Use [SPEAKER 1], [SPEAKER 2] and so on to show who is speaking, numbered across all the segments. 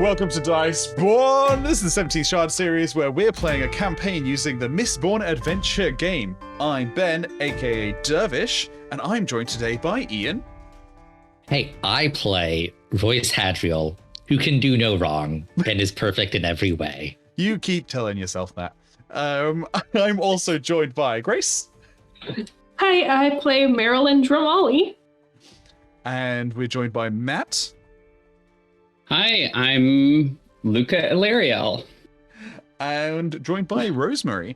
[SPEAKER 1] Welcome to Diceborn! This is the 17th Shard series where we're playing a campaign using the Mistborn Adventure Game. I'm Ben, aka Dervish, and I'm joined today by Ian.
[SPEAKER 2] Hey, I play Royce Hadriel, who can do no wrong and is perfect in every way.
[SPEAKER 1] You keep telling yourself that. I'm also joined by Grace.
[SPEAKER 3] Hi, I play Marelyn Dramali.
[SPEAKER 1] And we're joined by Matt.
[SPEAKER 4] Hi, I'm Luka Arrested.
[SPEAKER 1] And joined by Rosemary.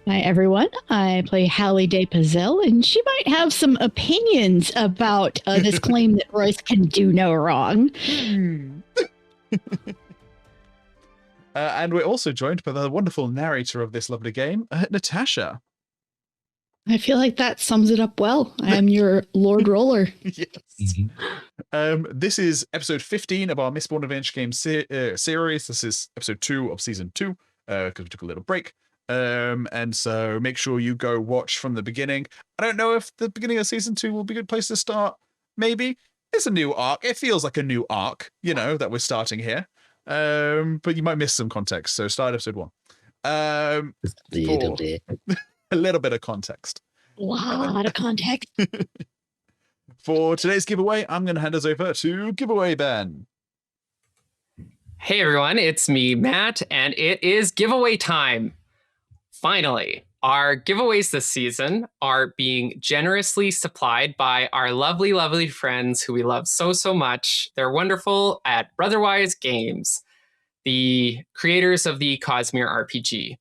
[SPEAKER 5] Hi, everyone. I play Hallie de Pazel, and she might have some opinions about this claim that Royce can do no wrong.
[SPEAKER 1] And we're also joined by the wonderful narrator of this lovely game, Natasha.
[SPEAKER 5] I feel like that sums it up well. I am your Lord Roller.
[SPEAKER 1] Yes. This is episode 15 of our Mistborn Adventure Game series. This is episode 2 of season 2, because we took a little break. And so make sure you go watch from the beginning. I don't know if the beginning of season 2 will be a good place to start. Maybe. It's a new arc. It feels like a new arc, that we're starting here. But you might miss some context. So start episode 1. A little bit of context.
[SPEAKER 5] A lot of context.
[SPEAKER 1] For today's giveaway, I'm going to hand us over to Giveaway Ben.
[SPEAKER 4] Hey everyone, it's me, Matt, and it is giveaway time. Finally, our giveaways this season are being generously supplied by our lovely, lovely friends who we love so, so much. They're wonderful at Brotherwise Games, the creators of the Cosmere RPG.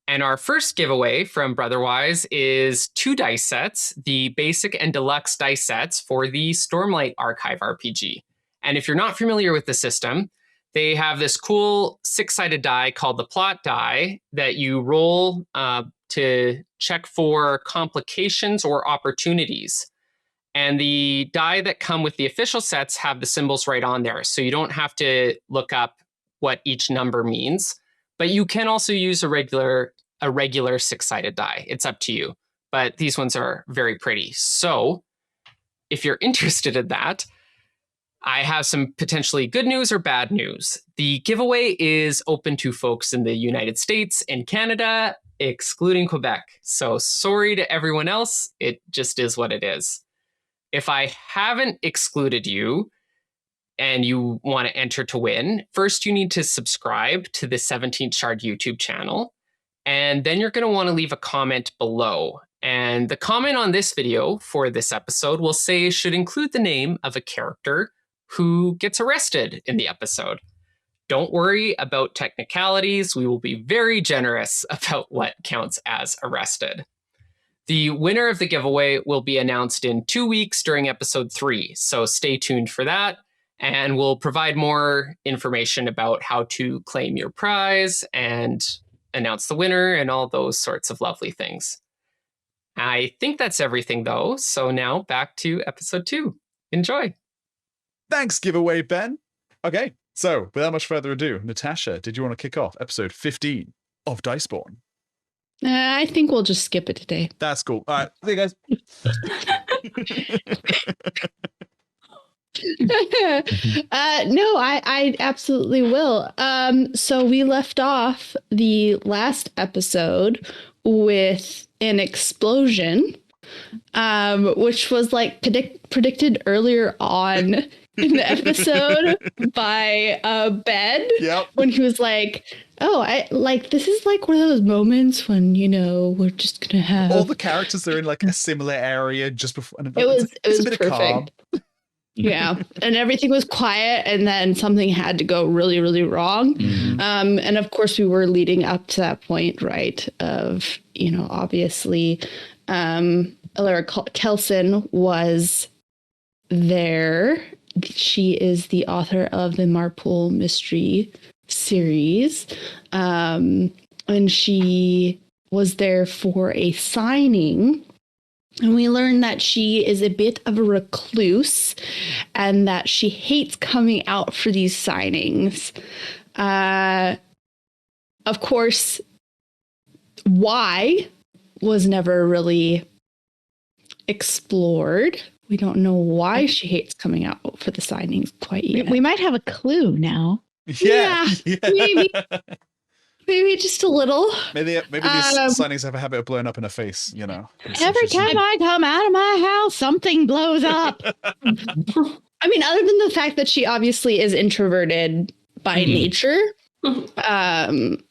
[SPEAKER 4] And our first giveaway from Brotherwise is 2 dice sets, the basic and deluxe dice sets for the Stormlight Archive RPG. And if you're not familiar with the system, they have this cool 6-sided die called the plot die that you roll to check for complications or opportunities. And the die that come with the official sets have the symbols right on there, so you don't have to look up what each number means. But you can also use a regular 6-sided die. It's up to you. But these ones are very pretty. So if you're interested in that, I have some potentially good news or bad news. The giveaway is open to folks in the United States and Canada, excluding Quebec. So sorry to everyone else. It just is what it is. If I haven't excluded you, and you want to enter to win, first you need to subscribe to the 17th Shard YouTube channel, and then you're going to want to leave a comment below. And the comment on this video for this episode will say should include the name of a character who gets arrested in the episode. Don't worry about technicalities. We will be very generous about what counts as arrested. The winner of the giveaway will be announced in 2 weeks during episode 3, so stay tuned for that. And we'll provide more information about how to claim your prize and announce the winner and all those sorts of lovely things. I think that's everything, though. So now back to episode 2. Enjoy.
[SPEAKER 1] Thanks, Giveaway Ben. Okay, so without much further ado, Natasha, did you want to kick off episode 15 of Diceborn?
[SPEAKER 5] I think we'll just skip it today.
[SPEAKER 1] That's cool. All right, see you guys.
[SPEAKER 5] No, I absolutely will. So we left off the last episode with an explosion, which was like predicted earlier on in the episode by Ben.
[SPEAKER 1] Yep.
[SPEAKER 5] When he was like, "Oh, this is like one of those moments when we're just gonna have
[SPEAKER 1] all the characters are in like a similar area just before." And
[SPEAKER 5] it was
[SPEAKER 1] a bit
[SPEAKER 5] perfect.
[SPEAKER 1] of calm.
[SPEAKER 5] Yeah, and everything was quiet, and then something had to go really, really wrong.
[SPEAKER 1] Mm-hmm.
[SPEAKER 5] And of course, we were leading up to that point, right? Of obviously, Alyx Kelson was there. She is the author of the Marpool Mystery series, and she was there for a signing. And we learned that she is a bit of a recluse and that she hates coming out for these signings. Of course, why was never really explored. We don't know why she hates coming out for the signings quite yet.
[SPEAKER 6] We might have a clue now.
[SPEAKER 1] Yeah.
[SPEAKER 5] Maybe just a little.
[SPEAKER 1] Maybe these signings have a habit of blowing up in her face, you know.
[SPEAKER 6] Every time I come out of my house, something blows up.
[SPEAKER 5] I mean, other than the fact that she obviously is introverted by nature,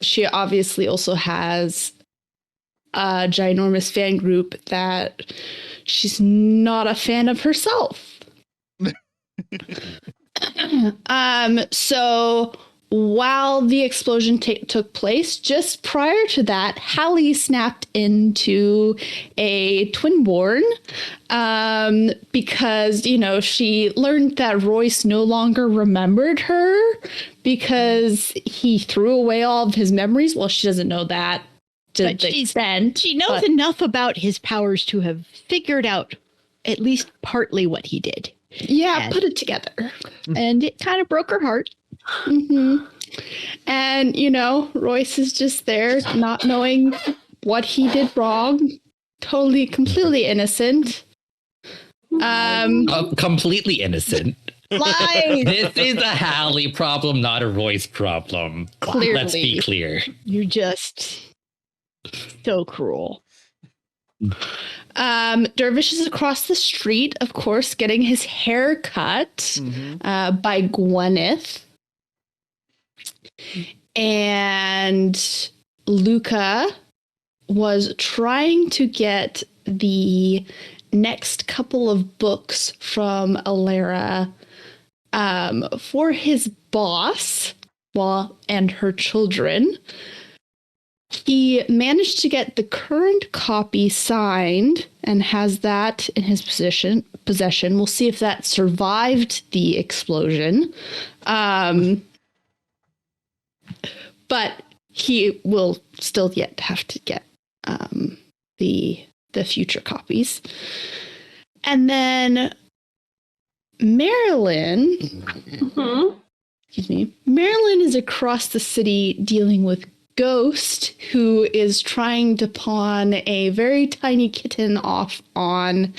[SPEAKER 5] she obviously also has a ginormous fan group that she's not a fan of herself. So while the explosion took place, just prior to that, Hallie snapped into a twinborn because, you know, she learned that Royce no longer remembered her because he threw away all of his memories. Well, she doesn't know that to the extent.
[SPEAKER 6] She knows enough about his powers to have figured out at least partly what he did.
[SPEAKER 5] Yeah, put it together.
[SPEAKER 6] And it kind of broke her heart.
[SPEAKER 5] Mm-hmm. And, you know, Royce is just there not knowing what he did wrong. Completely innocent.
[SPEAKER 2] Completely innocent.
[SPEAKER 6] Lies!
[SPEAKER 2] This is a Hallie problem, not a Royce problem.
[SPEAKER 5] Clearly.
[SPEAKER 2] Let's be clear.
[SPEAKER 6] You're just so cruel.
[SPEAKER 5] Dervish is across the street, of course, getting his hair cut by Gwyneth. And Luka was trying to get the next couple of books from Alara for his boss, and her children. He managed to get the current copy signed and has that in his possession. We'll see if that survived the explosion. But he will still yet have to get the future copies. And then Marelyn, Marelyn is across the city dealing with Ghost, who is trying to pawn a very tiny kitten off on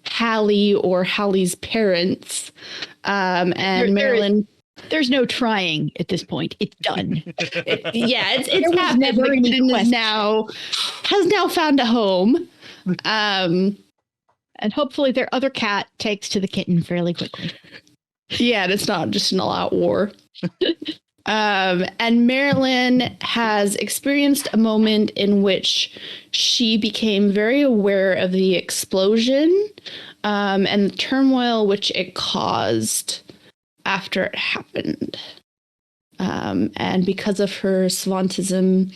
[SPEAKER 5] Hallie or Hallie's parents. And Marelyn...
[SPEAKER 6] There's no trying at this point. It's done.
[SPEAKER 5] It's happened. The kitten has now found a home.
[SPEAKER 6] And hopefully their other cat takes to the kitten fairly quickly.
[SPEAKER 5] Yeah, and it's not just an all-out war. And Marelyn has experienced a moment in which she became very aware of the explosion and the turmoil which it caused after it happened. And because of her savantism,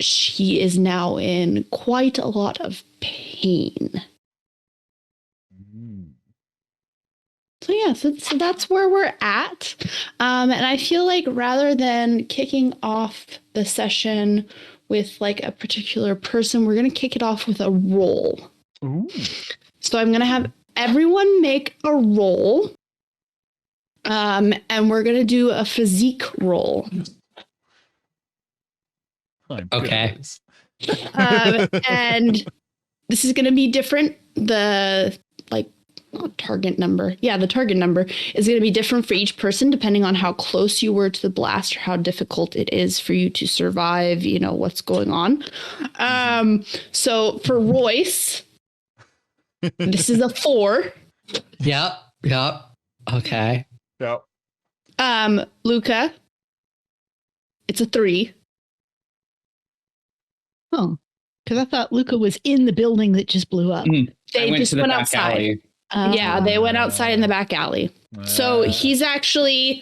[SPEAKER 5] she is now in quite a lot of pain. So that's where we're at. And I feel like rather than kicking off the session with like a particular person, we're going to kick it off with a roll.
[SPEAKER 1] Ooh.
[SPEAKER 5] So I'm going to have everyone make a roll. And we're going to do a physique roll.
[SPEAKER 2] Okay.
[SPEAKER 5] And this is going to be different. The target number. Yeah, the target number is going to be different for each person depending on how close you were to the blast or how difficult it is for you to survive, you know, what's going on. So for Royce, this is a 4.
[SPEAKER 2] Yep. Okay.
[SPEAKER 1] Yep.
[SPEAKER 5] Luka, it's a 3.
[SPEAKER 6] Oh, because I thought Luka was in the building that just blew up.
[SPEAKER 5] They just went outside.
[SPEAKER 4] Alley.
[SPEAKER 5] Yeah, they went outside in the back alley. So he's actually,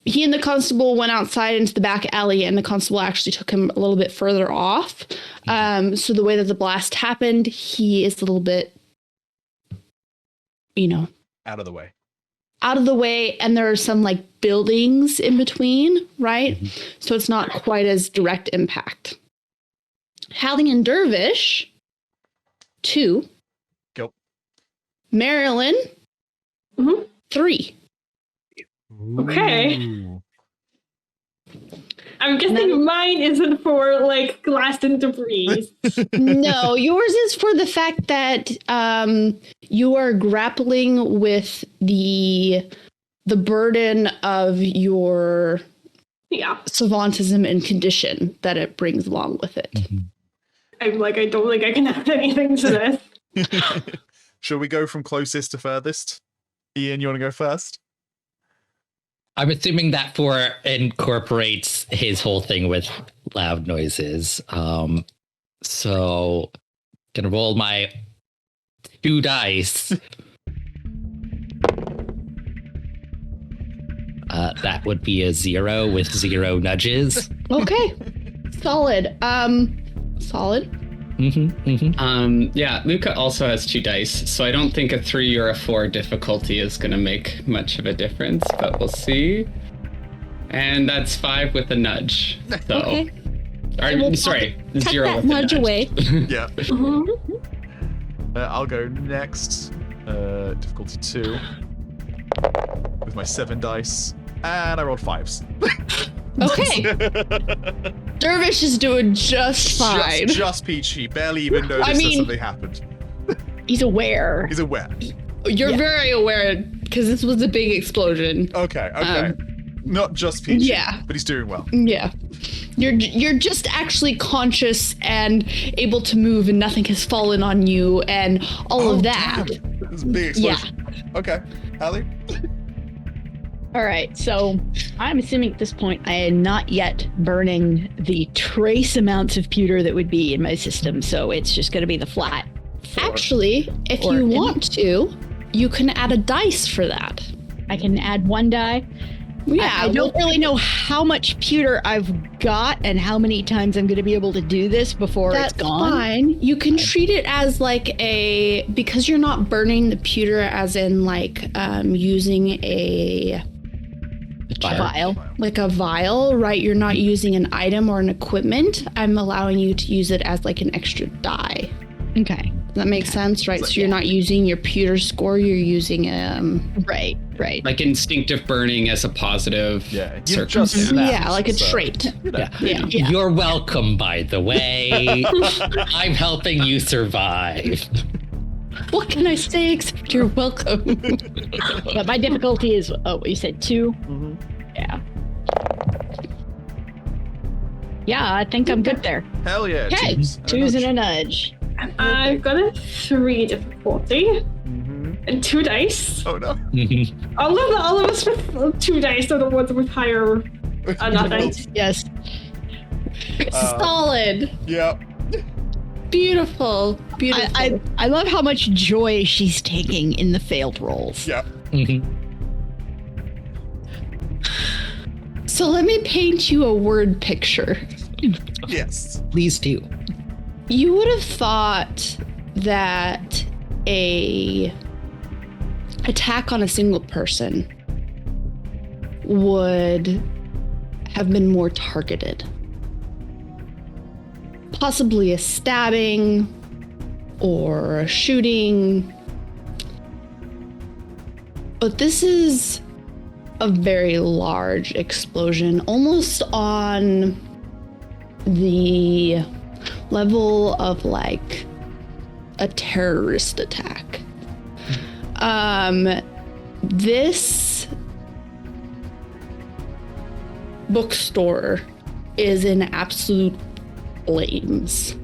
[SPEAKER 5] he and the constable went outside into the back alley, and the constable actually took him a little bit further off. So the way that the blast happened, he is a little bit, you know,
[SPEAKER 1] out of the way,
[SPEAKER 5] and there are some like buildings in between, right? So it's not quite as direct impact. Hallie and Dervish, 2.
[SPEAKER 1] Go.
[SPEAKER 5] Marelyn, 3.
[SPEAKER 3] Okay.
[SPEAKER 1] Ooh.
[SPEAKER 3] I'm guessing mine isn't for like glass and debris.
[SPEAKER 5] No, yours is for the fact that you are grappling with the burden of your savantism and condition that it brings along with it.
[SPEAKER 3] I'm like, I don't think I can add anything to this.
[SPEAKER 1] Shall we go from closest to furthest? Ian, you want to go first?
[SPEAKER 2] I'm assuming that 4 incorporates his whole thing with loud noises. So gonna roll my 2 dice. That would be a 0 with 0 nudges.
[SPEAKER 5] Okay. Solid. Solid.
[SPEAKER 7] Yeah, Luka also has 2 dice, so I don't think a 3 or a 4 difficulty is going to make much of a difference, but we'll see. And that's 5 with a nudge. So,
[SPEAKER 5] Okay.
[SPEAKER 7] sorry,
[SPEAKER 6] Cut
[SPEAKER 7] 0
[SPEAKER 6] that
[SPEAKER 7] with a
[SPEAKER 6] nudge away.
[SPEAKER 1] Yeah. I'll go next. Difficulty 2. With my 7 dice. And I rolled 5s.
[SPEAKER 5] Okay. Dervish is doing just fine.
[SPEAKER 1] Just peachy. Barely even noticed that something happened.
[SPEAKER 6] He's aware.
[SPEAKER 1] He's aware.
[SPEAKER 5] You're very aware because this was a big explosion.
[SPEAKER 1] Okay. Not just peachy.
[SPEAKER 5] Yeah.
[SPEAKER 1] But he's doing well.
[SPEAKER 5] Yeah. You're just actually conscious and able to move and nothing has fallen on you and all of that.
[SPEAKER 1] Damn. It's a big explosion. Okay. Hallie?
[SPEAKER 6] All right, so I'm assuming at this point I am not yet burning the trace amounts of pewter that would be in my system, so it's just going to be the flat.
[SPEAKER 5] Actually, if you want to, you can add a dice for that.
[SPEAKER 6] I can add 1 die.
[SPEAKER 5] Yeah,
[SPEAKER 6] I don't really know how much pewter I've got and how many times I'm going to be able to do this before
[SPEAKER 5] That's
[SPEAKER 6] it's gone.
[SPEAKER 5] fine. You can treat it as like because you're not burning the pewter as in like using a
[SPEAKER 6] vial.
[SPEAKER 5] Like a vial, right? You're not using an item or an equipment. I'm allowing you to use it as like an extra die.
[SPEAKER 6] Okay.
[SPEAKER 5] Does that make sense, right? So you're not using your pewter score, you're using
[SPEAKER 6] Right.
[SPEAKER 7] Like instinctive burning as a positive circumstance.
[SPEAKER 5] like a trait.
[SPEAKER 2] Yeah. You're welcome, by the way. I'm helping you survive.
[SPEAKER 5] What can I say except you're welcome?
[SPEAKER 6] But my difficulty is, you said 2?
[SPEAKER 1] Mm-hmm.
[SPEAKER 6] Yeah. Yeah, I think I'm good there.
[SPEAKER 1] Hell yeah.
[SPEAKER 5] Okay.
[SPEAKER 6] 2's and a nudge.
[SPEAKER 3] I've got a 3 difficulty and 2 dice.
[SPEAKER 1] Oh no.
[SPEAKER 3] All of us with 2 dice are the ones with higher dice.
[SPEAKER 6] Yes.
[SPEAKER 5] Solid.
[SPEAKER 1] Yeah.
[SPEAKER 5] Beautiful.
[SPEAKER 6] I love how much joy she's taking in the failed rolls.
[SPEAKER 1] Yeah.
[SPEAKER 5] So let me paint you a word picture.
[SPEAKER 1] Yes.
[SPEAKER 2] Please do.
[SPEAKER 5] You would have thought that a attack on a single person would have been more targeted. Possibly a stabbing or a shooting. But this is a very large explosion, almost on the level of like a terrorist attack. This bookstore is in absolute flames.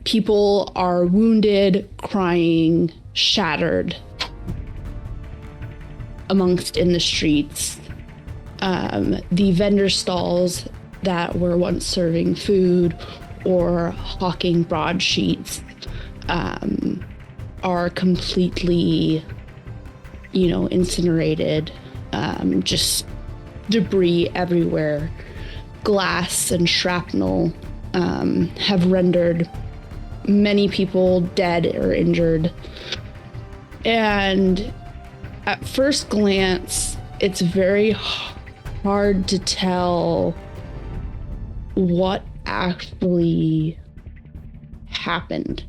[SPEAKER 5] People are wounded, crying, shattered amongst in the streets. The vendor stalls that were once serving food or hawking broadsheets are completely, incinerated. Just debris everywhere. Glass and shrapnel have rendered many people dead or injured. And at first glance, it's very hard to tell what actually happened.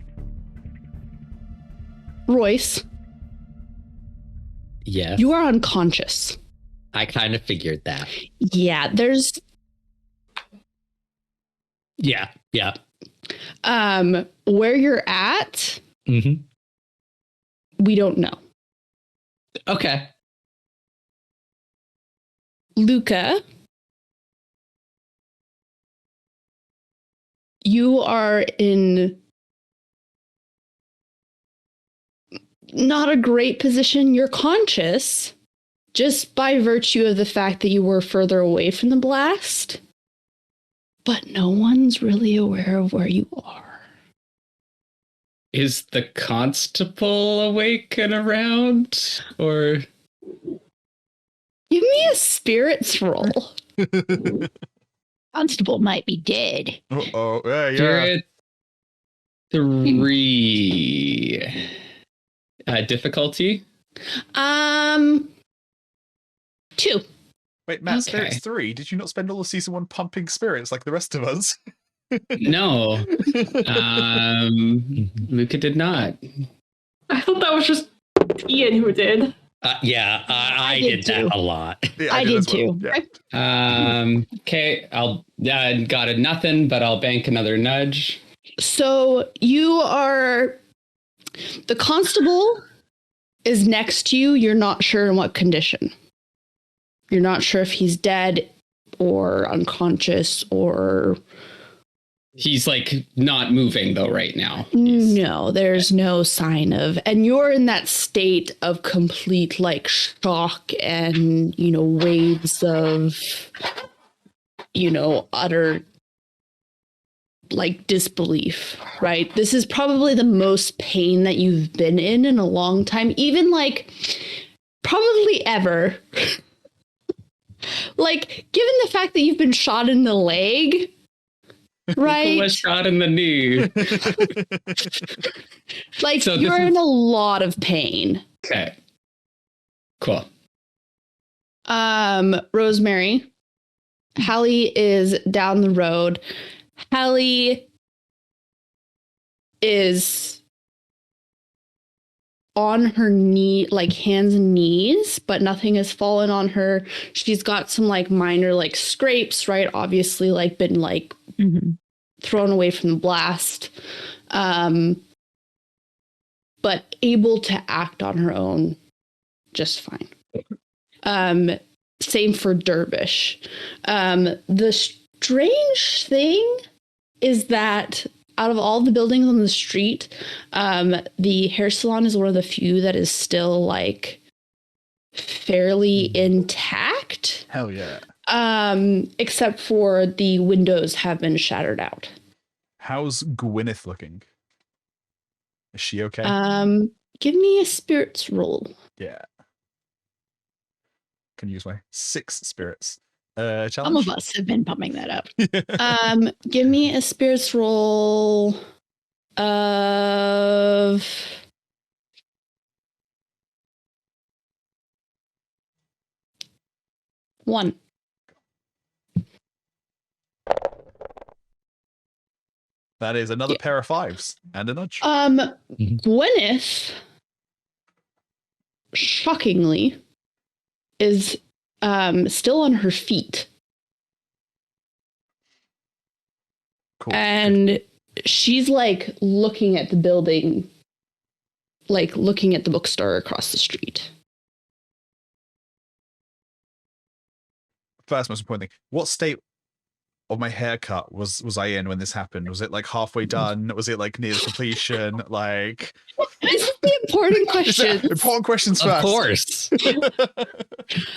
[SPEAKER 5] Royce,
[SPEAKER 2] Yeah.
[SPEAKER 5] you are unconscious.
[SPEAKER 2] I kind of figured that.
[SPEAKER 5] Yeah, there's
[SPEAKER 2] Yeah.
[SPEAKER 5] where you're at,
[SPEAKER 2] Mm-hmm.
[SPEAKER 5] we don't know.
[SPEAKER 2] Okay.
[SPEAKER 5] Luka, you are in not a great position. You're conscious just by virtue of the fact that you were further away from the blast, but no one's really aware of where you are.
[SPEAKER 7] Is the constable awake and around? Or
[SPEAKER 5] Give me a spirits roll.
[SPEAKER 6] Constable might be dead.
[SPEAKER 1] Uh-oh. Yeah.
[SPEAKER 7] Spirit 3. Difficulty?
[SPEAKER 5] 2.
[SPEAKER 1] Wait, Matt,
[SPEAKER 7] Okay.
[SPEAKER 1] Spirits 3, did you not spend all of season 1 pumping spirits like the rest of us?
[SPEAKER 7] No. Luka did not.
[SPEAKER 3] I thought that was just Ian who did.
[SPEAKER 2] I
[SPEAKER 5] did
[SPEAKER 2] did that
[SPEAKER 5] too.
[SPEAKER 2] a lot.
[SPEAKER 1] Yeah,
[SPEAKER 5] I did
[SPEAKER 1] as well.
[SPEAKER 5] too.
[SPEAKER 1] Yeah.
[SPEAKER 7] Okay, I'll got a nothing, but I'll bank another nudge.
[SPEAKER 5] So you are. The constable is next to you. You're not sure in what condition. You're not sure if he's dead or unconscious or.
[SPEAKER 7] He's like not moving though right now. He's-
[SPEAKER 5] No, there's no sign of. And you're in that state of complete like shock and, waves of, utter like disbelief, right? This is probably the most pain that you've been in a long time, even like probably ever. Like, given the fact that you've been shot in the leg, right?
[SPEAKER 7] Was shot in the knee.
[SPEAKER 5] Like,
[SPEAKER 7] So this
[SPEAKER 5] you're
[SPEAKER 7] is-
[SPEAKER 5] in a lot of pain.
[SPEAKER 7] Okay. Cool.
[SPEAKER 5] Rosemary, Hallie is down the road. Hallie is on her knee, like hands and knees, but nothing has fallen on her. She's got some like minor like scrapes, right? Obviously, like been like thrown away from the blast. But able to act on her own just fine. Same for Dervish. The strange thing is that out of all the buildings on the street, the hair salon is one of the few that is still like fairly intact.
[SPEAKER 1] Hell yeah.
[SPEAKER 5] Except for the windows have been shattered out.
[SPEAKER 1] How's Gwyneth looking? Is she okay?
[SPEAKER 5] Give me a spirits roll.
[SPEAKER 1] Yeah. Can use my 6 spirits.
[SPEAKER 6] Some
[SPEAKER 1] Challenge?
[SPEAKER 6] of us have been pumping that up.
[SPEAKER 5] Give me a spirits roll of 1.
[SPEAKER 1] That is another pair of 5s and a nudge.
[SPEAKER 5] Gwyneth, shockingly, is still on her feet.
[SPEAKER 1] Cool.
[SPEAKER 5] And she's like looking at the building, like looking at the bookstore across the street.
[SPEAKER 1] First most important thing, what state of my haircut was I in when this happened? Was it like halfway done? Was it like near completion? Like,
[SPEAKER 5] This is the important question.
[SPEAKER 1] important questions
[SPEAKER 2] Of
[SPEAKER 1] first.
[SPEAKER 2] course.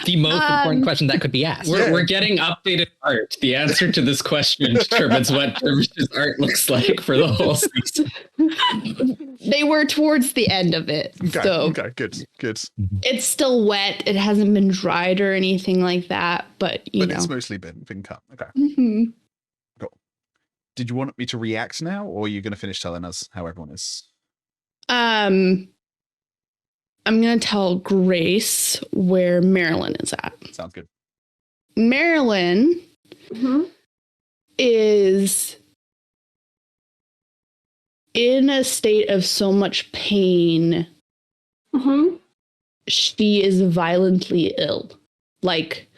[SPEAKER 2] The most important question that could be asked.
[SPEAKER 7] We're getting updated art. The answer to this question determines what Dervish's art looks like for the whole season.
[SPEAKER 5] They were towards the end of it.
[SPEAKER 1] Okay,
[SPEAKER 5] So
[SPEAKER 1] okay, good.
[SPEAKER 5] it's still wet. It hasn't been dried or anything like that, but you
[SPEAKER 1] But
[SPEAKER 5] know.
[SPEAKER 1] it's mostly been cut. Okay.
[SPEAKER 5] Mhm.
[SPEAKER 1] Did you want me to react now, or are you going to finish telling us how everyone is?
[SPEAKER 5] I'm going to tell Grace where Marelyn is at.
[SPEAKER 1] Sounds good.
[SPEAKER 5] Marelyn is in a state of so much pain. She is violently ill. like,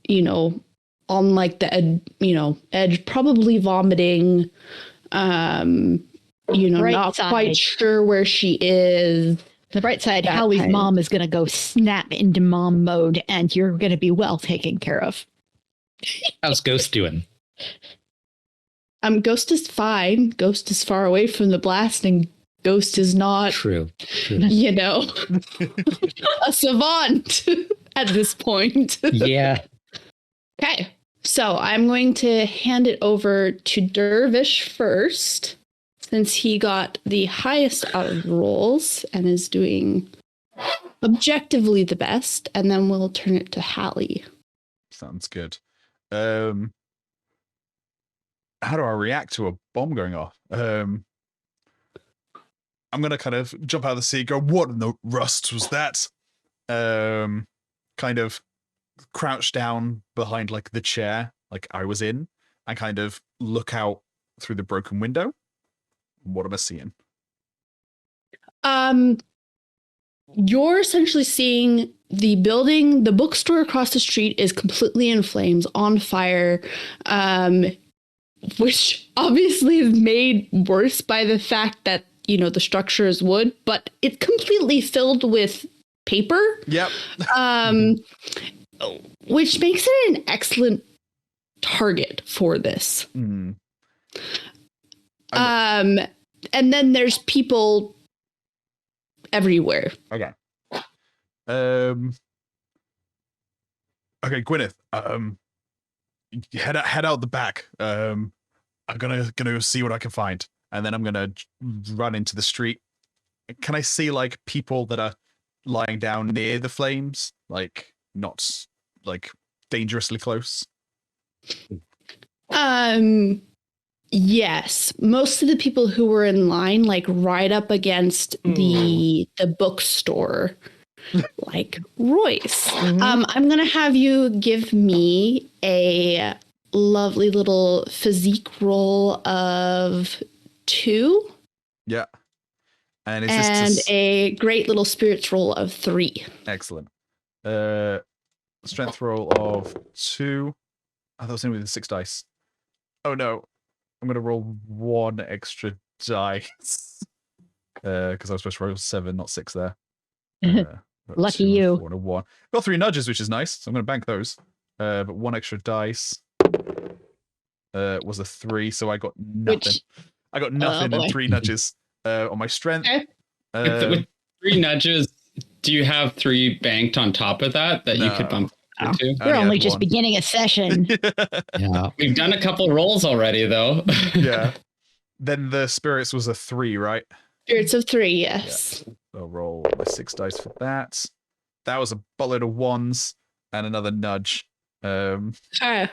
[SPEAKER 5] on like the edge, probably vomiting,
[SPEAKER 6] Right
[SPEAKER 5] not
[SPEAKER 6] side.
[SPEAKER 5] quite sure where she is.
[SPEAKER 6] The bright side,
[SPEAKER 5] That
[SPEAKER 6] Hallie's
[SPEAKER 5] kind.
[SPEAKER 6] mom is going to go snap into mom mode, and you're going to be well taken care of.
[SPEAKER 2] How's Ghost doing?
[SPEAKER 5] Ghost is fine. Ghost is far away from the blast, and Ghost is not,
[SPEAKER 2] True.
[SPEAKER 5] a savant at this point.
[SPEAKER 2] Yeah.
[SPEAKER 5] Okay, so I'm going to hand it over to Dervish first, since he got the highest out of the rolls and is doing objectively the best, and then we'll turn it to Hallie.
[SPEAKER 1] Sounds good. How do I react to a bomb going off? I'm gonna kind of jump out of the seat, go, what in the rust was that? Kind of crouch down behind like the chair like I was in and kind of look out through the broken window. What am I seeing?
[SPEAKER 5] You're essentially seeing the building, the bookstore across the street is completely in flames, on fire, which obviously is made worse by the fact that, the structure is wood, but it's completely filled with paper.
[SPEAKER 1] Yep.
[SPEAKER 5] Which makes it an excellent target for this.
[SPEAKER 1] Mm.
[SPEAKER 5] And then there's people everywhere.
[SPEAKER 1] Okay. Okay, Gwyneth. Head out the back. I'm gonna go see what I can find, and then I'm gonna run into the street. Can I see like people that are lying down near the flames, like not like dangerously close?
[SPEAKER 5] Yes, most of the people who were in line, like right up against the bookstore, like Royce. I'm gonna have you give me a lovely little physique roll of 2.
[SPEAKER 1] Yeah. And is
[SPEAKER 5] and
[SPEAKER 1] this
[SPEAKER 5] a great little spirits roll of 3.
[SPEAKER 1] excellent? Strength roll of 2. I thought it was in with 6 dice. Oh no. I'm gonna roll 1 extra dice. Because I was supposed to roll 7, not 6 there.
[SPEAKER 6] Lucky
[SPEAKER 1] 2 and
[SPEAKER 6] you.
[SPEAKER 1] 4 and a 1. Got 3 nudges, which is nice, so I'm gonna bank those. But 1 extra dice was a 3, so I got nothing. I got nothing and 3 nudges on my strength.
[SPEAKER 7] With 3 nudges, do you have 3 banked on top of that you could bump into?
[SPEAKER 6] We're only
[SPEAKER 1] had
[SPEAKER 6] just
[SPEAKER 1] 1.
[SPEAKER 6] beginning a session.
[SPEAKER 2] Yeah.
[SPEAKER 7] We've done a couple rolls already, though.
[SPEAKER 1] Yeah. Then the spirits was a 3, right?
[SPEAKER 5] Spirits of 3, yes.
[SPEAKER 1] Yeah. I'll roll my 6 dice for that. That was a buttload of 1s and another nudge.
[SPEAKER 6] We
[SPEAKER 1] I'd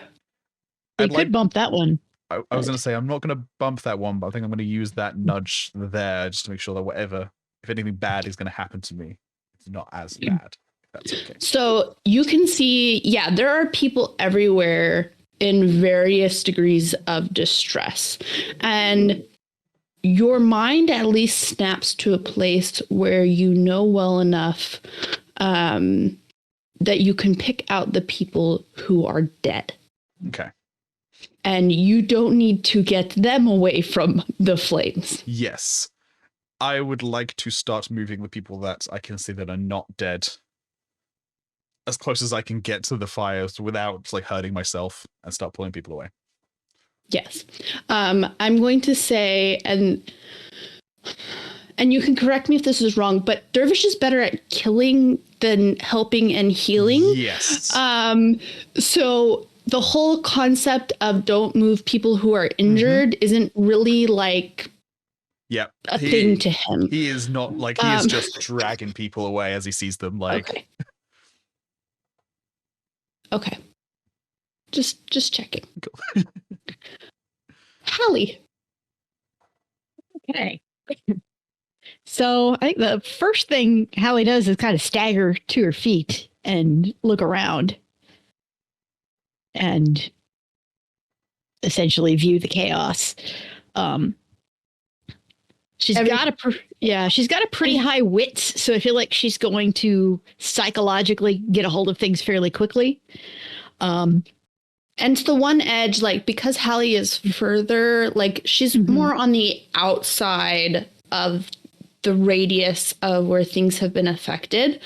[SPEAKER 6] could
[SPEAKER 1] like-
[SPEAKER 6] bump that one.
[SPEAKER 1] I was going to say, I'm not going to bump that one, but I think I'm going to use that nudge there just to make sure that if anything bad is going to happen to me, it's not as bad. If that's okay.
[SPEAKER 5] So you can see, there are people everywhere in various degrees of distress. And your mind at least snaps to a place where you know well enough that you can pick out the people who are dead.
[SPEAKER 1] Okay.
[SPEAKER 5] And you don't need to get them away from the flames.
[SPEAKER 1] Yes. I would like to start moving the people that I can see that are not dead as close as I can get to the fires without like hurting myself and start pulling people away.
[SPEAKER 5] Yes. I'm going to say, and you can correct me if this is wrong, but Dervish is better at killing than helping and healing.
[SPEAKER 1] Yes.
[SPEAKER 5] So the whole concept of don't move people who are injured isn't really like
[SPEAKER 1] Yep.
[SPEAKER 5] a thing to him.
[SPEAKER 1] He is not like he is just dragging people away as he sees them. Like
[SPEAKER 5] Okay. Just checking. Cool. Hallie.
[SPEAKER 6] Okay. So I think the first thing Hallie does is kind of stagger to her feet and look around and essentially view the chaos. She's got Yeah, she's got a pretty high wits, so I feel like she's going to psychologically get a hold of things fairly quickly.
[SPEAKER 5] And to the one edge, like, because Hallie is further, like, she's more on the outside of the radius of where things have been affected.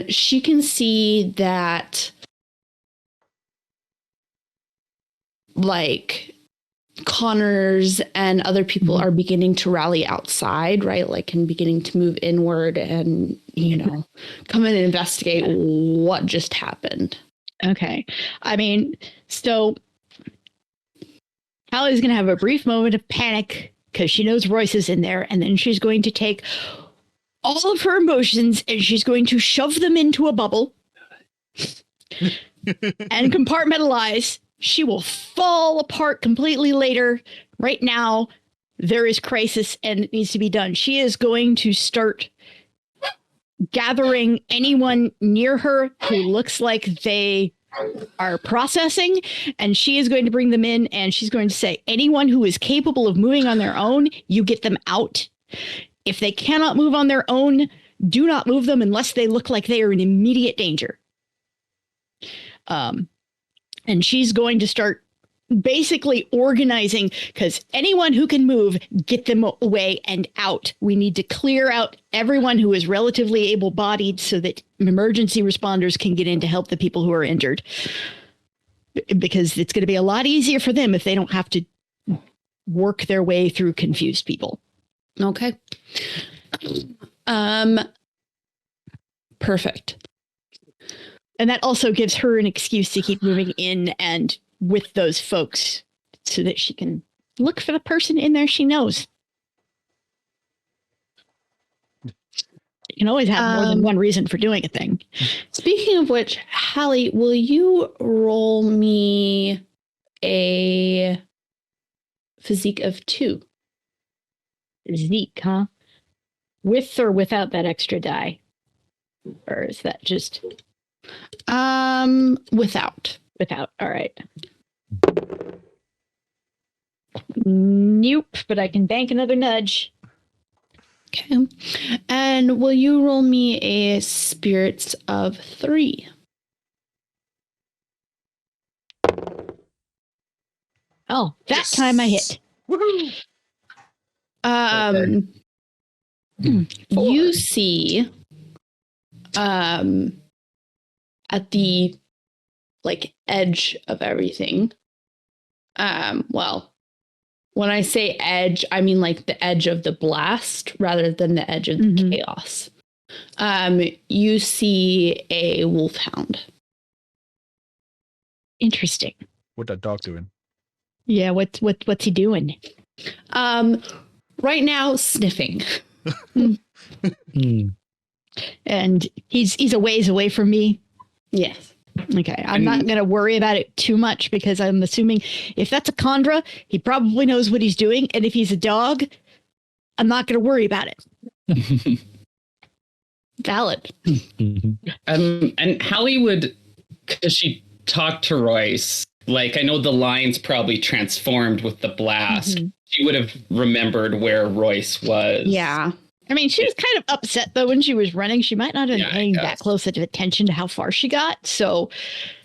[SPEAKER 5] She can see that, like, Connors and other people are beginning to rally outside, right? Like, and beginning to move inward and, you know, come in and investigate what just happened.
[SPEAKER 6] Okay. I mean, so Hallie's going to have a brief moment of panic because she knows Royce is in there. And then she's going to take all of her emotions and she's going to shove them into a bubble and compartmentalize. She will fall apart completely later. Right now, there is crisis and it needs to be done. She is going to start gathering anyone near her who looks like they are processing, and she is going to bring them in, and she's going to say, anyone who is capable of moving on their own, you get them out. If they cannot move on their own, do not move them unless they look like they are in immediate danger. And she's going to start basically organizing, because anyone who can move, get them away and out. We need to clear out everyone who is relatively able-bodied so that emergency responders can get in to help the people who are injured. Because it's going to be a lot easier for them if they don't have to work their way through confused people.
[SPEAKER 5] Okay. Perfect.
[SPEAKER 6] And that also gives her an excuse to keep moving in and with those folks so that she can look for the person in there she knows. You can always have more than one reason for doing a thing.
[SPEAKER 5] Speaking of which, Hallie, will you roll me a physique of 2?
[SPEAKER 6] Zeke, huh? With or without that extra die? Or is that just...
[SPEAKER 5] Without.
[SPEAKER 6] Without, all right. Nope, but I can bank another nudge.
[SPEAKER 5] Okay. And will you roll me a spirits of 3?
[SPEAKER 6] Oh, that time I hit.
[SPEAKER 1] Woohoo!
[SPEAKER 5] You see, at the, like, edge of everything. Well, when I say edge, I mean like the edge of the blast rather than the edge of the chaos. You see a wolfhound.
[SPEAKER 6] Interesting.
[SPEAKER 1] What that dog doing?
[SPEAKER 6] Yeah, what's he doing?
[SPEAKER 5] Right now, sniffing.
[SPEAKER 6] And he's a ways away from me.
[SPEAKER 5] Yes.
[SPEAKER 6] Okay, I'm not going to worry about it too much because I'm assuming if that's a Khandra, he probably knows what he's doing. And if he's a dog, I'm not going to worry about it.
[SPEAKER 5] Valid.
[SPEAKER 7] And Hallie would, because she talked to Royce, like, I know the lines probably transformed with the blast. She would have remembered where Royce was.
[SPEAKER 5] Yeah.
[SPEAKER 6] I mean, she was kind of upset, though, when she was running. She might not have been paying that close of attention to how far she got. So,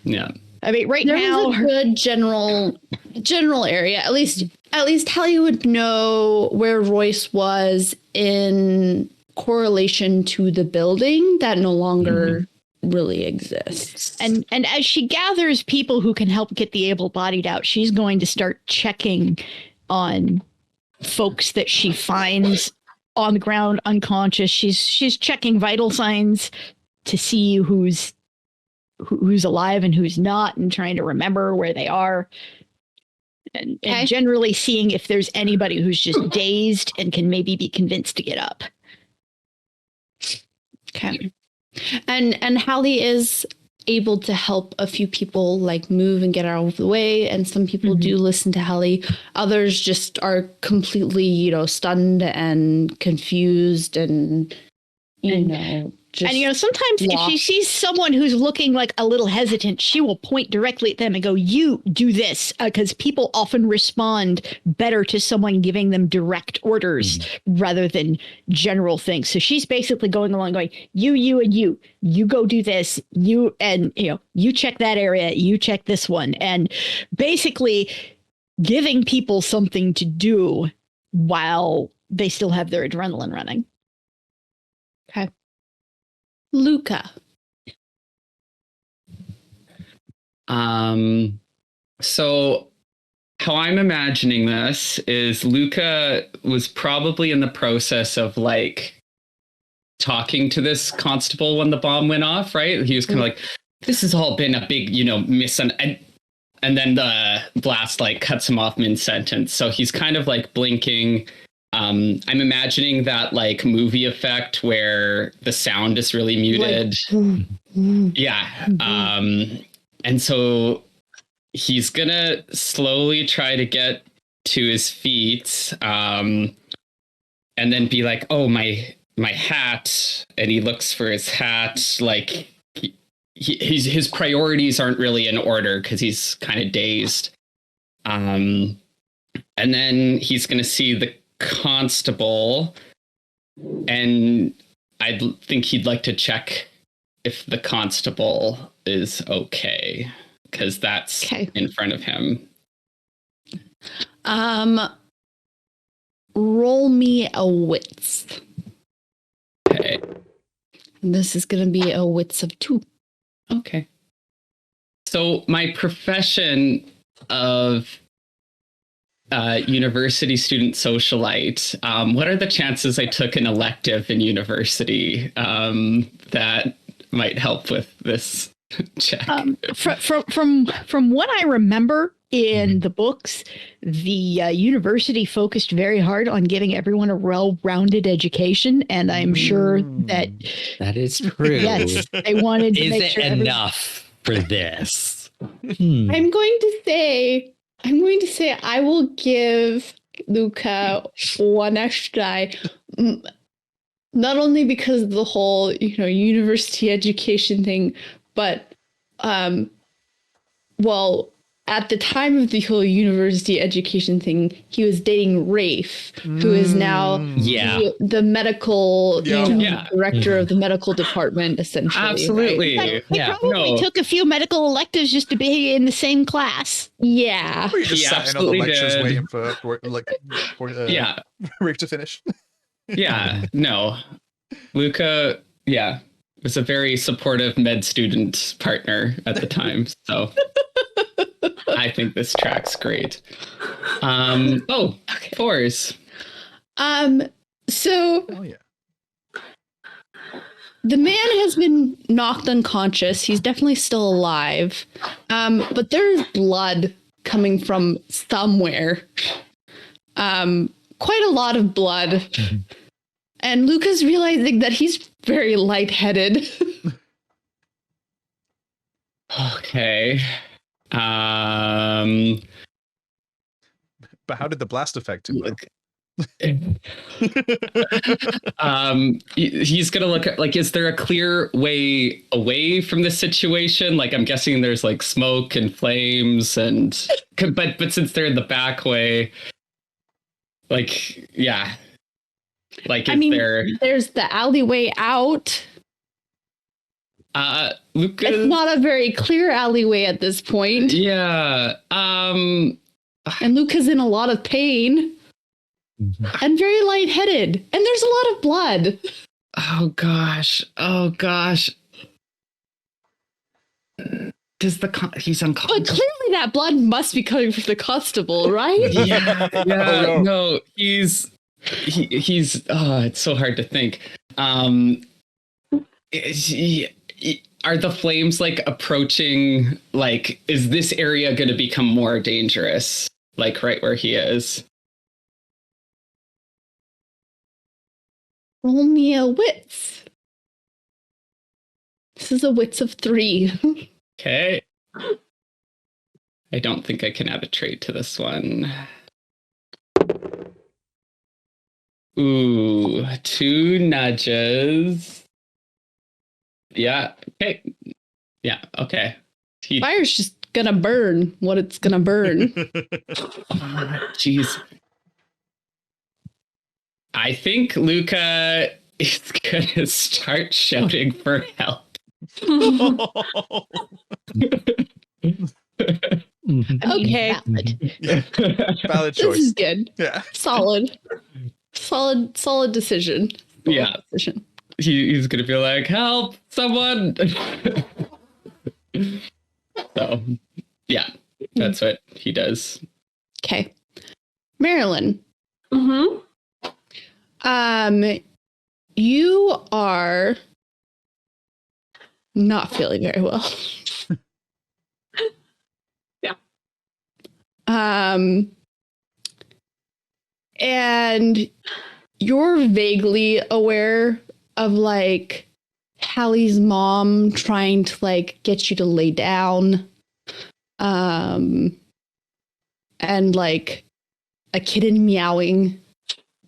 [SPEAKER 7] yeah.
[SPEAKER 6] I mean, right
[SPEAKER 5] there
[SPEAKER 6] now...
[SPEAKER 5] was a good general area. At least Hallie would know where Royce was in correlation to the building that no longer really exists.
[SPEAKER 6] And as she gathers people who can help get the able-bodied out, she's going to start checking on folks that she finds on the ground unconscious. She's checking vital signs to see who's alive and who's not, and trying to remember where they are, and generally seeing if there's anybody who's just dazed and can maybe be convinced to get up.
[SPEAKER 5] Okay. And Hallie is able to help a few people, like, move and get out of the way, and some people do listen to Hallie. Others just are completely, stunned and confused and you know, just
[SPEAKER 6] And sometimes if she
[SPEAKER 5] lost.
[SPEAKER 6] sees someone who's looking like a little hesitant, she will point directly at them and go, "You do this," because people often respond better to someone giving them direct orders rather than general things. So she's basically going along, going, "You, and you. You go do this. You and you check that area. You check this one," and basically giving people something to do while they still have their adrenaline running. Okay. Luka.
[SPEAKER 7] So how I'm imagining this is Luka was probably in the process of like talking to this constable when the bomb went off, right? He was kind of like, this has all been a big, and then the blast like cuts him off mid-sentence. So he's kind of like blinking. I'm imagining that like movie effect where the sound is really muted. And so he's gonna slowly try to get to his feet, and then be like, "Oh, my hat!" And he looks for his hat. Like his priorities aren't really in order because he's kind of dazed. And then he's gonna see the constable, and I think he'd like to check if the constable is okay, because that's in front of him.
[SPEAKER 5] Roll me a wits.
[SPEAKER 7] Okay.
[SPEAKER 5] And this is going to be a wits of 2.
[SPEAKER 7] Okay. So my profession of university student socialite, what are the chances I took an elective in university that might help with this check?
[SPEAKER 6] From what I remember in the books, the university focused very hard on giving everyone a well-rounded education, and I'm sure that
[SPEAKER 2] is true.
[SPEAKER 6] Yes, they wanted to
[SPEAKER 2] Is
[SPEAKER 6] make
[SPEAKER 2] it
[SPEAKER 6] sure
[SPEAKER 2] enough for this?
[SPEAKER 5] I'm going to say I will give Luka 1 extra die. Not only because of the whole, university education thing, but at the time of the whole university education thing, he was dating Rafe, who is now the medical director of the medical department, essentially.
[SPEAKER 7] Absolutely.
[SPEAKER 5] Right?
[SPEAKER 6] He probably took a few medical electives just to be in the same class.
[SPEAKER 5] Yeah.
[SPEAKER 1] Or you just
[SPEAKER 7] He
[SPEAKER 1] sat in all the
[SPEAKER 7] absolutely
[SPEAKER 1] lectures
[SPEAKER 7] did.
[SPEAKER 1] waiting for Rick to finish.
[SPEAKER 7] No. Luka, was a very supportive med student partner at the time, so I think this track's great. Fours.
[SPEAKER 5] So the man has been knocked unconscious. He's definitely still alive. But there's blood coming from somewhere. Quite a lot of blood. And Luka's realizing that he's very lightheaded.
[SPEAKER 7] Okay.
[SPEAKER 1] But how did the blast affect him?
[SPEAKER 7] He's gonna look at, like, is there a clear way away from this situation? Like, I'm guessing there's like smoke and flames, and but since they're in the back way, like, like,
[SPEAKER 5] there's the alleyway out.
[SPEAKER 7] Luka,
[SPEAKER 5] it's not a very clear alleyway at this point. And Luka's in a lot of pain. And very lightheaded. And there's a lot of blood.
[SPEAKER 7] Oh gosh. He's unconscious.
[SPEAKER 5] But clearly that blood must be coming from the constable, right?
[SPEAKER 7] No, he's it's so hard to think. Are the flames like approaching, like, is this area going to become more dangerous, like right where he is?
[SPEAKER 5] Roll me a wits. This is a wits of 3.
[SPEAKER 7] Okay. I don't think I can add a trait to this one. Ooh, 2 nudges. Yeah. Okay. Yeah. Okay.
[SPEAKER 5] Fire's just gonna burn what it's gonna burn.
[SPEAKER 7] Jeez. I think Luka is gonna start shouting for help.
[SPEAKER 5] Okay.
[SPEAKER 1] Valid
[SPEAKER 5] This is
[SPEAKER 1] choice.
[SPEAKER 5] good.
[SPEAKER 1] Yeah.
[SPEAKER 5] Solid decision.
[SPEAKER 7] Yeah.
[SPEAKER 5] Decision.
[SPEAKER 7] He's gonna be like, help someone. So yeah, that's what he does.
[SPEAKER 5] Okay. Marelyn.
[SPEAKER 3] Mm-hmm.
[SPEAKER 5] You are not feeling very well.
[SPEAKER 3] Yeah.
[SPEAKER 5] And you're vaguely aware of like Hallie's mom trying to like get you to lay down. And like a kitten meowing,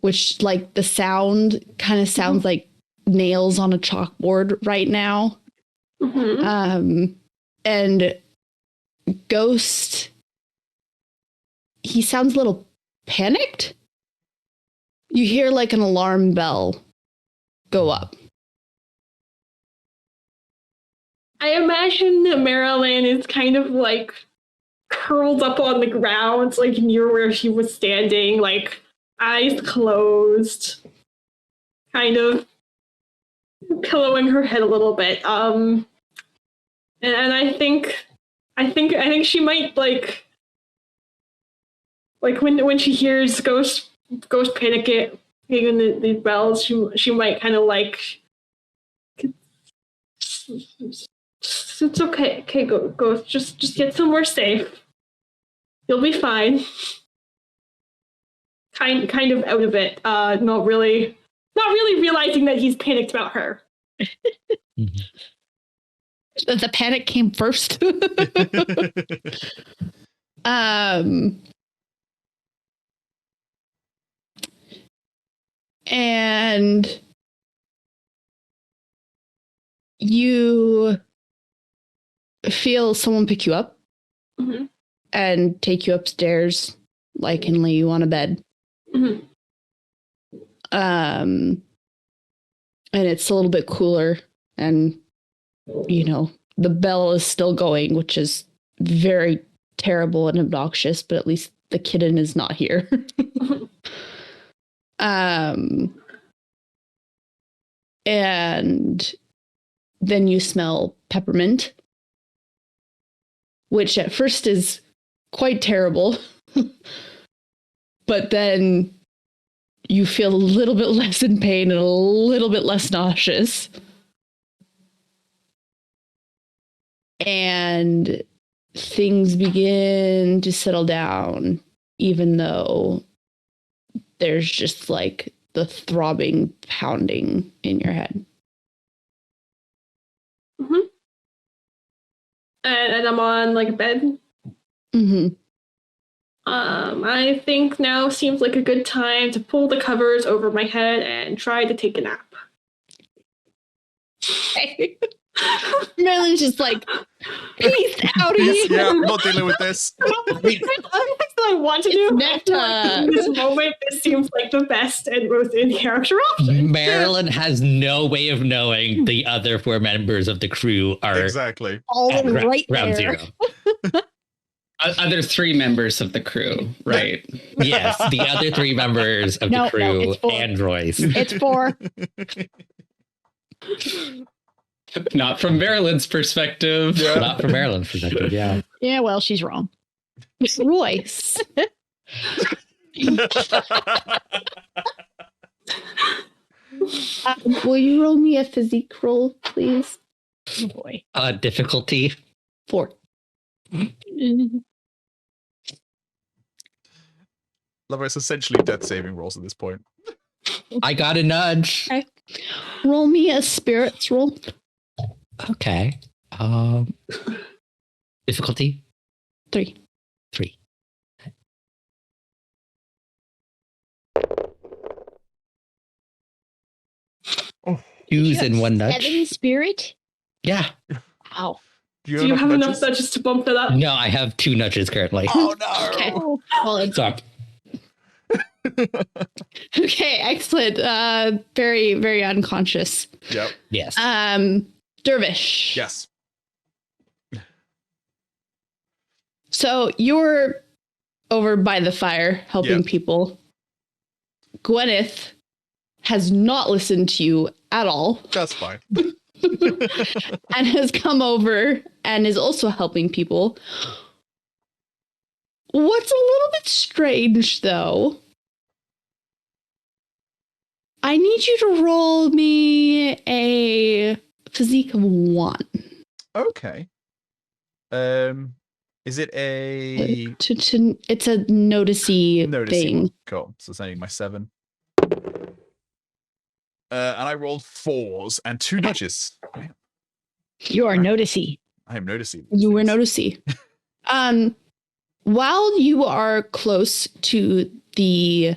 [SPEAKER 5] which like the sound kind of sounds like nails on a chalkboard right now.
[SPEAKER 3] Mm-hmm.
[SPEAKER 5] And Ghost, he sounds a little panicked. You hear like an alarm bell go up.
[SPEAKER 3] I imagine that Marelyn is kind of like curled up on the ground, like near where she was standing, like eyes closed, kind of pillowing her head a little bit. And I think she might like when she hears Ghost panicking the bells, she might kind of like, it's okay, Ghost, just get somewhere safe. You'll be fine. Kind of out of it, not really realizing that he's panicked about her.
[SPEAKER 5] The panic came first. And you feel someone pick you up and take you upstairs, like, and lay you on a bed.
[SPEAKER 3] Mm-hmm.
[SPEAKER 5] And it's a little bit cooler, and you know the bell is still going, which is very terrible and obnoxious, but at least the kitten is not here. And then you smell peppermint, which at first is quite terrible, but then you feel a little bit less in pain and a little bit less nauseous. And things begin to settle down, even though there's just like the throbbing, pounding in your head.
[SPEAKER 3] Mm-hmm. And I'm on like a bed.
[SPEAKER 5] Mm-hmm.
[SPEAKER 3] I think now seems like a good time to pull the covers over my head and try to take a nap.
[SPEAKER 5] Marelyn's just like, peace out of here.
[SPEAKER 1] Yeah, I'm not dealing with this.
[SPEAKER 3] I want to do. In this moment, this seems like the best and most in character option.
[SPEAKER 2] Marelyn has no way of knowing the other 4 members of the crew are
[SPEAKER 1] Exactly.
[SPEAKER 6] All
[SPEAKER 2] at
[SPEAKER 6] right
[SPEAKER 2] round
[SPEAKER 6] there.
[SPEAKER 2] 0.
[SPEAKER 7] Other 3 members of the crew, right?
[SPEAKER 2] Yes, the other 3 members of the crew
[SPEAKER 6] it's 4.
[SPEAKER 2] and Royce.
[SPEAKER 6] It's 4.
[SPEAKER 7] Not from Marelyn's perspective.
[SPEAKER 1] Yeah.
[SPEAKER 2] Not from Marelyn's perspective, yeah.
[SPEAKER 6] Yeah, well, she's wrong.
[SPEAKER 5] Royce. Will you roll me a physique roll, please?
[SPEAKER 6] Oh boy.
[SPEAKER 2] Difficulty.
[SPEAKER 5] 4.
[SPEAKER 1] Love it's essentially death saving rolls at this point.
[SPEAKER 2] I got a nudge.
[SPEAKER 5] Okay. Roll me a spirits roll.
[SPEAKER 2] Okay. Difficulty
[SPEAKER 5] 3.
[SPEAKER 2] 3.
[SPEAKER 1] Oh.
[SPEAKER 2] 2s and 1 nudge.
[SPEAKER 6] 7 spirit.
[SPEAKER 2] Yeah.
[SPEAKER 6] Wow.
[SPEAKER 3] Do you have enough nudges to bump it up?
[SPEAKER 2] No, I have 2 nudges currently.
[SPEAKER 1] Oh no!
[SPEAKER 6] Okay.
[SPEAKER 5] Well, it's
[SPEAKER 2] Suck.
[SPEAKER 5] okay. Excellent. Very, very unconscious.
[SPEAKER 1] Yep.
[SPEAKER 2] Yes.
[SPEAKER 5] Dervish.
[SPEAKER 1] Yes.
[SPEAKER 5] So you're over by the fire helping
[SPEAKER 1] Yep.
[SPEAKER 5] people. Gwyneth has not listened to you at all
[SPEAKER 1] That's fine.
[SPEAKER 5] and has come over and is also helping people. What's a little bit strange, though, I need you to roll me a physique of 1.
[SPEAKER 1] Okay. Is it a
[SPEAKER 5] It's a noticey thing.
[SPEAKER 1] Cool. So it's only my 7. And I rolled 4s and 2 nudges. Man,
[SPEAKER 6] You are noticey.
[SPEAKER 1] I am noticing.
[SPEAKER 5] You were
[SPEAKER 1] things.
[SPEAKER 5] noticey. While you are close to the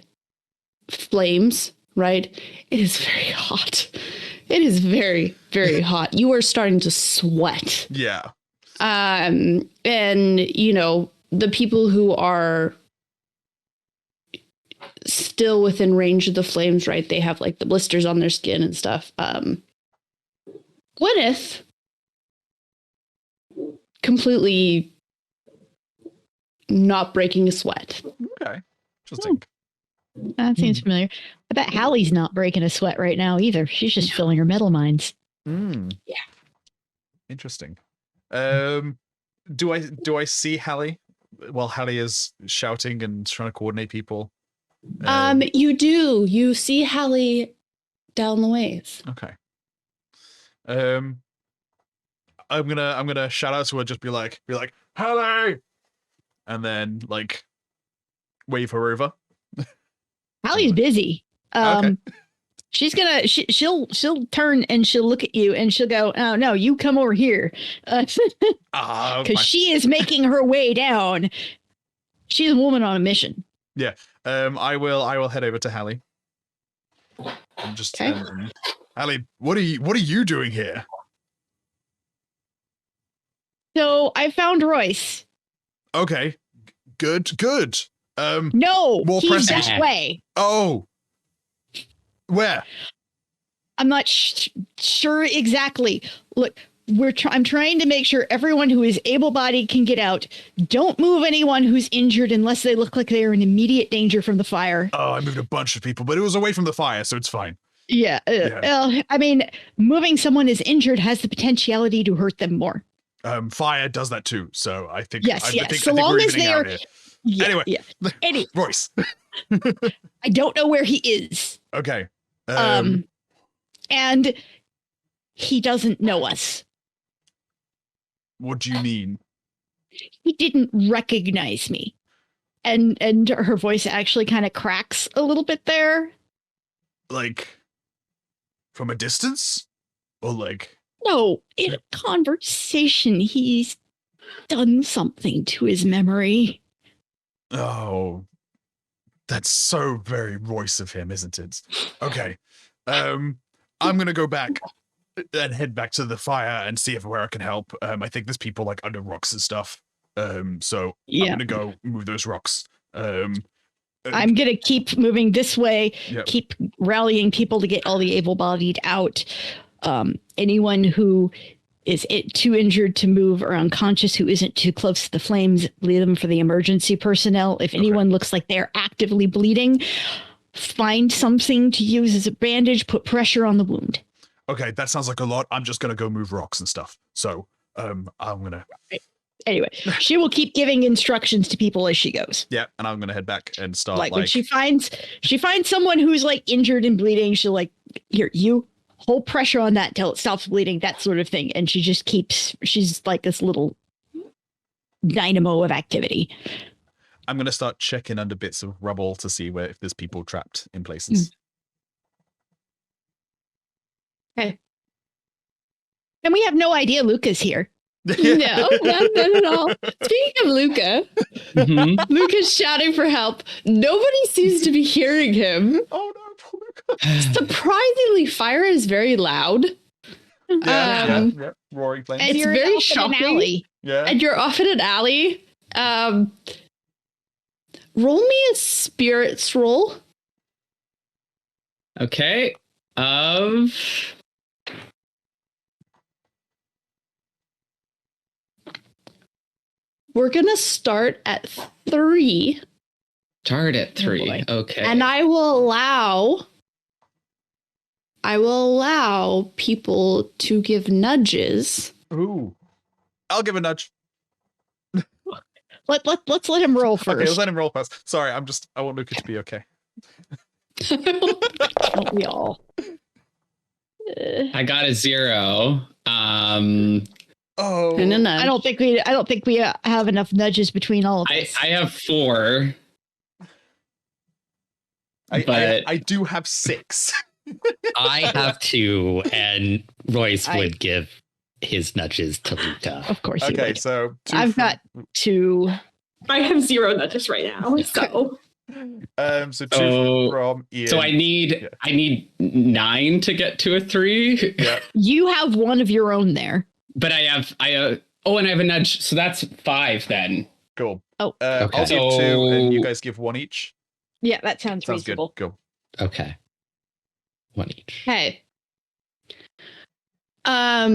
[SPEAKER 5] flames, right? It is very hot. It is very, very hot. You are starting to sweat.
[SPEAKER 1] Yeah.
[SPEAKER 5] And you know, the people who are still within range of the flames, right? They have like the blisters on their skin and stuff. Gwyneth completely not breaking a sweat.
[SPEAKER 1] Okay. Interesting.
[SPEAKER 6] That seems familiar. I bet Hallie's not breaking a sweat right now either. She's just filling her metal mines.
[SPEAKER 5] Yeah.
[SPEAKER 1] Interesting. Do I see Hallie while Hallie is shouting and trying to coordinate people?
[SPEAKER 5] You do. You see Hallie down the ways.
[SPEAKER 1] Okay. I'm gonna shout out to her, just be like, Hallie, and then like wave her over.
[SPEAKER 6] Hallie's busy.
[SPEAKER 1] Okay.
[SPEAKER 6] She's gonna she'll turn and she'll look at you and she'll go, "Oh no, you come over here," because she is making her way down. She's a woman on a mission.
[SPEAKER 1] I will head over to Hallie. I'm just
[SPEAKER 5] Okay.
[SPEAKER 1] Hallie, what are you doing here?
[SPEAKER 6] So I found Royce.
[SPEAKER 1] Okay. Good.
[SPEAKER 6] No,
[SPEAKER 1] More
[SPEAKER 6] he's
[SPEAKER 1] pressing.
[SPEAKER 6] this way.
[SPEAKER 1] Oh. Where?
[SPEAKER 6] I'm not sure exactly. Look, I'm trying to make sure everyone who is able-bodied can get out. Don't move anyone who's injured unless they look like they are in immediate danger from the fire.
[SPEAKER 1] Oh, I moved a bunch of people, but it was away from the fire, so it's fine.
[SPEAKER 6] Yeah. I mean, moving someone is injured has the potentiality to hurt them more.
[SPEAKER 1] Fire does that too, so I think.
[SPEAKER 6] Yes,
[SPEAKER 1] I
[SPEAKER 6] yes.
[SPEAKER 1] think,
[SPEAKER 6] So
[SPEAKER 1] I think
[SPEAKER 6] long
[SPEAKER 1] we're
[SPEAKER 6] as
[SPEAKER 1] evening
[SPEAKER 6] they
[SPEAKER 1] out
[SPEAKER 6] are.
[SPEAKER 1] here.
[SPEAKER 6] Yeah,
[SPEAKER 1] Anyway.
[SPEAKER 6] yeah. Anyway,
[SPEAKER 1] Royce.
[SPEAKER 6] I don't know where he is.
[SPEAKER 1] Okay.
[SPEAKER 6] And he doesn't know us.
[SPEAKER 1] What do you mean?
[SPEAKER 6] He didn't recognize me. And her voice actually kind of cracks a little bit there.
[SPEAKER 1] Like from a distance, or like?
[SPEAKER 6] No, in a conversation, he's done something to his memory.
[SPEAKER 1] Oh, that's so very Royce of him, isn't it? Okay. I'm gonna go back and head back to the fire and see where I can help. I think there's people like under rocks and stuff. So
[SPEAKER 6] Yeah.
[SPEAKER 1] I'm gonna go move those rocks.
[SPEAKER 6] I'm going to keep moving this way,
[SPEAKER 1] Yep.
[SPEAKER 6] keep rallying people to get all the able-bodied out. Anyone who is too injured to move or unconscious, who isn't too close to the flames, leave them for the emergency personnel. If anyone looks like they're actively bleeding, find something to use as a bandage, put pressure on the wound.
[SPEAKER 1] Okay, that sounds like a lot. I'm just gonna go move rocks and stuff. So I'm gonna
[SPEAKER 6] Anyway, she will keep giving instructions to people as she goes.
[SPEAKER 1] and I'm gonna head back and start
[SPEAKER 6] Like when she finds someone who's like injured and bleeding, she'll like, here, you hold pressure on that till it stops bleeding, that sort of thing. And she just she's like this little dynamo of activity.
[SPEAKER 1] I'm gonna start checking under bits of rubble to see if there's people trapped in places.
[SPEAKER 6] Okay. And we have no idea Luca's here.
[SPEAKER 5] No, not at all. Speaking of Luka,
[SPEAKER 7] Mhm.
[SPEAKER 5] Luka's shouting for help. Nobody seems to be hearing him.
[SPEAKER 1] Oh no, poor Luka.
[SPEAKER 5] Surprisingly, fire is very loud.
[SPEAKER 1] Yeah. Roaring flames.
[SPEAKER 6] And
[SPEAKER 5] It's
[SPEAKER 6] you're
[SPEAKER 5] very
[SPEAKER 6] off in an
[SPEAKER 5] shocking.
[SPEAKER 6] alley.
[SPEAKER 1] Yeah.
[SPEAKER 5] And you're off in an alley. Roll me a spirits roll.
[SPEAKER 7] Okay.
[SPEAKER 5] We're gonna start at 3,
[SPEAKER 7] Start at 3.
[SPEAKER 5] boy.
[SPEAKER 7] Okay.
[SPEAKER 5] and I will allow people to give nudges.
[SPEAKER 1] Ooh. I'll give a nudge.
[SPEAKER 6] Let's let him roll first.
[SPEAKER 1] Okay, let's let him roll first. Sorry, I want Luka to be okay.
[SPEAKER 6] Don't we all?
[SPEAKER 7] I got a 0.
[SPEAKER 1] Oh.
[SPEAKER 5] And a nudge.
[SPEAKER 6] I don't think we have enough nudges between all of us.
[SPEAKER 7] I have 4.
[SPEAKER 1] I do have 6.
[SPEAKER 2] I have 2, and Royce would give his nudges to Luka.
[SPEAKER 6] Of course you
[SPEAKER 1] Okay,
[SPEAKER 6] would.
[SPEAKER 1] so
[SPEAKER 6] I've got 2.
[SPEAKER 3] I have 0 nudges right now, so.
[SPEAKER 1] So 2 from Ian.
[SPEAKER 7] So I need 9 to get to a 3.
[SPEAKER 1] Yeah.
[SPEAKER 6] You have one of your own there.
[SPEAKER 7] But and I have a nudge, so that's 5 then.
[SPEAKER 1] Cool.
[SPEAKER 6] Oh.
[SPEAKER 1] I'll
[SPEAKER 2] Okay.
[SPEAKER 1] give 2, and you guys give 1 each.
[SPEAKER 6] Yeah, that sounds
[SPEAKER 1] Sounds
[SPEAKER 6] reasonable.
[SPEAKER 1] good. Cool.
[SPEAKER 2] Okay. 1 each.
[SPEAKER 5] Okay.
[SPEAKER 7] Oh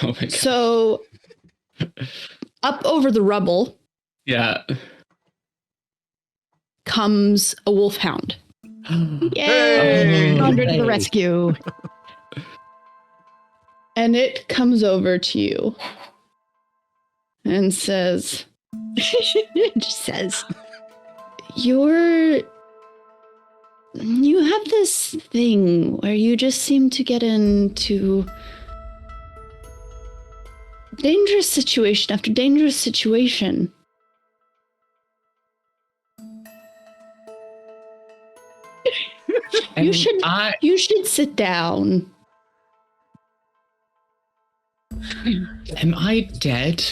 [SPEAKER 7] my god.
[SPEAKER 5] So up over the rubble
[SPEAKER 7] Yeah.
[SPEAKER 5] comes a wolfhound.
[SPEAKER 6] Yay!
[SPEAKER 1] Hey!
[SPEAKER 6] Thunder to the rescue.
[SPEAKER 5] And it comes over to you and says,
[SPEAKER 6] It just says,
[SPEAKER 5] You have this thing where you just seem to get into dangerous situation after dangerous situation. You should sit down.
[SPEAKER 7] Am I dead?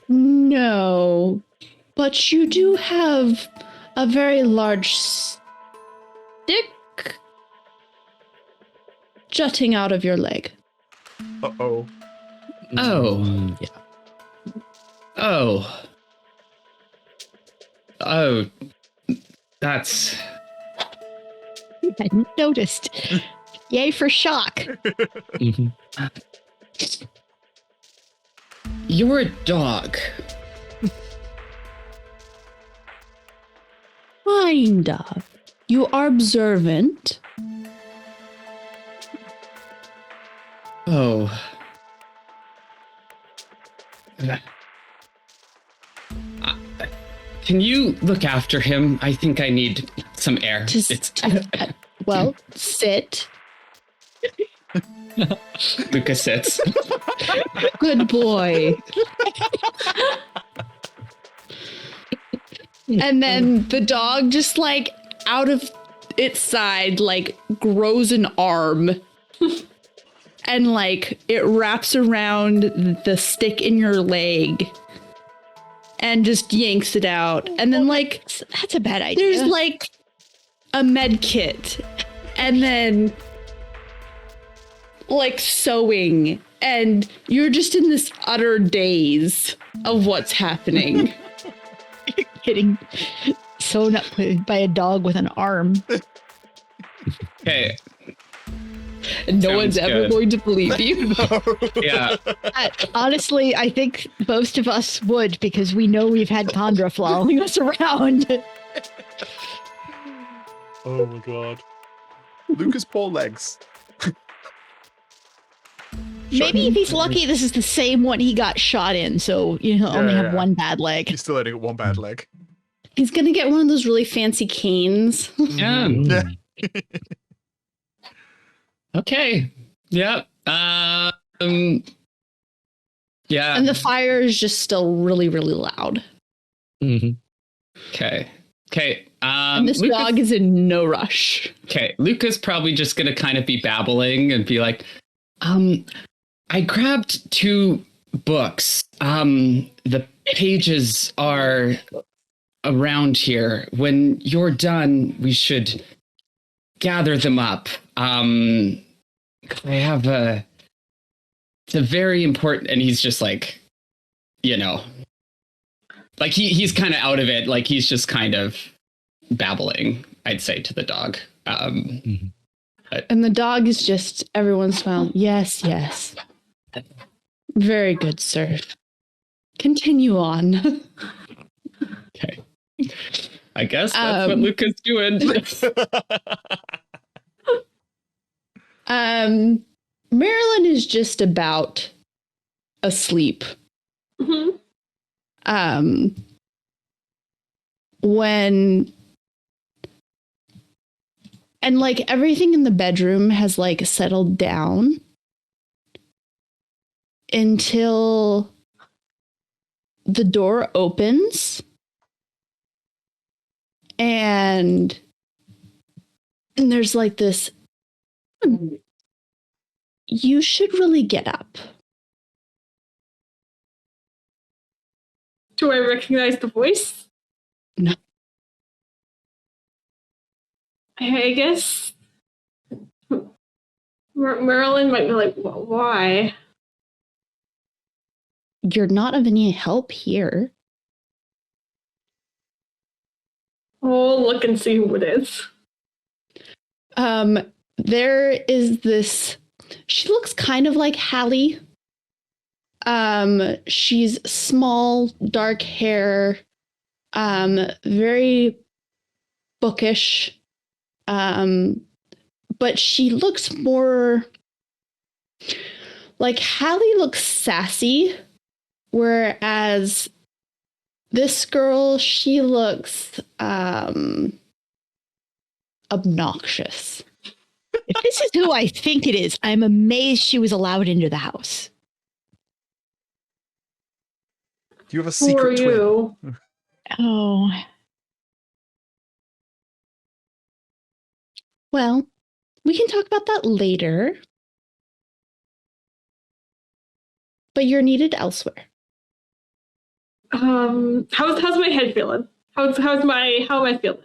[SPEAKER 5] No, but you do have a very large stick jutting out of your leg.
[SPEAKER 1] Uh-oh.
[SPEAKER 7] Oh.
[SPEAKER 2] Yeah.
[SPEAKER 7] Oh, that's...
[SPEAKER 6] hadn't noticed. Yay for shock.
[SPEAKER 2] Mhm.
[SPEAKER 7] You're a dog.
[SPEAKER 5] Kind of. You are observant.
[SPEAKER 7] Oh. Can you look after him? I think I need some air.
[SPEAKER 5] Well, sit.
[SPEAKER 7] Luka sits.
[SPEAKER 5] Good boy. And then the dog just like out of its side, like grows an arm and like it wraps around the stick in your leg and just yanks it out. And then like
[SPEAKER 6] That's a bad idea.
[SPEAKER 5] there's like a med kit and then like sewing, and you're just in this utter daze of what's happening.
[SPEAKER 6] getting sewn up by a dog with an arm.
[SPEAKER 7] Okay.
[SPEAKER 5] And no
[SPEAKER 7] Sounds
[SPEAKER 5] one's ever
[SPEAKER 7] good.
[SPEAKER 5] going to believe you.
[SPEAKER 7] Yeah.
[SPEAKER 6] Honestly, I think most of us would, because we know we've had Condra following us around.
[SPEAKER 1] Oh my god. Luka's poor legs.
[SPEAKER 6] Maybe if he's lucky, this is the same one he got shot in, so you only have
[SPEAKER 1] yeah.
[SPEAKER 6] one bad leg.
[SPEAKER 1] He's still only got one bad leg.
[SPEAKER 5] He's gonna get one of those really fancy canes.
[SPEAKER 7] Yeah.
[SPEAKER 1] Yeah.
[SPEAKER 7] Okay. Yep. Yeah.
[SPEAKER 5] And the fire is just still really, really loud.
[SPEAKER 2] Mhm.
[SPEAKER 7] Okay. Okay.
[SPEAKER 5] And this
[SPEAKER 7] Luka's-
[SPEAKER 5] dog is in no rush.
[SPEAKER 7] Okay, Luka's probably just gonna kind of be babbling and be like, I grabbed 2 books. The pages are around here. When you're done, we should gather them up. I have it's a very important, and he's just like, you know, like he's kind of out of it. Like he's just kind of babbling, I'd say, to the dog.
[SPEAKER 5] And the dog is just everyone's smile. Yes, yes. Very good, sir. Continue on.
[SPEAKER 7] Okay. I guess that's what Luka's doing.
[SPEAKER 5] Marelyn is just about asleep. And like everything in the bedroom has like settled down until the door opens and there's like this, you should really get up.
[SPEAKER 3] Do I recognize the voice?
[SPEAKER 5] No.
[SPEAKER 3] I guess Marelyn might be like, why?
[SPEAKER 5] You're not of any help here.
[SPEAKER 3] Oh, look and see who it is.
[SPEAKER 5] There is this, she looks kind of like Hallie. She's small, dark hair, very bookish. But she looks more like Hallie looks sassy, whereas this girl, she looks obnoxious.
[SPEAKER 6] If this is who I think it is, I'm amazed she was allowed into the house.
[SPEAKER 1] Do you have a
[SPEAKER 3] Who are
[SPEAKER 1] secret twin?
[SPEAKER 3] you?
[SPEAKER 6] Oh,
[SPEAKER 5] Well, we can talk about that later. But you're needed elsewhere.
[SPEAKER 3] How's my head feeling? How am I feeling?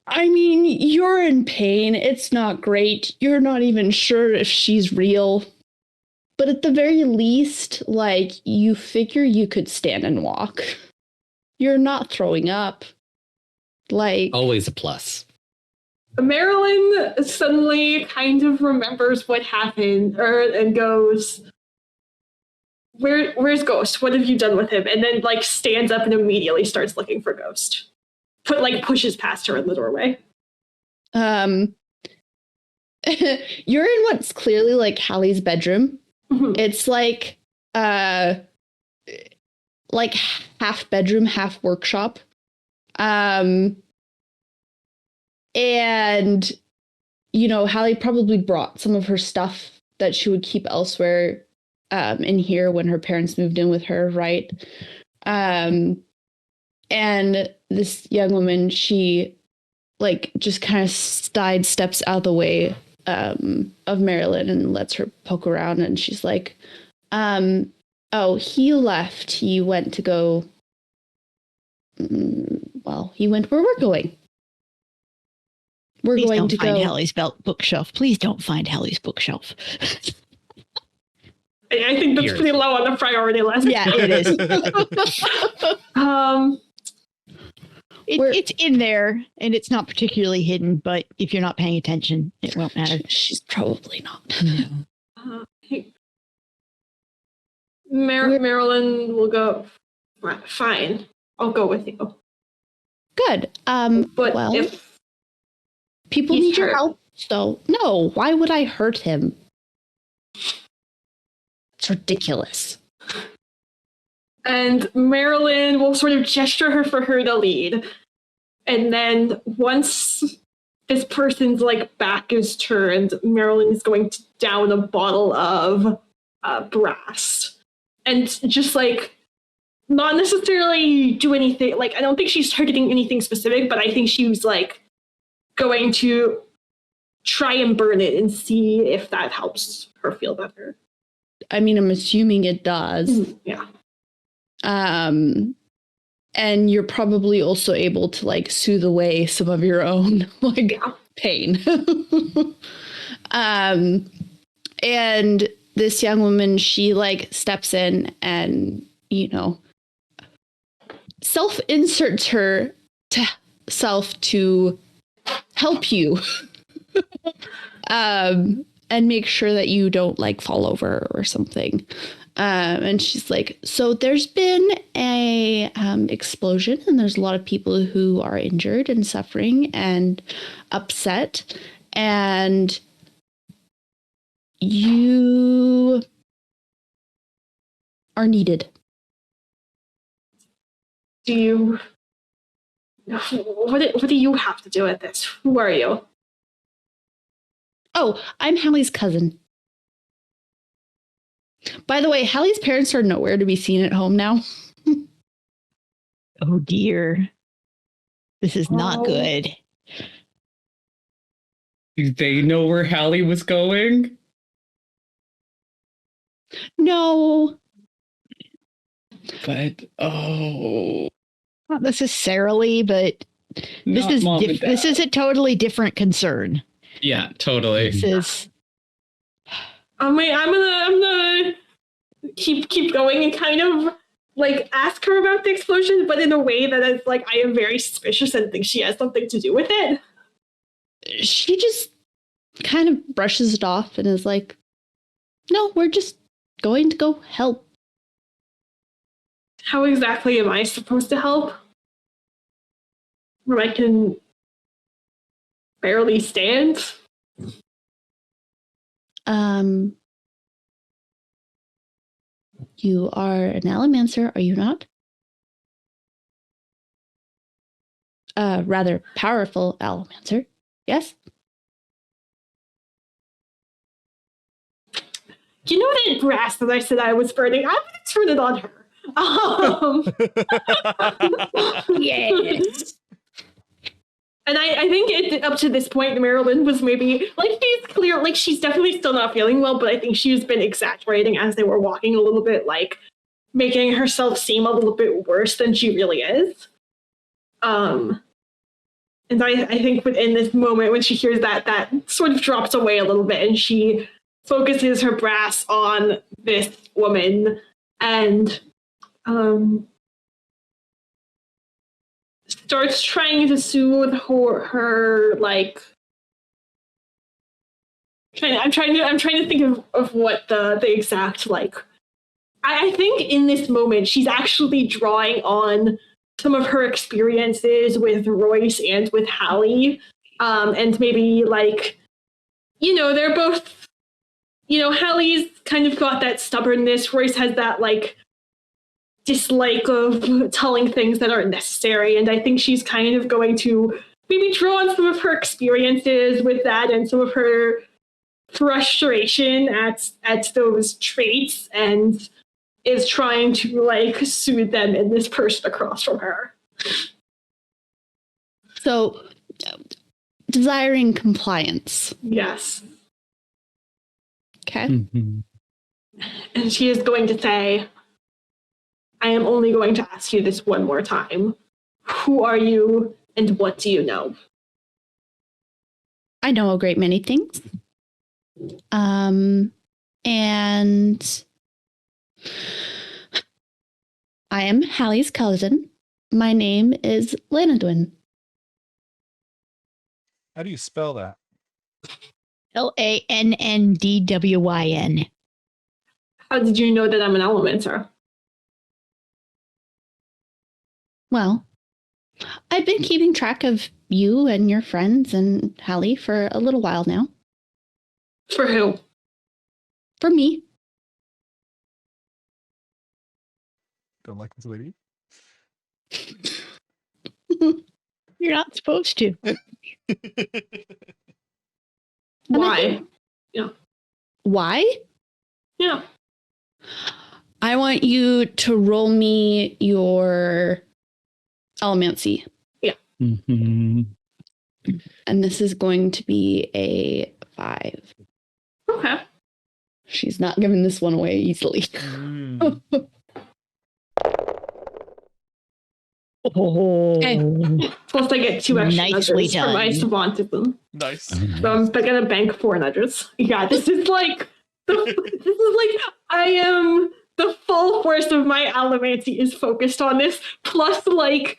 [SPEAKER 5] I mean, you're in pain. It's not great. You're not even sure if she's real. But at the very least, like, you figure you could stand and walk. You're not throwing up. Like,
[SPEAKER 2] Always a plus.
[SPEAKER 3] Marelyn suddenly kind of remembers what happened, and goes, Where's Ghost? What have you done with him? And then like stands up and immediately starts looking for Ghost. Pushes past her in the doorway.
[SPEAKER 5] you're in what's clearly like Hallie's bedroom.
[SPEAKER 3] Mhm.
[SPEAKER 5] It's like half bedroom, half workshop. And you know, Hallie probably brought some of her stuff that she would keep elsewhere in here when her parents moved in with her, right? And this young woman, she like just kind of steps out of the way of Marelyn and lets her poke around, and she's like, oh, he left. He went to go, well, he went where we're going. We're
[SPEAKER 6] please
[SPEAKER 5] going
[SPEAKER 6] don't
[SPEAKER 5] to
[SPEAKER 6] find
[SPEAKER 5] go.
[SPEAKER 6] Hallie's bookshelf. Please don't find Hallie's bookshelf.
[SPEAKER 3] I think that's
[SPEAKER 2] Here.
[SPEAKER 3] pretty low on the priority list.
[SPEAKER 6] Yeah, it is. It's in there, and it's not particularly hidden, but if you're not paying attention, it won't matter.
[SPEAKER 5] She's probably not.
[SPEAKER 3] Marelyn will go, fine, I'll go with you.
[SPEAKER 5] Good.
[SPEAKER 3] But
[SPEAKER 5] well,
[SPEAKER 3] if
[SPEAKER 5] people
[SPEAKER 3] he's
[SPEAKER 5] need your
[SPEAKER 3] hurt.
[SPEAKER 5] help. So no, why would I hurt him? It's ridiculous.
[SPEAKER 3] And Marelyn will sort of gesture for her to lead. And then once this person's like back is turned, Marelyn is going to down a bottle of brass. And just like not necessarily do anything, like I don't think she's targeting anything specific, but I think she's like going to try and burn it and see if that helps her feel better.
[SPEAKER 5] I mean, I'm assuming it does.
[SPEAKER 3] Yeah.
[SPEAKER 5] And you're probably also able to like soothe away some of your own like pain. And this young woman, she like steps in and, self-inserts herself to help you. And make sure that you don't like fall over or something. And she's like, so there's been a explosion and there's a lot of people who are injured and suffering and upset. And you are needed.
[SPEAKER 3] What do you have to do with this? Who are you?
[SPEAKER 5] Oh, I'm Hallie's cousin. By the way, Hallie's parents are nowhere to be seen at home now.
[SPEAKER 6] Oh dear. This is not good.
[SPEAKER 7] Do they know where Hallie was going?
[SPEAKER 5] No.
[SPEAKER 7] But
[SPEAKER 6] Not necessarily, but this is a totally different concern.
[SPEAKER 7] Yeah, totally.
[SPEAKER 6] This is
[SPEAKER 3] I'm gonna keep going and kind of like ask her about the explosion, but in a way that is like I am very suspicious and think she has something to do with it.
[SPEAKER 5] She just kind of brushes it off and is like, no, we're just going to go help.
[SPEAKER 3] How exactly am I supposed to help? When I can barely stand?
[SPEAKER 5] You are an Allomancer, are you not? Rather powerful Allomancer, yes?
[SPEAKER 3] You know that grass that I said I was burning? I'm gonna turn it on her.
[SPEAKER 6] yes.
[SPEAKER 3] And I think up to this point, Marelyn was maybe, like, she's clear, like, she's definitely still not feeling well, but I think she's been exaggerating as they were walking a little bit, like, making herself seem a little bit worse than she really is. And I think within this moment, when she hears that sort of drops away a little bit, and she focuses her brass on this woman, and starts trying to soothe her like. I'm trying to think of what the exact like. I think in this moment she's actually drawing on some of her experiences with Royce and with Hallie, and maybe like, they're both. Hallie's kind of got that stubbornness. Royce has that like dislike of telling things that aren't necessary, and I think she's kind of going to maybe draw on some of her experiences with that and some of her frustration at those traits, and is trying to like soothe them in this person across from her.
[SPEAKER 5] So, desiring compliance.
[SPEAKER 3] Yes.
[SPEAKER 5] Okay.
[SPEAKER 7] Mm-hmm.
[SPEAKER 3] And she is going to say, I am only going to ask you this one more time. Who are you and what do you know?
[SPEAKER 5] I know a great many things. And I am Hallie's cousin. My name is Lanadwin.
[SPEAKER 1] How do you spell that?
[SPEAKER 6] Lanndwyn.
[SPEAKER 3] How did you know that I'm an Elementor?
[SPEAKER 5] Well, I've been keeping track of you and your friends and Hallie for a little while now.
[SPEAKER 3] For who?
[SPEAKER 5] For me.
[SPEAKER 1] Don't like this lady.
[SPEAKER 6] You're not supposed to.
[SPEAKER 3] Why?
[SPEAKER 5] Why?
[SPEAKER 3] Yeah.
[SPEAKER 5] I want you to roll me your Elemancy.
[SPEAKER 3] Yeah.
[SPEAKER 7] Mm-hmm.
[SPEAKER 5] And this is going to be a 5.
[SPEAKER 3] Okay.
[SPEAKER 5] She's not giving this one away easily.
[SPEAKER 6] Oh,
[SPEAKER 3] Plus, I get 2 extra
[SPEAKER 6] Nicely
[SPEAKER 3] nudges for my
[SPEAKER 6] done.
[SPEAKER 3] savantism.
[SPEAKER 1] Nice.
[SPEAKER 3] So I'm gonna bank 4 nudges. Yeah, this is like I am the full force of my allomancy is focused on this, plus like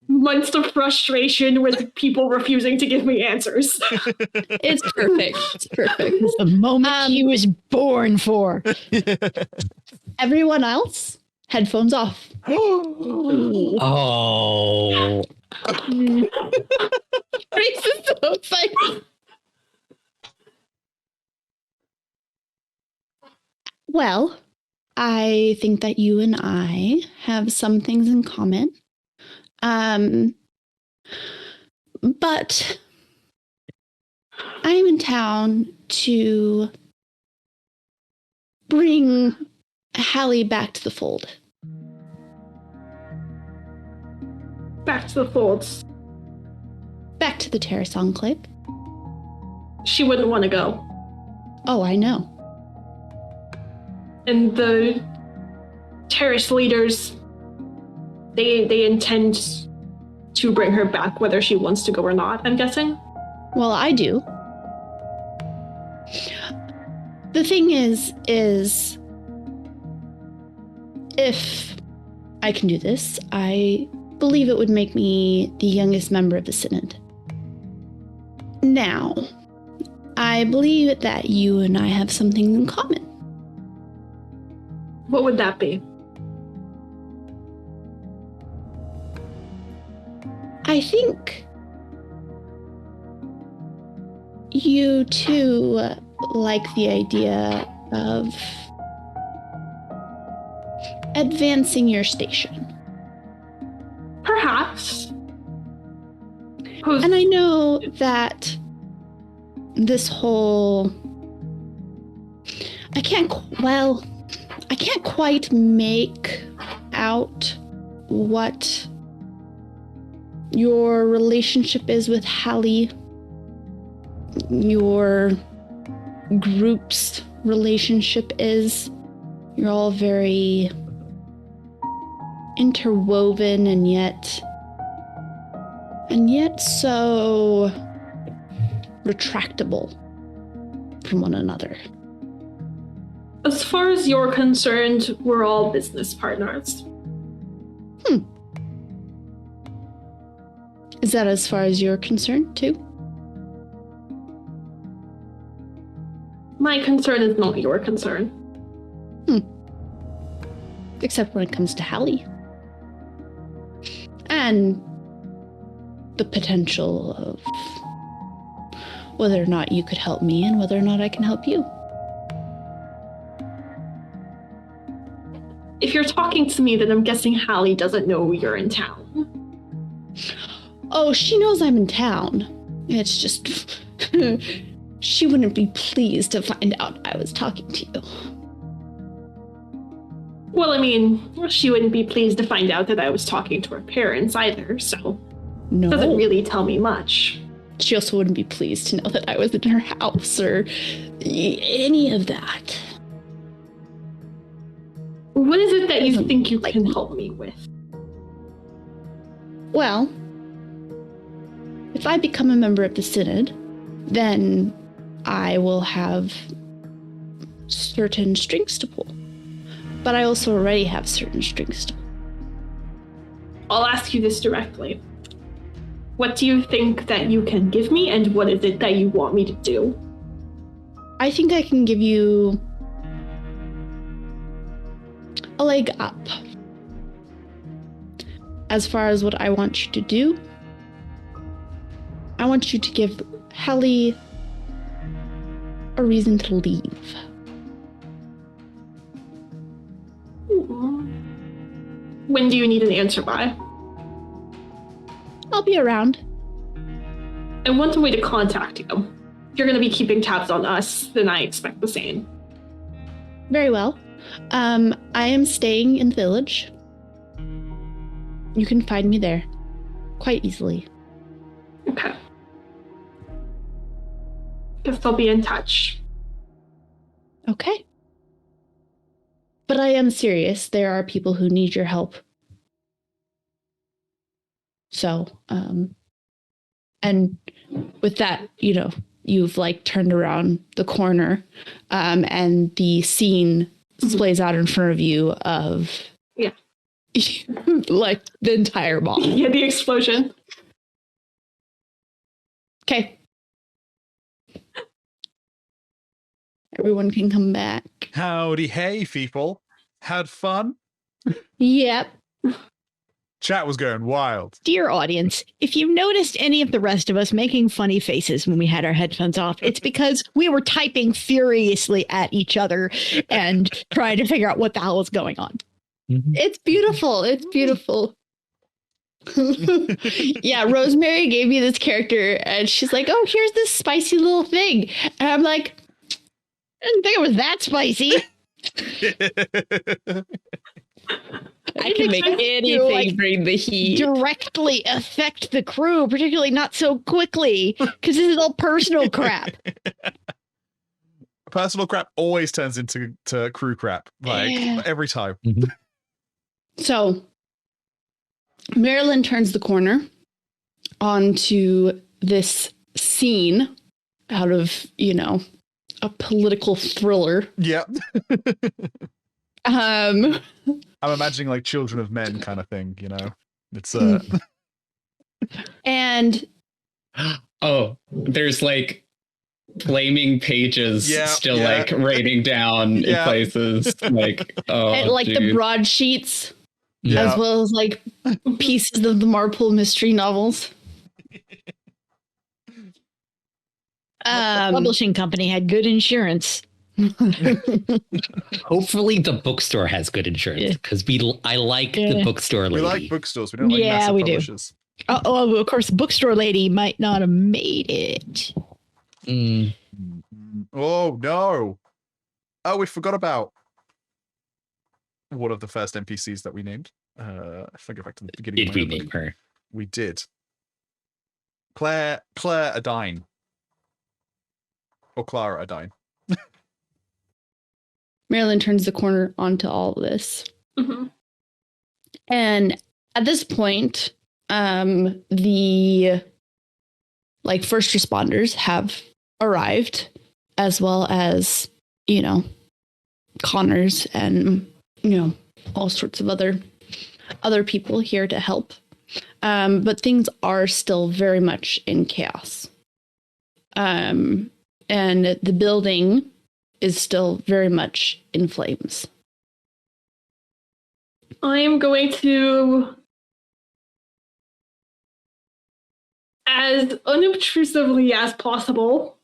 [SPEAKER 3] months of frustration with people refusing to give me answers.
[SPEAKER 5] It's perfect. It's perfect.
[SPEAKER 6] it's the moment he was born for.
[SPEAKER 5] Everyone else, headphones off.
[SPEAKER 2] Oh.
[SPEAKER 5] Grace is so excited. Well, I think that you and I have some things in common. But I am in town to bring Hallie back to the fold.
[SPEAKER 3] Back to the folds.
[SPEAKER 5] Back to the Terrace Enclave.
[SPEAKER 3] She wouldn't want to go.
[SPEAKER 5] Oh, I know.
[SPEAKER 3] And the terrace leaders, they intend to bring her back whether she wants to go or not, I'm guessing.
[SPEAKER 5] Well, I do. The thing is if I can do this, I believe it would make me the youngest member of the Synod. Now, I believe that you and I have something in common.
[SPEAKER 3] What would that be?
[SPEAKER 5] I think you too like the idea of advancing your station.
[SPEAKER 3] Perhaps.
[SPEAKER 5] And I know that this whole... I can't quite make out what your relationship is with Hallie, your group's relationship is. You're all very interwoven and yet so retractable from one another.
[SPEAKER 3] As far as you're concerned, we're all business partners.
[SPEAKER 5] Is that as far as you're concerned, too?
[SPEAKER 3] My concern is not your concern.
[SPEAKER 5] Except when it comes to Hallie. And the potential of whether or not you could help me and whether or not I can help you.
[SPEAKER 3] If you're talking to me, then I'm guessing Hallie doesn't know you're in town.
[SPEAKER 5] Oh, she knows I'm in town. It's just... she wouldn't be pleased to find out I was talking to you.
[SPEAKER 3] Well, I mean, she wouldn't be pleased to find out that I was talking to her parents either, so...
[SPEAKER 5] No.
[SPEAKER 3] Doesn't really tell me much.
[SPEAKER 5] She also wouldn't be pleased to know that I was in her house or any of that.
[SPEAKER 3] What is it that you think you can help me with?
[SPEAKER 5] Well, if I become a member of the Synod, then I will have certain strings to pull. But I also already have certain strings to pull.
[SPEAKER 3] I'll ask you this directly. What do you think that you can give me, and what is it that you want me to do?
[SPEAKER 5] I think I can give you a leg up. As far as what I want you to do, I want you to give Hallie a reason to leave.
[SPEAKER 3] When do you need an answer by?
[SPEAKER 5] I'll be around.
[SPEAKER 3] I want a way to contact you. If you're going to be keeping tabs on us, then I expect the same.
[SPEAKER 5] Very well. I am staying in the village. You can find me there quite easily.
[SPEAKER 3] Okay. Guess I'll be in touch.
[SPEAKER 5] Okay. But I am serious. There are people who need your help. So, and with that, you've like turned around the corner, and the scene plays out in front of you of like the entire mall.
[SPEAKER 3] Yeah, the explosion.
[SPEAKER 5] Okay. Everyone can come back.
[SPEAKER 1] Howdy, hey, people. Had fun?
[SPEAKER 5] Yep.
[SPEAKER 1] Chat was going wild.
[SPEAKER 6] Dear audience, if you noticed any of the rest of us making funny faces when we had our headphones off, it's because we were typing furiously at each other and trying to figure out what the hell was going on.
[SPEAKER 5] It's beautiful. It's beautiful. Yeah, Rosemary gave me this character and she's like, oh, here's this spicy little thing. And I'm like,
[SPEAKER 6] I didn't think it was that spicy.
[SPEAKER 5] I can make anything bring the heat.
[SPEAKER 6] Directly affect the crew, particularly not so quickly, because this is all personal crap.
[SPEAKER 1] Personal crap always turns into crew crap, like every time.
[SPEAKER 5] So Marelyn turns the corner onto this scene out of, a political thriller.
[SPEAKER 1] Yep.
[SPEAKER 5] I'm
[SPEAKER 1] imagining like Children of Men kind of thing, It's
[SPEAKER 5] and
[SPEAKER 7] oh, there's like flaming pages still like raining down in places. Like
[SPEAKER 5] and, like
[SPEAKER 7] dude.
[SPEAKER 5] the broadsheets, as well as like pieces of the Marple mystery novels.
[SPEAKER 6] The publishing company had good insurance.
[SPEAKER 2] Hopefully the bookstore has good insurance, because I like the bookstore lady.
[SPEAKER 1] We like bookstores. We don't like massive publishers.
[SPEAKER 6] Oh, of course, the bookstore lady might not have made it.
[SPEAKER 1] Oh, no. Oh, we forgot about one of the first NPCs that we named. If I go back to the beginning.
[SPEAKER 2] Did we name her?
[SPEAKER 1] We did. Claire Adine. Or Clara Adine.
[SPEAKER 5] Marelyn turns the corner onto all of this.
[SPEAKER 3] Mm-hmm.
[SPEAKER 5] And at this point, the first responders have arrived, as well as, Connors and, all sorts of other people here to help. But things are still very much in chaos. And the building is still very much in flames.
[SPEAKER 3] I am going to, as unobtrusively as possible,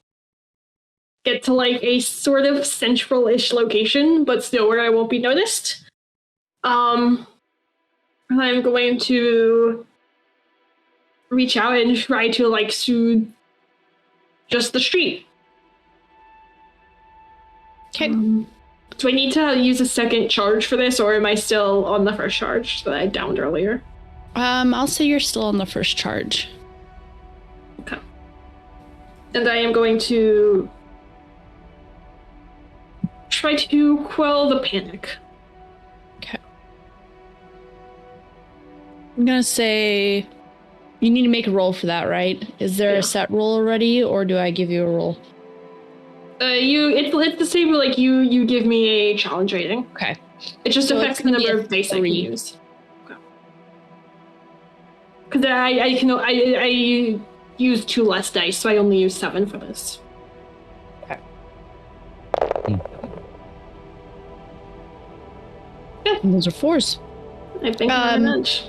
[SPEAKER 3] get to like a sort of central-ish location, but still where I won't be noticed. I'm going to reach out and try to like soothe just the street.
[SPEAKER 5] Okay.
[SPEAKER 3] Do I need to use a second charge for this, or am I still on the first charge that I downed earlier?
[SPEAKER 5] I'll say you're still on the first charge.
[SPEAKER 3] Okay. And I am going to try to quell the panic.
[SPEAKER 5] Okay. I'm gonna say you need to make a roll for that, right? Is there a set roll already, or do I give you a roll?
[SPEAKER 3] It's the same. Like you give me a challenge rating.
[SPEAKER 5] Okay.
[SPEAKER 3] It just
[SPEAKER 5] So
[SPEAKER 3] affects
[SPEAKER 5] it's
[SPEAKER 3] the
[SPEAKER 5] gonna be
[SPEAKER 3] number
[SPEAKER 5] a
[SPEAKER 3] of dice I can
[SPEAKER 5] 3.
[SPEAKER 3] use. Because I use 2 less dice, so I only use 7 for this.
[SPEAKER 5] Okay.
[SPEAKER 3] Yeah,
[SPEAKER 5] And those are 4s.
[SPEAKER 3] I think very much.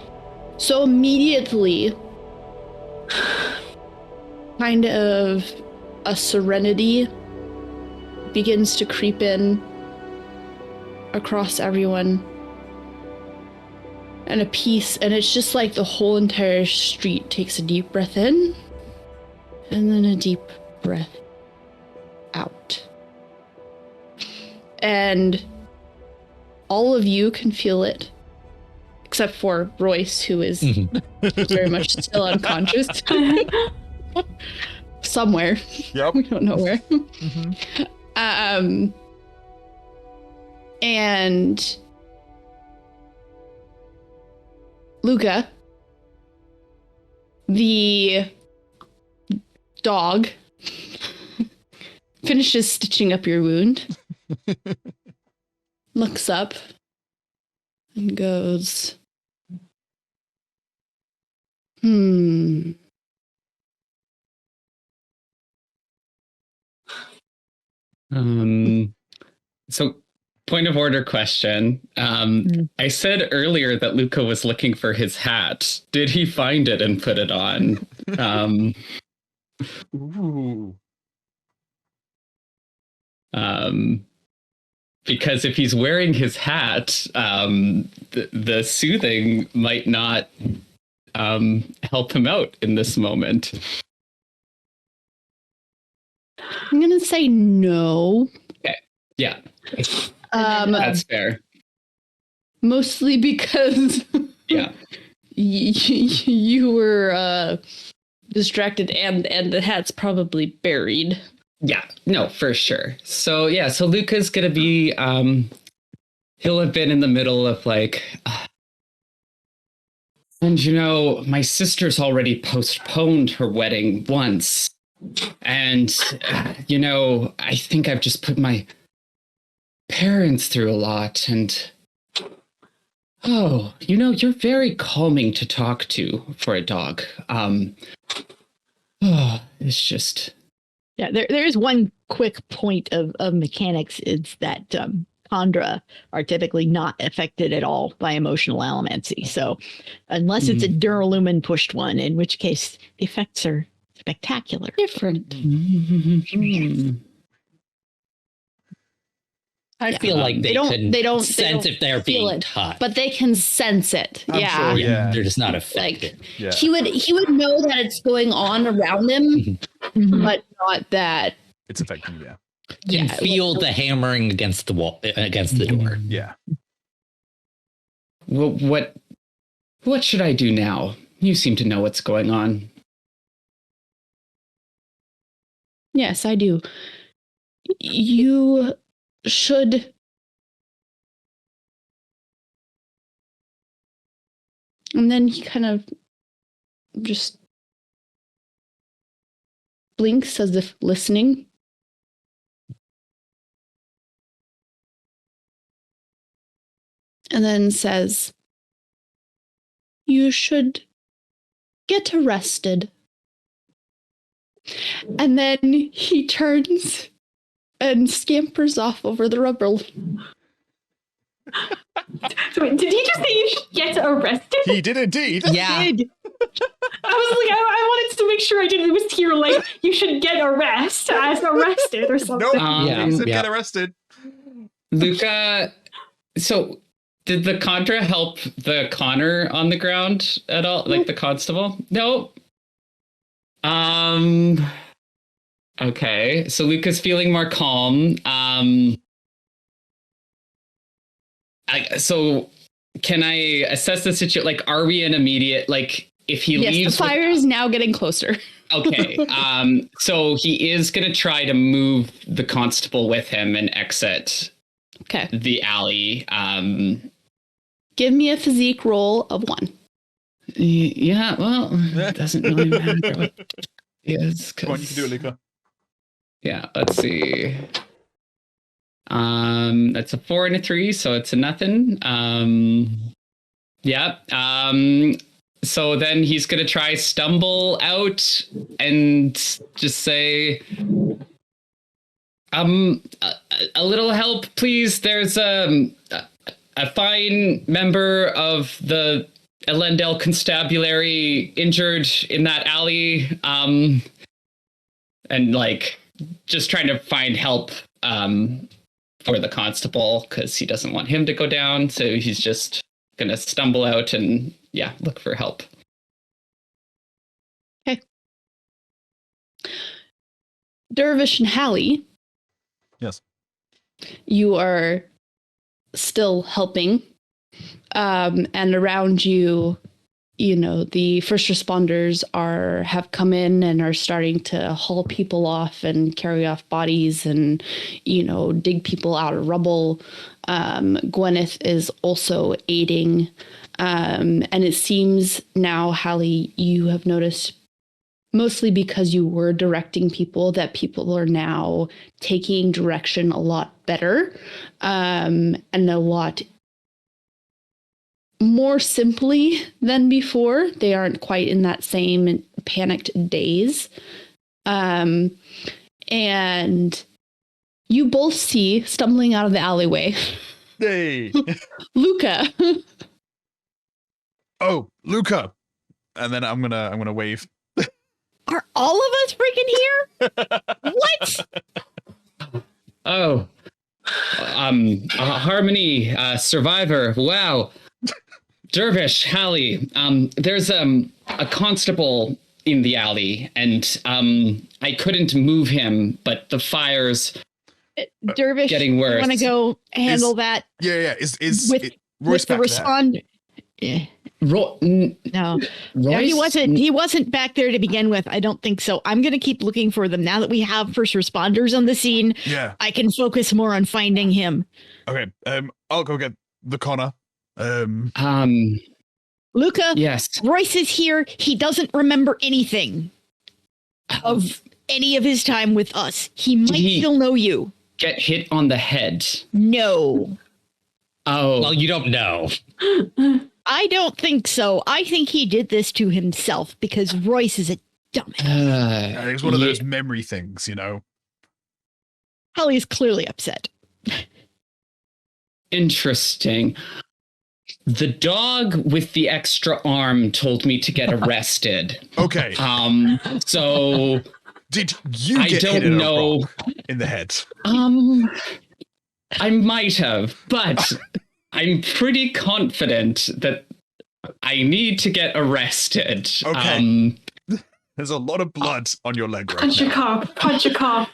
[SPEAKER 5] So immediately, kind of a serenity begins to creep in across everyone, and a peace, and it's just like the whole entire street takes a deep breath in and then a deep breath out, and all of you can feel it except for Royce, who is very much still unconscious somewhere.
[SPEAKER 1] Yep.
[SPEAKER 5] We don't know where. And Luka, The dog finishes stitching up your wound, looks up, and goes,
[SPEAKER 7] So, point of order question. I said earlier that Luka was looking for his hat. Did he find it and put it on?
[SPEAKER 1] Ooh.
[SPEAKER 7] Because if he's wearing his hat, the soothing might not help him out in this moment.
[SPEAKER 5] I'm going to say no.
[SPEAKER 7] Okay. Yeah.
[SPEAKER 5] That's
[SPEAKER 7] fair.
[SPEAKER 5] Mostly because
[SPEAKER 7] Yeah.
[SPEAKER 5] you were distracted and the hat's probably buried.
[SPEAKER 7] Yeah, no, for sure. So yeah, so Luka's gonna be he'll have been in the middle of like and you know, my sister's already postponed her wedding once. And you know, I think I've just put my parents through a lot, and oh, you know, you're very calming to talk to for a dog. It's just
[SPEAKER 6] Yeah, there is one quick point of mechanics is that Chondra are typically not affected at all by emotional allomancy. So unless it's a Duralumin pushed one, in which case the effects are spectacular.
[SPEAKER 5] Different.
[SPEAKER 2] I feel like they don't sense if they're
[SPEAKER 5] feel
[SPEAKER 2] being
[SPEAKER 5] it,
[SPEAKER 2] touched.
[SPEAKER 5] but they can sense it.
[SPEAKER 1] I'm
[SPEAKER 5] yeah.
[SPEAKER 1] sure, yeah.
[SPEAKER 2] They're just not affected.
[SPEAKER 1] Yeah.
[SPEAKER 5] He would know that it's going on around him, but not that
[SPEAKER 1] It's affecting you, yeah.
[SPEAKER 2] You can feel the hammering against the wall, against the door.
[SPEAKER 1] Yeah.
[SPEAKER 7] Well, what should I do now? You seem to know what's going on.
[SPEAKER 5] Yes, I do. You should and then he kind of just blinks as if listening. And then says, you should get arrested. And then he turns and scampers off over the rubble.
[SPEAKER 3] So wait, did he just say you should get arrested?
[SPEAKER 1] He did indeed.
[SPEAKER 2] Yeah.
[SPEAKER 3] I was like, I wanted to make sure I didn't mishear, like, you should get arrested or something.
[SPEAKER 1] Nope. He said get arrested.
[SPEAKER 7] Luka, so did the Contra help the Connor on the ground at all? Like the constable? No. Okay, so Luka's feeling more calm. So can I assess the situation? Like, are we in immediate, like, if he leaves?
[SPEAKER 5] Yes, the fire is now getting closer.
[SPEAKER 7] Okay, so he is going to try to move the constable with him and exit the alley.
[SPEAKER 5] Give me a physique roll of 1.
[SPEAKER 7] Yeah, well, it doesn't really matter what it is.
[SPEAKER 1] Come on, you can do it, Luka.
[SPEAKER 7] Yeah, let's see. That's a 4 and a 3, so it's a nothing. Yeah. So then he's gonna try stumble out and just say, a little help, please. There's a fine member of the Elendel Constabulary injured in that alley. And like just trying to find help for the constable because he doesn't want him to go down. So he's just gonna stumble out and look for help.
[SPEAKER 5] Okay. Dervish and Hallie.
[SPEAKER 1] Yes.
[SPEAKER 5] You are still helping. And around you, the first responders have come in and are starting to haul people off and carry off bodies and, dig people out of rubble. Gwyneth is also aiding. And it seems now, Hallie, you have noticed, mostly because you were directing people, that people are now taking direction a lot better, and a lot more simply than before. They aren't quite in that same panicked daze. And you both see, stumbling out of the alleyway,
[SPEAKER 1] Hey.
[SPEAKER 5] Luka.
[SPEAKER 1] Oh, Luka. And then I'm gonna wave.
[SPEAKER 6] Are all of us freaking here? What?
[SPEAKER 7] Oh, Harmony, Survivor. Wow. Dervish, Hallie. There's a constable in the alley, and I couldn't move him, but the fire's
[SPEAKER 6] Dervish,
[SPEAKER 7] getting worse.
[SPEAKER 6] want to go handle that?
[SPEAKER 1] Yeah. Is
[SPEAKER 6] With
[SPEAKER 1] Royce
[SPEAKER 6] the
[SPEAKER 1] back there?
[SPEAKER 6] respond? Yeah.
[SPEAKER 7] No,
[SPEAKER 6] No, he
[SPEAKER 7] Royce?
[SPEAKER 6] wasn't. He wasn't back there to begin with. I don't think so. I'm gonna keep looking for them now that we have first responders on the scene.
[SPEAKER 1] Yeah.
[SPEAKER 6] I can focus more on finding him.
[SPEAKER 1] Okay. I'll go get the Connor.
[SPEAKER 6] Luka,
[SPEAKER 7] Yes.
[SPEAKER 6] Royce is here. He doesn't remember anything of any of his time with us. He might
[SPEAKER 7] he-
[SPEAKER 6] still know you.
[SPEAKER 7] Get hit on the head.
[SPEAKER 6] No,
[SPEAKER 7] Oh.
[SPEAKER 2] Well, you don't know.
[SPEAKER 6] I don't think so. I think he did this to himself because Royce is a dumbass.
[SPEAKER 1] It's one of those memory things,
[SPEAKER 6] Hallie's clearly upset.
[SPEAKER 7] Interesting. The dog with the extra arm told me to get arrested.
[SPEAKER 1] Okay.
[SPEAKER 7] So
[SPEAKER 1] Did you
[SPEAKER 7] I
[SPEAKER 1] get
[SPEAKER 7] don't
[SPEAKER 1] hit in
[SPEAKER 7] know.
[SPEAKER 1] a rock in the head?
[SPEAKER 7] I might have, but I'm pretty confident that I need to get arrested.
[SPEAKER 1] Okay. There's a lot of blood on your leg right
[SPEAKER 3] Punch a
[SPEAKER 1] now.
[SPEAKER 3] cop. Punch a cop.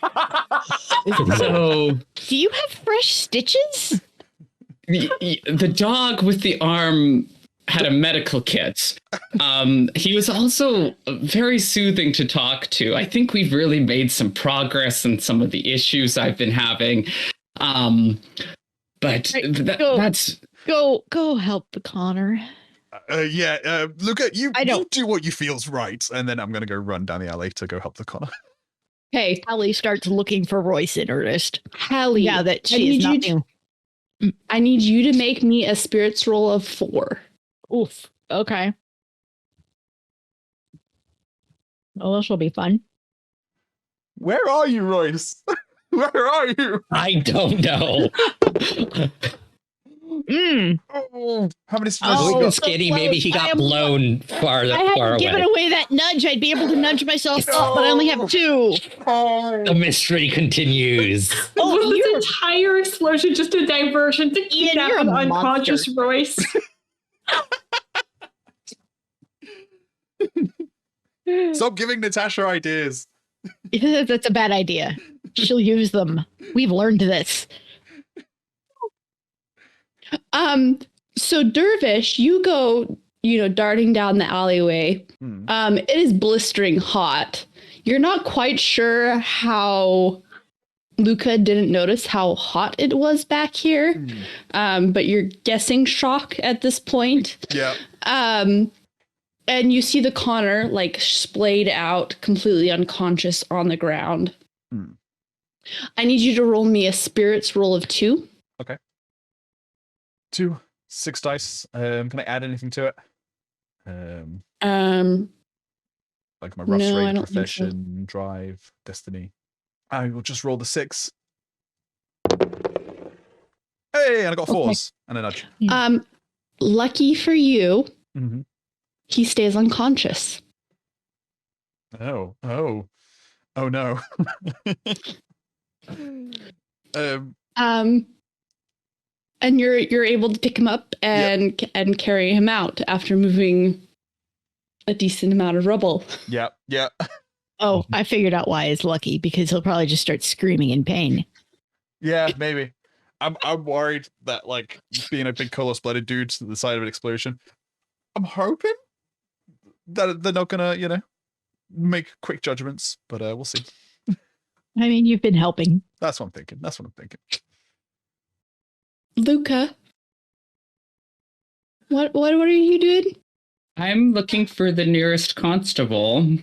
[SPEAKER 7] So
[SPEAKER 6] Do you have fresh stitches?
[SPEAKER 7] the dog with the arm had a medical kit. He was also very soothing to talk to. I think we've really made some progress in some of the issues I've been having. But
[SPEAKER 6] Right, go.
[SPEAKER 7] that's
[SPEAKER 6] Go help the Connor.
[SPEAKER 1] Luka, you
[SPEAKER 6] don't-
[SPEAKER 1] do what you feel's right, and then I'm gonna go run down the alley to go help the Connor.
[SPEAKER 5] Hey,
[SPEAKER 6] Hallie starts looking for Royce in earnest.
[SPEAKER 5] Hallie.
[SPEAKER 6] Yeah, that
[SPEAKER 5] I
[SPEAKER 6] she is
[SPEAKER 5] need
[SPEAKER 6] not
[SPEAKER 5] you
[SPEAKER 6] new.
[SPEAKER 5] I need you to make me a spirits roll of 4.
[SPEAKER 6] Oof. Okay. Well, this will be fun.
[SPEAKER 1] Where are you, Royce? Where are you?
[SPEAKER 2] I don't know.
[SPEAKER 1] Oh, how many
[SPEAKER 6] Oh,
[SPEAKER 1] stars
[SPEAKER 2] Look
[SPEAKER 1] you
[SPEAKER 2] at
[SPEAKER 1] got?
[SPEAKER 2] Skinny. Maybe he
[SPEAKER 6] I
[SPEAKER 2] got
[SPEAKER 6] am-
[SPEAKER 2] blown far
[SPEAKER 6] I
[SPEAKER 2] far
[SPEAKER 6] hadn't given
[SPEAKER 2] away.
[SPEAKER 6] away that nudge. I'd be able to nudge myself up, but I only have 2.
[SPEAKER 2] The mystery continues.
[SPEAKER 6] Oh,
[SPEAKER 3] Was
[SPEAKER 6] you're-
[SPEAKER 3] this entire explosion just a diversion to kidnap
[SPEAKER 6] you're a
[SPEAKER 3] an unconscious
[SPEAKER 6] monster.
[SPEAKER 3] Royce?
[SPEAKER 1] Stop giving Natasha ideas.
[SPEAKER 6] That's a bad idea. She'll use them. We've learned this.
[SPEAKER 5] So Dervish, you go, darting down the alleyway.
[SPEAKER 1] Hmm.
[SPEAKER 5] It is blistering hot. You're not quite sure how Luka didn't notice how hot it was back here. But you're guessing shock at this point.
[SPEAKER 1] Yeah.
[SPEAKER 5] And you see the Connor splayed out, completely unconscious on the ground. I need you to roll me a spirits roll of 2.
[SPEAKER 1] 2, 6 dice. Can I add anything to it? Like my rough
[SPEAKER 5] No, I
[SPEAKER 1] rate,
[SPEAKER 5] don't think so.
[SPEAKER 1] profession, drive, destiny. I will just roll the 6. Hey, and I got 4s and a nudge.
[SPEAKER 5] Lucky for you,
[SPEAKER 1] Mm-hmm.
[SPEAKER 5] he stays unconscious.
[SPEAKER 1] Oh no.
[SPEAKER 5] And you're able to pick him up and carry him out after moving a decent amount of rubble.
[SPEAKER 1] Yeah.
[SPEAKER 6] Oh, I figured out why he's lucky, because he'll probably just start screaming in pain.
[SPEAKER 1] Yeah, maybe. I'm worried that being a big color splattered dude to the side of an explosion. I'm hoping they're not gonna, make quick judgments, but we'll see.
[SPEAKER 6] I mean, you've been helping.
[SPEAKER 1] That's what I'm thinking.
[SPEAKER 5] Luka, what are you doing?
[SPEAKER 7] I'm looking for the nearest constable.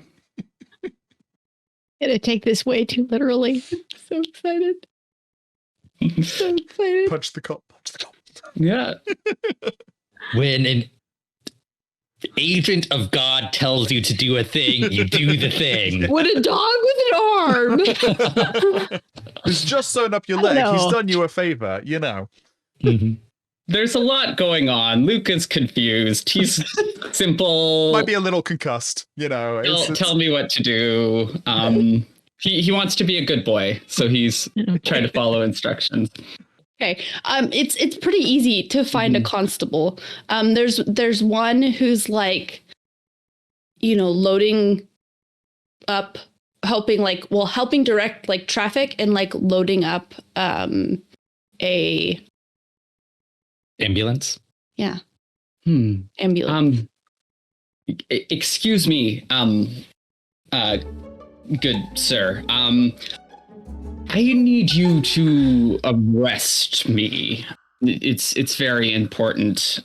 [SPEAKER 6] Gonna take this way too literally. So excited. So excited.
[SPEAKER 1] Punch the cop.
[SPEAKER 7] Yeah.
[SPEAKER 2] When an agent of God tells you to do a thing, you do the thing.
[SPEAKER 5] What a dog with an arm!
[SPEAKER 1] He's just sewn up your
[SPEAKER 6] I
[SPEAKER 1] leg.
[SPEAKER 6] know.
[SPEAKER 1] He's done you a favor,
[SPEAKER 2] Mhm.
[SPEAKER 7] There's a lot going on. Luka's confused. He's simple.
[SPEAKER 1] Might be a little concussed,
[SPEAKER 7] Tell me what to do. He wants to be a good boy, so he's trying to follow instructions.
[SPEAKER 5] Okay. It's pretty easy to find a constable. There's one who's like, loading up, helping direct like traffic and like loading up a
[SPEAKER 2] Ambulance?
[SPEAKER 5] yeah
[SPEAKER 7] Hmm.
[SPEAKER 5] ambulance.
[SPEAKER 7] Excuse me, good sir. I need you to arrest me. It's very important.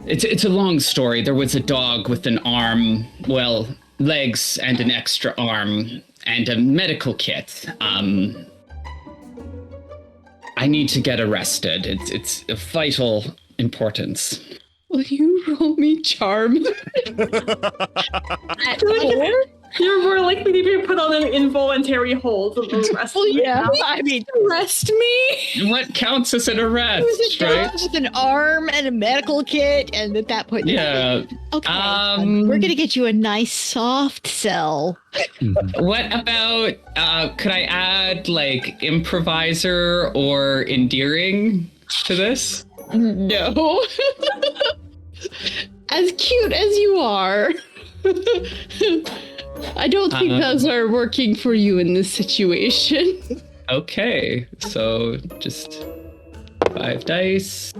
[SPEAKER 7] It's a long story. There was a dog with an arm, legs and an extra arm and a medical kit. I need to get arrested. It's of vital importance.
[SPEAKER 5] Will you roll me charm? At 4?
[SPEAKER 3] You're more likely to be put on an involuntary hold than the rest of
[SPEAKER 6] Well,
[SPEAKER 3] them.
[SPEAKER 6] yeah. I mean,
[SPEAKER 5] Arrest me?
[SPEAKER 7] What counts as an
[SPEAKER 6] it was
[SPEAKER 7] arrest,
[SPEAKER 6] a dog
[SPEAKER 7] right?
[SPEAKER 6] with an arm and a medical kit, and at that point,
[SPEAKER 7] Yeah.
[SPEAKER 6] okay,
[SPEAKER 7] Um,
[SPEAKER 6] we're gonna get you a nice soft cell.
[SPEAKER 7] What about, could I add, like, improviser or endearing to this?
[SPEAKER 5] No. As cute as you are. I don't think those are working for you in this situation.
[SPEAKER 7] Okay, so just 5 dice.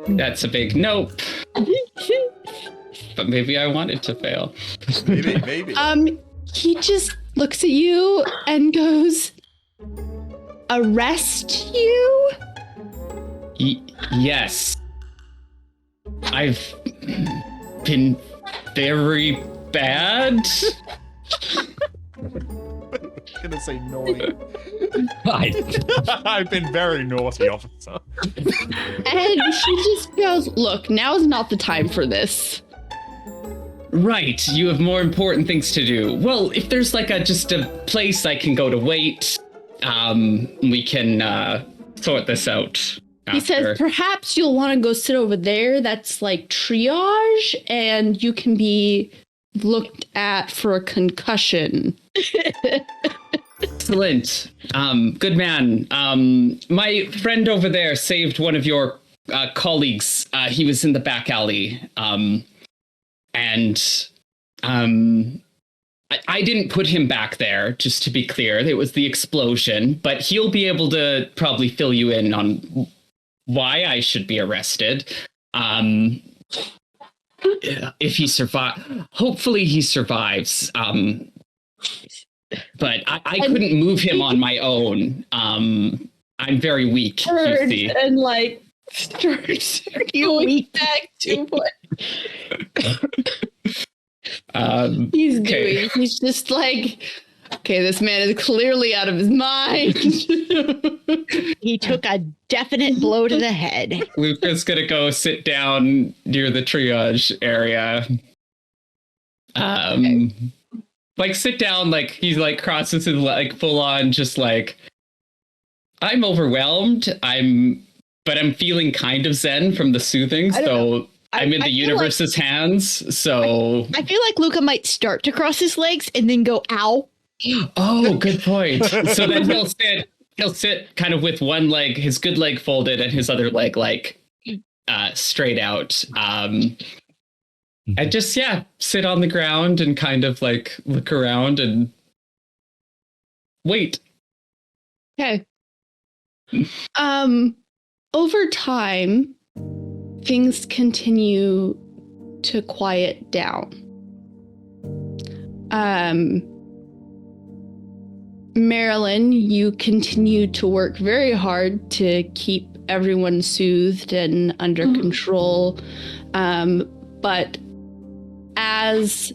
[SPEAKER 7] That's a big nope. But maybe I wanted to fail.
[SPEAKER 1] Maybe.
[SPEAKER 5] He just looks at you and goes, "Arrest you?"
[SPEAKER 7] Yes. I've been very bad.
[SPEAKER 1] I'm gonna say naughty.
[SPEAKER 2] I-
[SPEAKER 1] I've been very naughty, officer.
[SPEAKER 5] And he just goes, "Look, now is not the time for this."
[SPEAKER 7] Right, you have more important things to do. Well, if there's like just a place I can go to wait, we can sort this out.
[SPEAKER 5] He says,
[SPEAKER 7] after.
[SPEAKER 5] "Perhaps you'll want to go sit over there. That's like triage, and you can be looked at for a concussion."
[SPEAKER 7] Excellent. Good man. My friend over there saved one of your colleagues. He was in the back alley. I didn't put him back there, just to be clear. It was the explosion, but he'll be able to probably fill you in on why I should be arrested. If he hopefully he survives. But I couldn't move him on my own. I'm very weak, you
[SPEAKER 5] Turns
[SPEAKER 7] see.
[SPEAKER 5] and like starts going back to what he's
[SPEAKER 7] okay.
[SPEAKER 5] doing. He's just like, okay, this man is clearly out of his mind.
[SPEAKER 6] He took a definite blow to the head.
[SPEAKER 7] Luka's gonna go sit down near the triage area. Like sit down, like he like crosses his like full on, just like I'm overwhelmed. But I'm feeling kind of zen from the soothing, so I'm in the universe's hands. So
[SPEAKER 6] I feel like Luka might start to cross his legs and then go, "Ow."
[SPEAKER 7] oh, good point. So then he'll sit kind of with one leg, his good leg folded, and his other leg like straight out. And just sit on the ground and kind of like look around and wait.
[SPEAKER 5] Okay. Over time, things continue to quiet down. Marelyn, you continue to work very hard to keep everyone soothed and under control. But as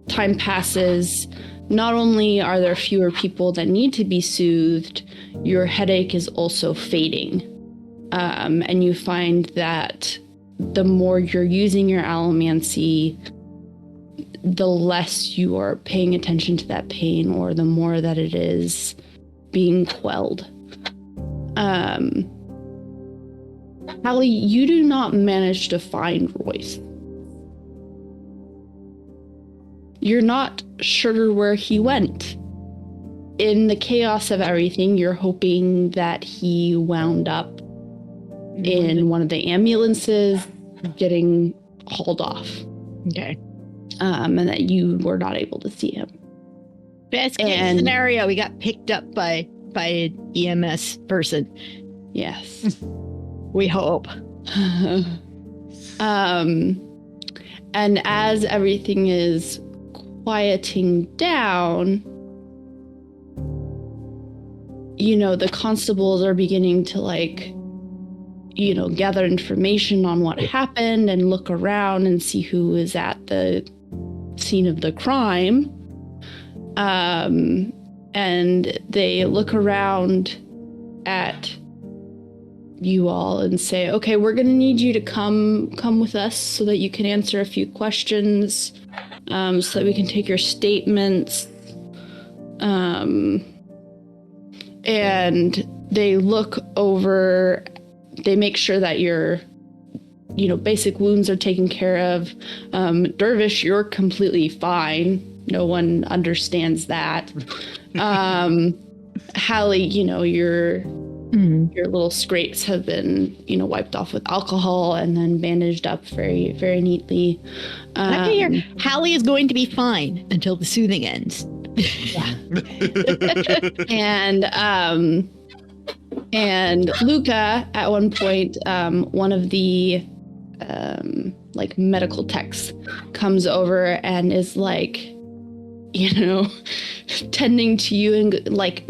[SPEAKER 5] time passes, not only are there fewer people that need to be soothed, your headache is also fading. And you find that the more you're using your allomancy, the less you are paying attention to that pain, or the more that it is being quelled. Hallie, you do not manage to find Royce. You're not sure where he went. In the chaos of everything, you're hoping that he wound up in one of the ambulances getting hauled off.
[SPEAKER 6] Okay.
[SPEAKER 5] And that you were not able to see him.
[SPEAKER 6] Best case scenario, we got picked up by an EMS person.
[SPEAKER 5] Yes.
[SPEAKER 6] We hope.
[SPEAKER 5] And as everything is quieting down, the constables are beginning to gather information on what happened and look around and see who is at the scene of the crime. And they look around at you all and say, okay, we're going to need you to come with us so that you can answer a few questions, so that we can take your statements. And they look over, they make sure that your basic wounds are taken care of. Dervish, you're completely fine. No one understands that. Hallie, your little scrapes have been, wiped off with alcohol and then bandaged up very, very neatly.
[SPEAKER 6] Hallie is going to be fine until the soothing ends.
[SPEAKER 5] And Luka, at one point, one of the medical techs comes over and is tending to you and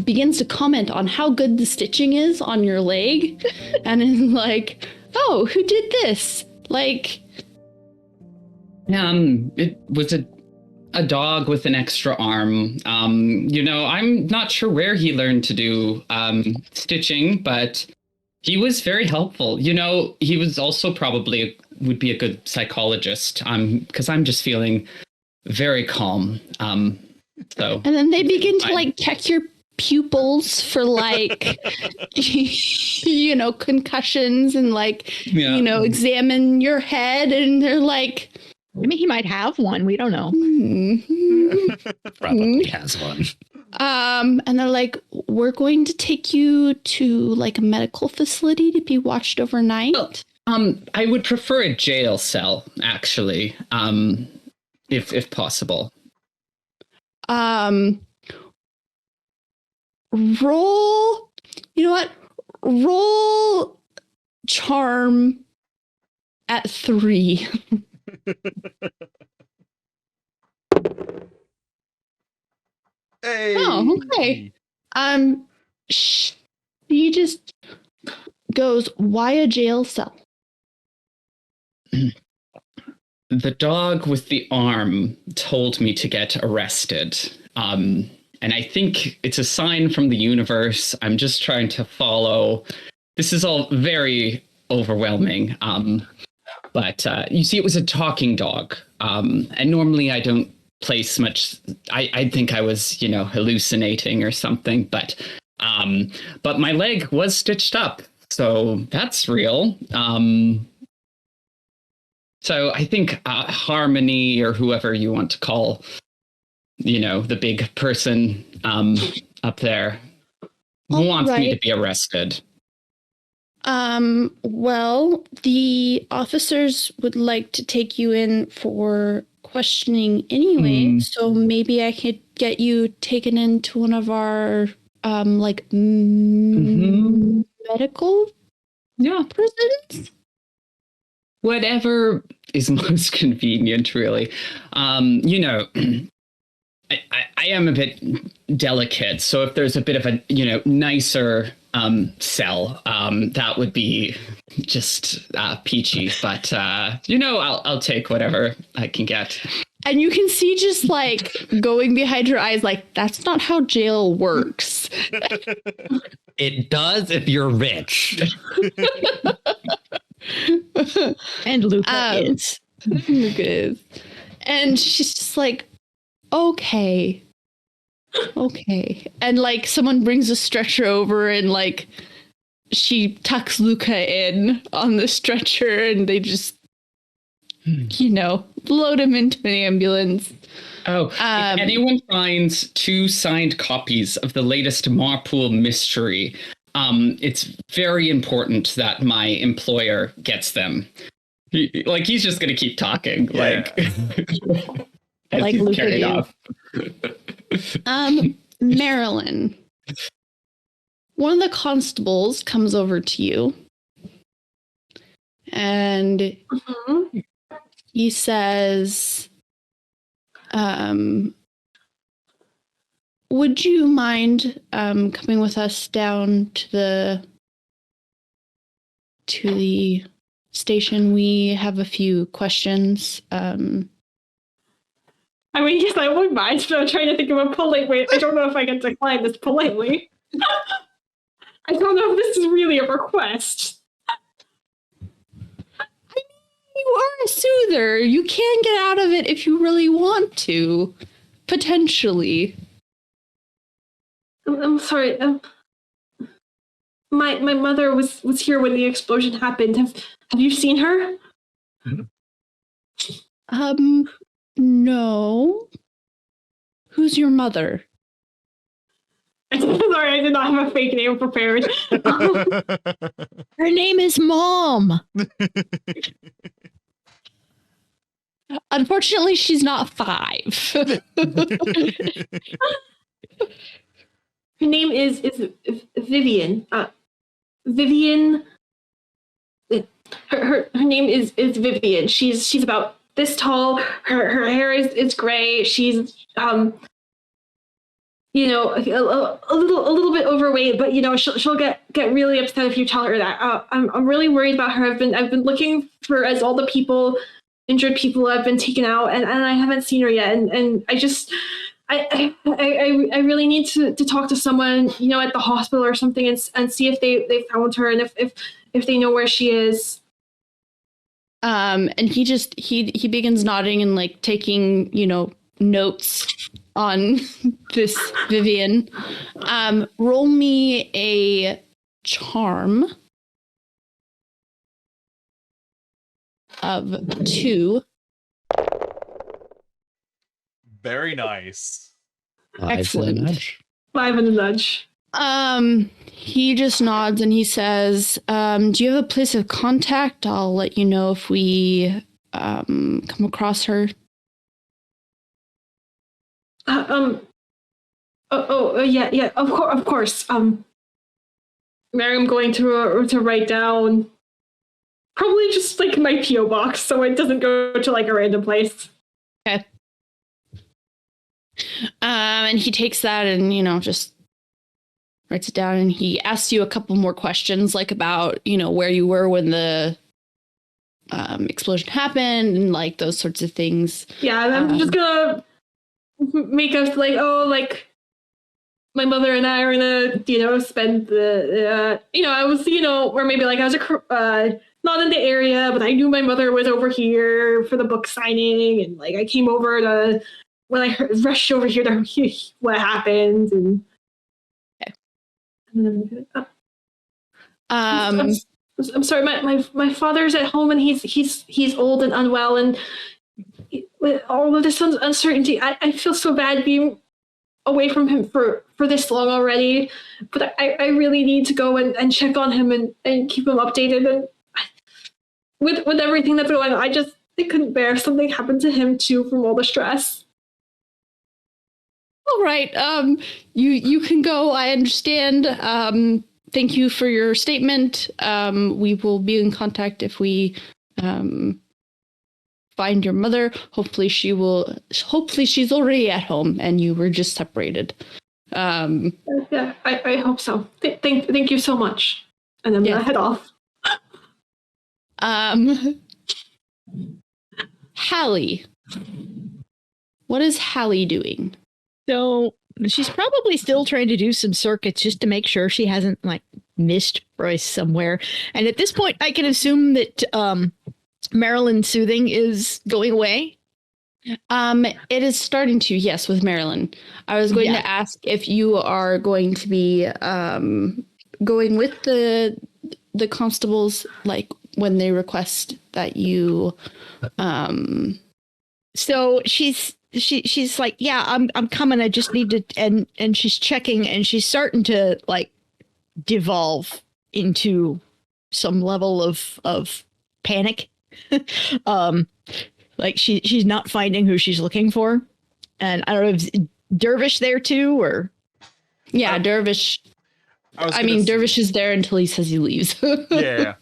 [SPEAKER 5] begins to comment on how good the stitching is on your leg, and is like, oh, who did this?
[SPEAKER 7] It was a dog with an extra arm. I'm not sure where he learned to do stitching, but he was very helpful. He was also would be a good psychologist, because I'm just feeling very calm. And
[SPEAKER 5] then they begin to check your pupils for concussions and examine your head, and they're like,
[SPEAKER 6] he might have one. We don't know.
[SPEAKER 2] Probably has one.
[SPEAKER 5] And they're like, we're going to take you to a medical facility to be watched overnight.
[SPEAKER 7] I would prefer a jail cell, actually, if possible.
[SPEAKER 5] Roll. You know what? Roll charm at 3.
[SPEAKER 1] Hey.
[SPEAKER 5] Oh, okay. He just goes, why a jail cell?
[SPEAKER 7] The dog with the arm told me to get arrested. And I think it's a sign from the universe. I'm just trying to follow. This is all very overwhelming. But you see, it was a talking dog. And normally I don't place much. I think I was, hallucinating or something. But my leg was stitched up. So that's real. So I think Harmony, or whoever you want to call, the big person up there, wants me to be arrested.
[SPEAKER 5] Well, the officers would like to take you in for questioning anyway, so maybe I could get you taken into one of our medical prisons.
[SPEAKER 7] whatever is most convenient, really. I am a bit delicate, so if there's a bit of a nicer cell, that would be just peachy. But I'll take whatever I can get.
[SPEAKER 5] And you can see just like going behind her eyes, like that's not how jail works.
[SPEAKER 2] It does if you're rich.
[SPEAKER 6] And Luka is.
[SPEAKER 5] Luka is. And she's just like, okay. And like someone brings a stretcher over and like she tucks Luka in on the stretcher and they just load him into an ambulance.
[SPEAKER 7] Oh, if anyone finds 2 signed copies of the latest Marpool mystery, it's very important that my employer gets them. He's just going to keep talking.
[SPEAKER 1] Yeah.
[SPEAKER 7] As
[SPEAKER 5] Like
[SPEAKER 7] he's
[SPEAKER 5] Luka
[SPEAKER 7] carried
[SPEAKER 5] do.
[SPEAKER 7] off.
[SPEAKER 5] Marelyn. One of the constables comes over to you and he says, would you mind coming with us down to the station? We have a few questions.
[SPEAKER 3] I mean, yes, I wouldn't mind, but I'm trying to think of a polite way. I don't know if I can decline this politely. I don't know if this is really a request.
[SPEAKER 5] You are a soother. You can get out of it if you really want to. Potentially.
[SPEAKER 3] I'm sorry. My mother was here when the explosion happened. Have you seen her?
[SPEAKER 5] No. Who's your mother?
[SPEAKER 3] Sorry, I did not have a fake name prepared.
[SPEAKER 6] Her name is Mom.
[SPEAKER 5] Unfortunately, she's not 5.
[SPEAKER 3] Her name is Vivian. Vivian. Her name is Vivian. She's about this tall. Her hair is gray. She's a little bit overweight, but she'll get really upset if you tell her that. I'm really worried about her. I've been looking for as all the injured people have been taken out, and I haven't seen her yet. And I just I really need to talk to someone at the hospital or something and see if they found her and if they know where she is.
[SPEAKER 5] And he begins nodding and like taking notes on this Vivian. Roll me a charm of 2.
[SPEAKER 1] Very nice.
[SPEAKER 5] Excellent.
[SPEAKER 3] 5 and a nudge.
[SPEAKER 5] He just nods and he says, do you have a place of contact? I'll let you know if we come across her.
[SPEAKER 3] Yeah, of course. Mary, I'm going to write down probably just like my PO box so it doesn't go to like a random place.
[SPEAKER 5] Okay. And he takes that and just writes it down, and he asks you a couple more questions, like about where you were when the explosion happened and like those sorts of things.
[SPEAKER 3] Yeah, I'm just gonna make us like my mother and I are gonna spend the I was or maybe like I was not in the area, but I knew my mother was over here for the book signing, and like I came over rushed over here to hear what happened. And I'm sorry, my father's at home and he's old and unwell, and with all of this uncertainty, I feel so bad being away from him for this long already, but I really need to go and check on him and keep him updated. And with everything that's going on, I couldn't bear something happened to him too from all the stress.
[SPEAKER 5] All right. You can go. I understand. Thank you for your statement. We will be in contact if we find your mother. Hopefully she's already at home and you were just separated.
[SPEAKER 3] Yeah, I hope so. Thank you so much. And I'm gonna head off.
[SPEAKER 5] Hallie. What is Hallie doing?
[SPEAKER 6] So she's probably still trying to do some circuits just to make sure she hasn't like missed Royce somewhere. And at this point, I can assume that Marelyn's soothing is going away.
[SPEAKER 5] It is starting to, yes, with Marelyn. I was going to ask if you are going to be going with the constables, like when they request that you.
[SPEAKER 6] So she's like, yeah, I'm coming. I just need to, and she's checking, and she's starting to like devolve into some level of panic. Like she's not finding who she's looking for, and I don't know if Dervish there too, or
[SPEAKER 5] Dervish. Dervish is there until he says he leaves.
[SPEAKER 1] Yeah.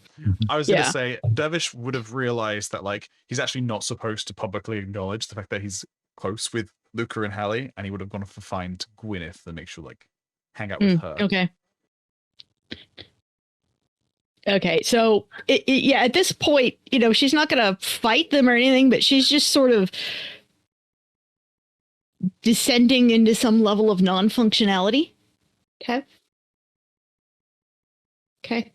[SPEAKER 1] I was going to say, Dervish would have realized that, like, he's actually not supposed to publicly acknowledge the fact that he's close with Luka and Hallie, and he would have gone to find Gwyneth and make sure, like, hang out with her.
[SPEAKER 6] Okay, so at this point, she's not going to fight them or anything, but she's just sort of descending into some level of non-functionality.
[SPEAKER 5] Okay.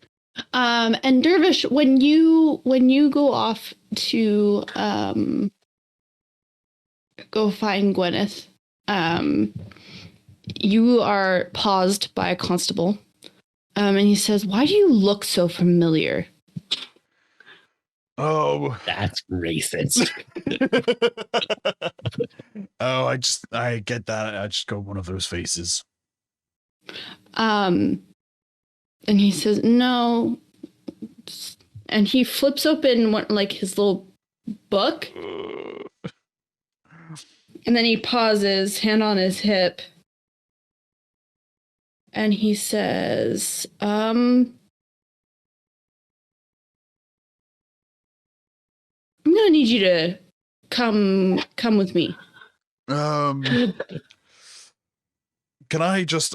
[SPEAKER 5] And Dervish, when you go off to go find Gwyneth, you are paused by a constable. And he says, "Why do you look so familiar?"
[SPEAKER 1] Oh,
[SPEAKER 2] that's racist.
[SPEAKER 1] Oh, I get that. I just got one of those faces.
[SPEAKER 5] And he says, "No." And he flips open his little book. And then he pauses, hand on his hip. And he says, I'm gonna need you to come with me.
[SPEAKER 1] I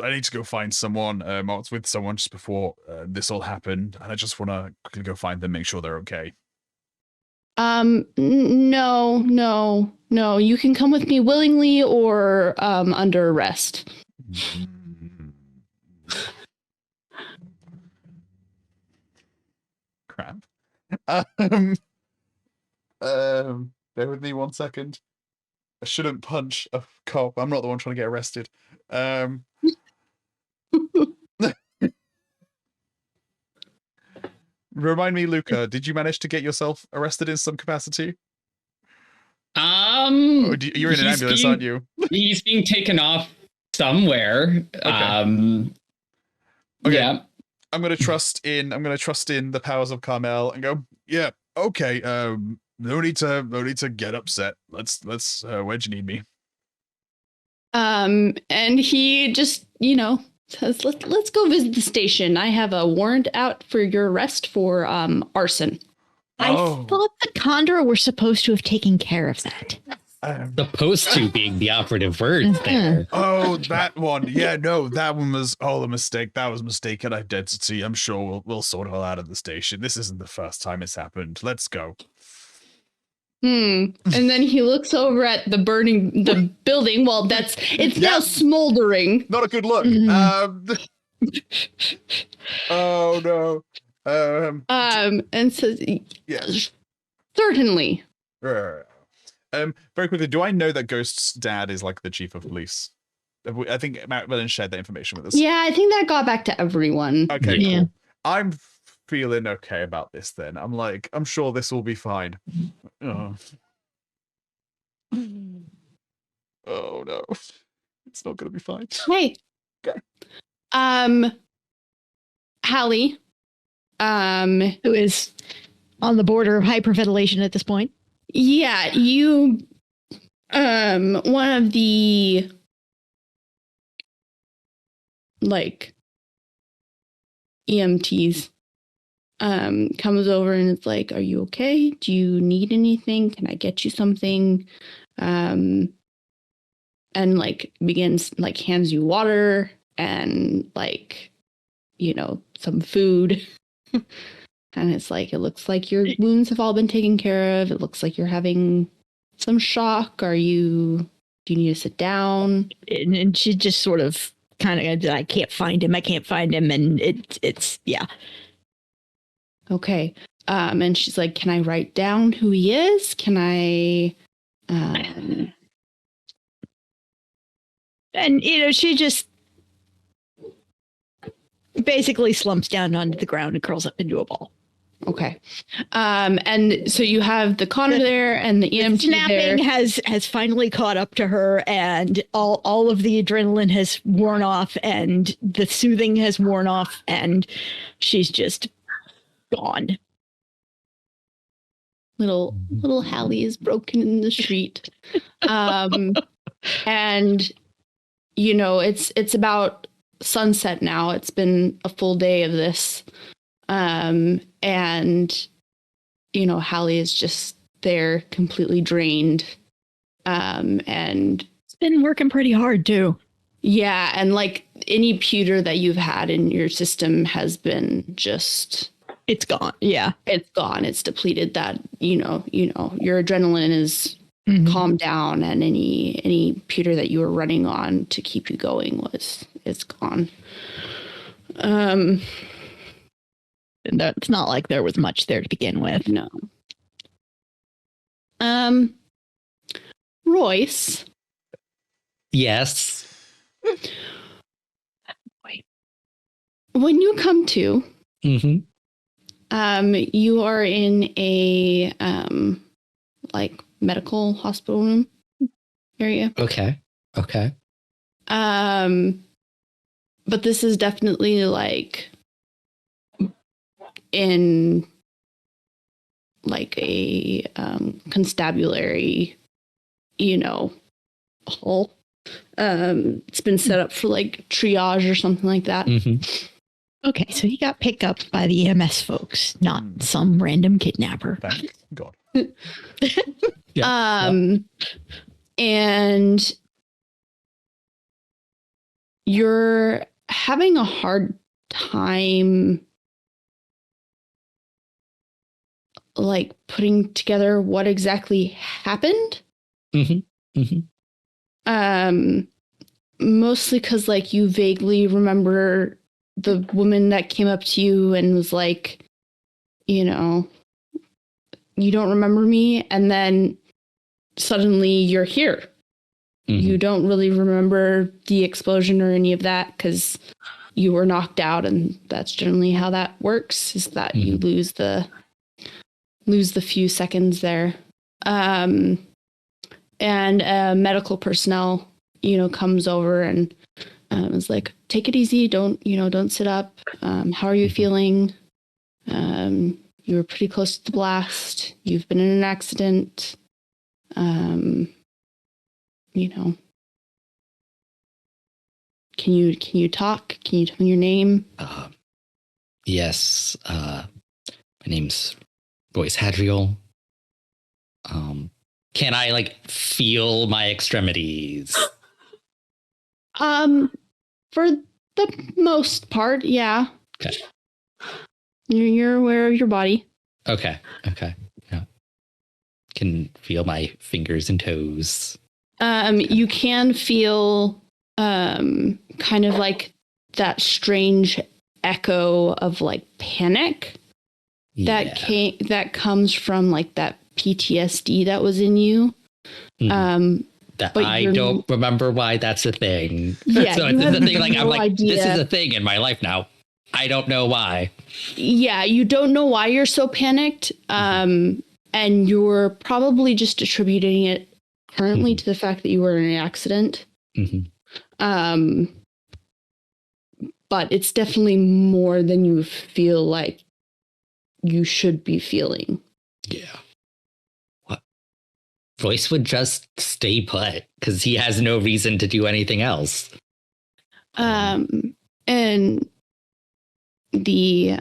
[SPEAKER 1] need to go find someone. I was with someone just before this all happened, and I just want to quickly go find them, make sure they're okay.
[SPEAKER 5] No. You can come with me willingly or under arrest.
[SPEAKER 1] Crap. Bear with me 1 second. I shouldn't punch a cop. I'm not the one trying to get arrested. Remind me, Luka, did you manage to get yourself arrested in some capacity? You're in an ambulance, aren't you?
[SPEAKER 7] He's being taken off somewhere.
[SPEAKER 1] Okay.
[SPEAKER 7] Yeah.
[SPEAKER 1] I'm gonna trust in the powers of Carmel and go, yeah, okay. No need to get upset. Let's where'd you need me?
[SPEAKER 5] And he just, says, let's go visit the station. I have a warrant out for your arrest for arson.
[SPEAKER 6] I thought the Condor were supposed to have taken care of that.
[SPEAKER 2] Supposed to being the operative word there.
[SPEAKER 1] Oh, that one. Yeah, no, that one was all a mistake. That was mistaken identity. I'm sure we'll sort it all out at the station. This isn't the first time it's happened. Let's go.
[SPEAKER 5] And then he looks over at the building. Well, it's now smoldering.
[SPEAKER 1] Not a good look. Oh no.
[SPEAKER 5] And says,
[SPEAKER 1] yes,
[SPEAKER 5] certainly.
[SPEAKER 1] Very quickly, do I know that Ghost's dad is like the chief of police? I think Marelyn shared that information with us.
[SPEAKER 5] Yeah, I think that got back to everyone.
[SPEAKER 1] Okay, cool. I'm feeling okay about this then. I'm sure this will be fine. Oh no. It's not gonna be fine.
[SPEAKER 5] Hey.
[SPEAKER 1] Okay.
[SPEAKER 5] Hallie.
[SPEAKER 6] Who is on the border of hyperventilation at this point.
[SPEAKER 5] Yeah, you one of the EMTs comes over and is like, "Are you okay? Do you need anything? Can I get you something?" And like begins like hands you water and like, you know, some food. And it's like, it looks like your wounds have all been taken care of. It looks like you're having some shock. Do you need to sit down?
[SPEAKER 6] And she just sort of kind of, I can't find him. And it's yeah.
[SPEAKER 5] Okay. And she's like, "Can I write down who he is? Can I,
[SPEAKER 6] And, you know, she just basically slumps down onto the ground and curls up into a ball.
[SPEAKER 5] Okay. And so you have the Connor there and the EMT
[SPEAKER 6] Snapping
[SPEAKER 5] there.
[SPEAKER 6] has finally caught up to her, and all of the adrenaline has worn off, and the soothing has worn off, and she's just gone.
[SPEAKER 5] Little Hallie is broken in the street. And you know, it's about sunset now. It's been a full day of this. And you know, Hallie is just there completely drained. And
[SPEAKER 6] It's been working pretty hard too.
[SPEAKER 5] yeah, and like any pewter that you've had in your system has been just,
[SPEAKER 6] It's gone. Yeah.
[SPEAKER 5] it's gone. It's depleted. That, you know, your adrenaline is
[SPEAKER 6] Mhm.
[SPEAKER 5] calmed down, and any pewter that you were running on to keep you going is gone.
[SPEAKER 6] And it's not like there was much there to begin with.
[SPEAKER 5] No. Royce,
[SPEAKER 2] Yes.
[SPEAKER 5] when you come to,
[SPEAKER 2] Mm-hmm.
[SPEAKER 5] you are in a like medical hospital room area.
[SPEAKER 2] Okay.
[SPEAKER 5] But this is definitely like in like a constabulary, you know, hall. It's been set up for like triage or something like that.
[SPEAKER 2] Mm-hmm.
[SPEAKER 6] Okay, so he got picked up by the EMS folks, not some random kidnapper.
[SPEAKER 1] Thank God.
[SPEAKER 5] And you're having a hard time like putting together what exactly happened. Mostly because like you vaguely remember the woman that came up to you and was like, you know, "You don't remember me," and then suddenly you're here. You don't really remember the explosion or any of that because you were knocked out, and that's generally how that works, is that you lose the few seconds there. And medical personnel, you know, comes over and is like, "Take it easy, don't sit up. How are you feeling? You were pretty close to the blast. You've been in an accident. You know, can you talk? Can you tell me your name?"
[SPEAKER 2] Yes. My name's Royce Hadriel. Can I like feel my extremities?
[SPEAKER 5] For the most part, yeah.
[SPEAKER 2] Okay.
[SPEAKER 5] You're aware of your body.
[SPEAKER 2] Okay. Yeah. Can feel my fingers and toes.
[SPEAKER 5] You can feel kind of like that strange echo of like panic that comes from like that PTSD that was in you.
[SPEAKER 2] That
[SPEAKER 5] but
[SPEAKER 2] I don't remember why that's a thing.
[SPEAKER 5] Yeah,
[SPEAKER 2] so
[SPEAKER 5] you
[SPEAKER 2] it's the
[SPEAKER 5] have
[SPEAKER 2] thing. Like
[SPEAKER 5] no
[SPEAKER 2] I'm like,
[SPEAKER 5] idea.
[SPEAKER 2] this is a thing in my life now. I don't know why.
[SPEAKER 5] Yeah, you don't know why you're so panicked. And you're probably just attributing it currently to the fact that you were in an accident. But it's definitely more than you feel like you should be feeling.
[SPEAKER 2] Yeah. What? Royce would just stay put because he has no reason to do anything else.
[SPEAKER 5] And the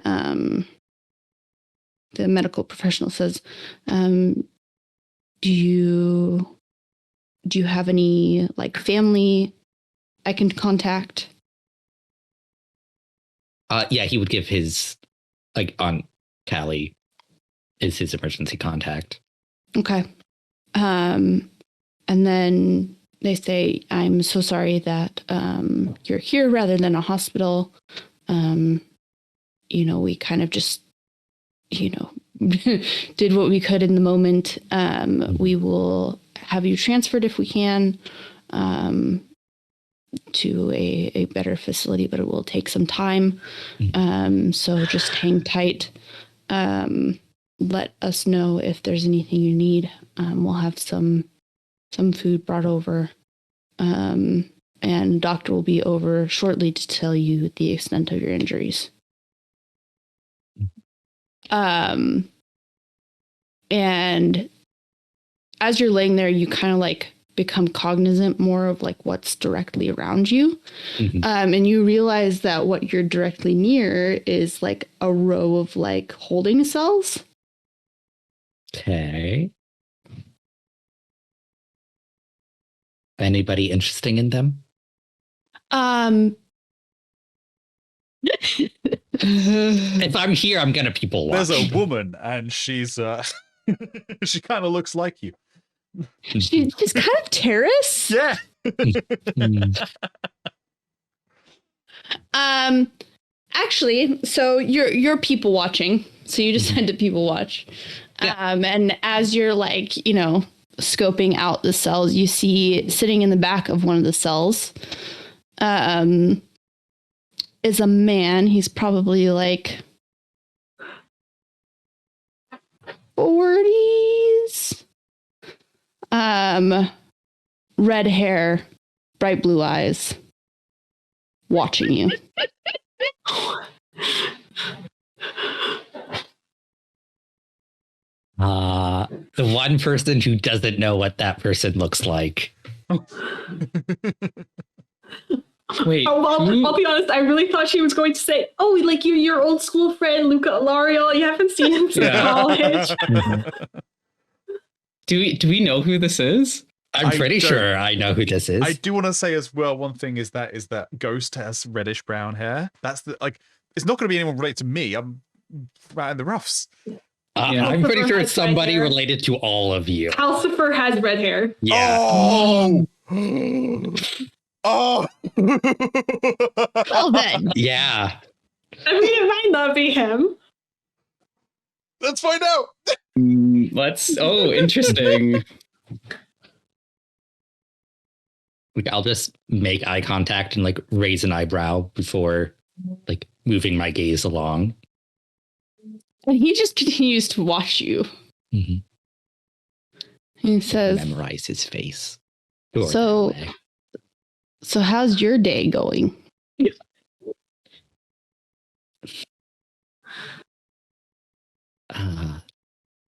[SPEAKER 5] the medical professional says, do you have any like family I can contact?
[SPEAKER 2] Yeah, he would give his Aunt Callie is his emergency contact.
[SPEAKER 5] Okay. And then they say, I'm so sorry that you're here rather than a hospital. We kind of just, did what we could in the moment. We will have you transferred if we can to a better facility, but it will take some time. So just hang tight. Let us know if there's anything you need. We'll have some food brought over. And the doctor will be over shortly to tell you the extent of your injuries. And as you're laying there, you kind of like become cognizant more of like what's directly around you. And you realize that what you're directly near is like a row of like holding cells.
[SPEAKER 2] Okay. Anybody interesting in them? If I'm here, I'm gonna people watch.
[SPEAKER 1] There's a woman, and she's she kind of looks like you.
[SPEAKER 5] She's kind of terrace.
[SPEAKER 1] Yeah.
[SPEAKER 5] Actually, so you're people watching. So you decide to people watch.
[SPEAKER 2] Yeah.
[SPEAKER 5] And as you're like, scoping out the cells, you see sitting in the back of one of the cells is a man. He's probably like 40s. Red hair, bright blue eyes, watching you.
[SPEAKER 2] The one person who doesn't know what that person looks like.
[SPEAKER 7] Wait.
[SPEAKER 3] I'll be honest. I really thought she was going to say, "Oh, like your old school friend Luka Arrested. You haven't seen him since college."
[SPEAKER 7] Do we know who this is?
[SPEAKER 2] I'm pretty sure I know who this is.
[SPEAKER 1] I do want to say as well, one thing is that Ghost has reddish brown hair. That's it's not going to be anyone related to me. I'm right in the roughs.
[SPEAKER 2] I'm pretty sure it's somebody
[SPEAKER 3] hair.
[SPEAKER 2] related to all of you.
[SPEAKER 3] Calcifer has red hair.
[SPEAKER 2] Yeah.
[SPEAKER 1] Oh. Oh.
[SPEAKER 6] Well then.
[SPEAKER 2] Yeah.
[SPEAKER 3] I mean, it might not be him.
[SPEAKER 1] Let's find out.
[SPEAKER 7] Interesting.
[SPEAKER 2] I'll just make eye contact and like raise an eyebrow before like moving my gaze along.
[SPEAKER 5] And he just continues to watch you.
[SPEAKER 2] Mm-hmm.
[SPEAKER 5] He says,
[SPEAKER 2] Memorize his face.
[SPEAKER 5] So how's your day going?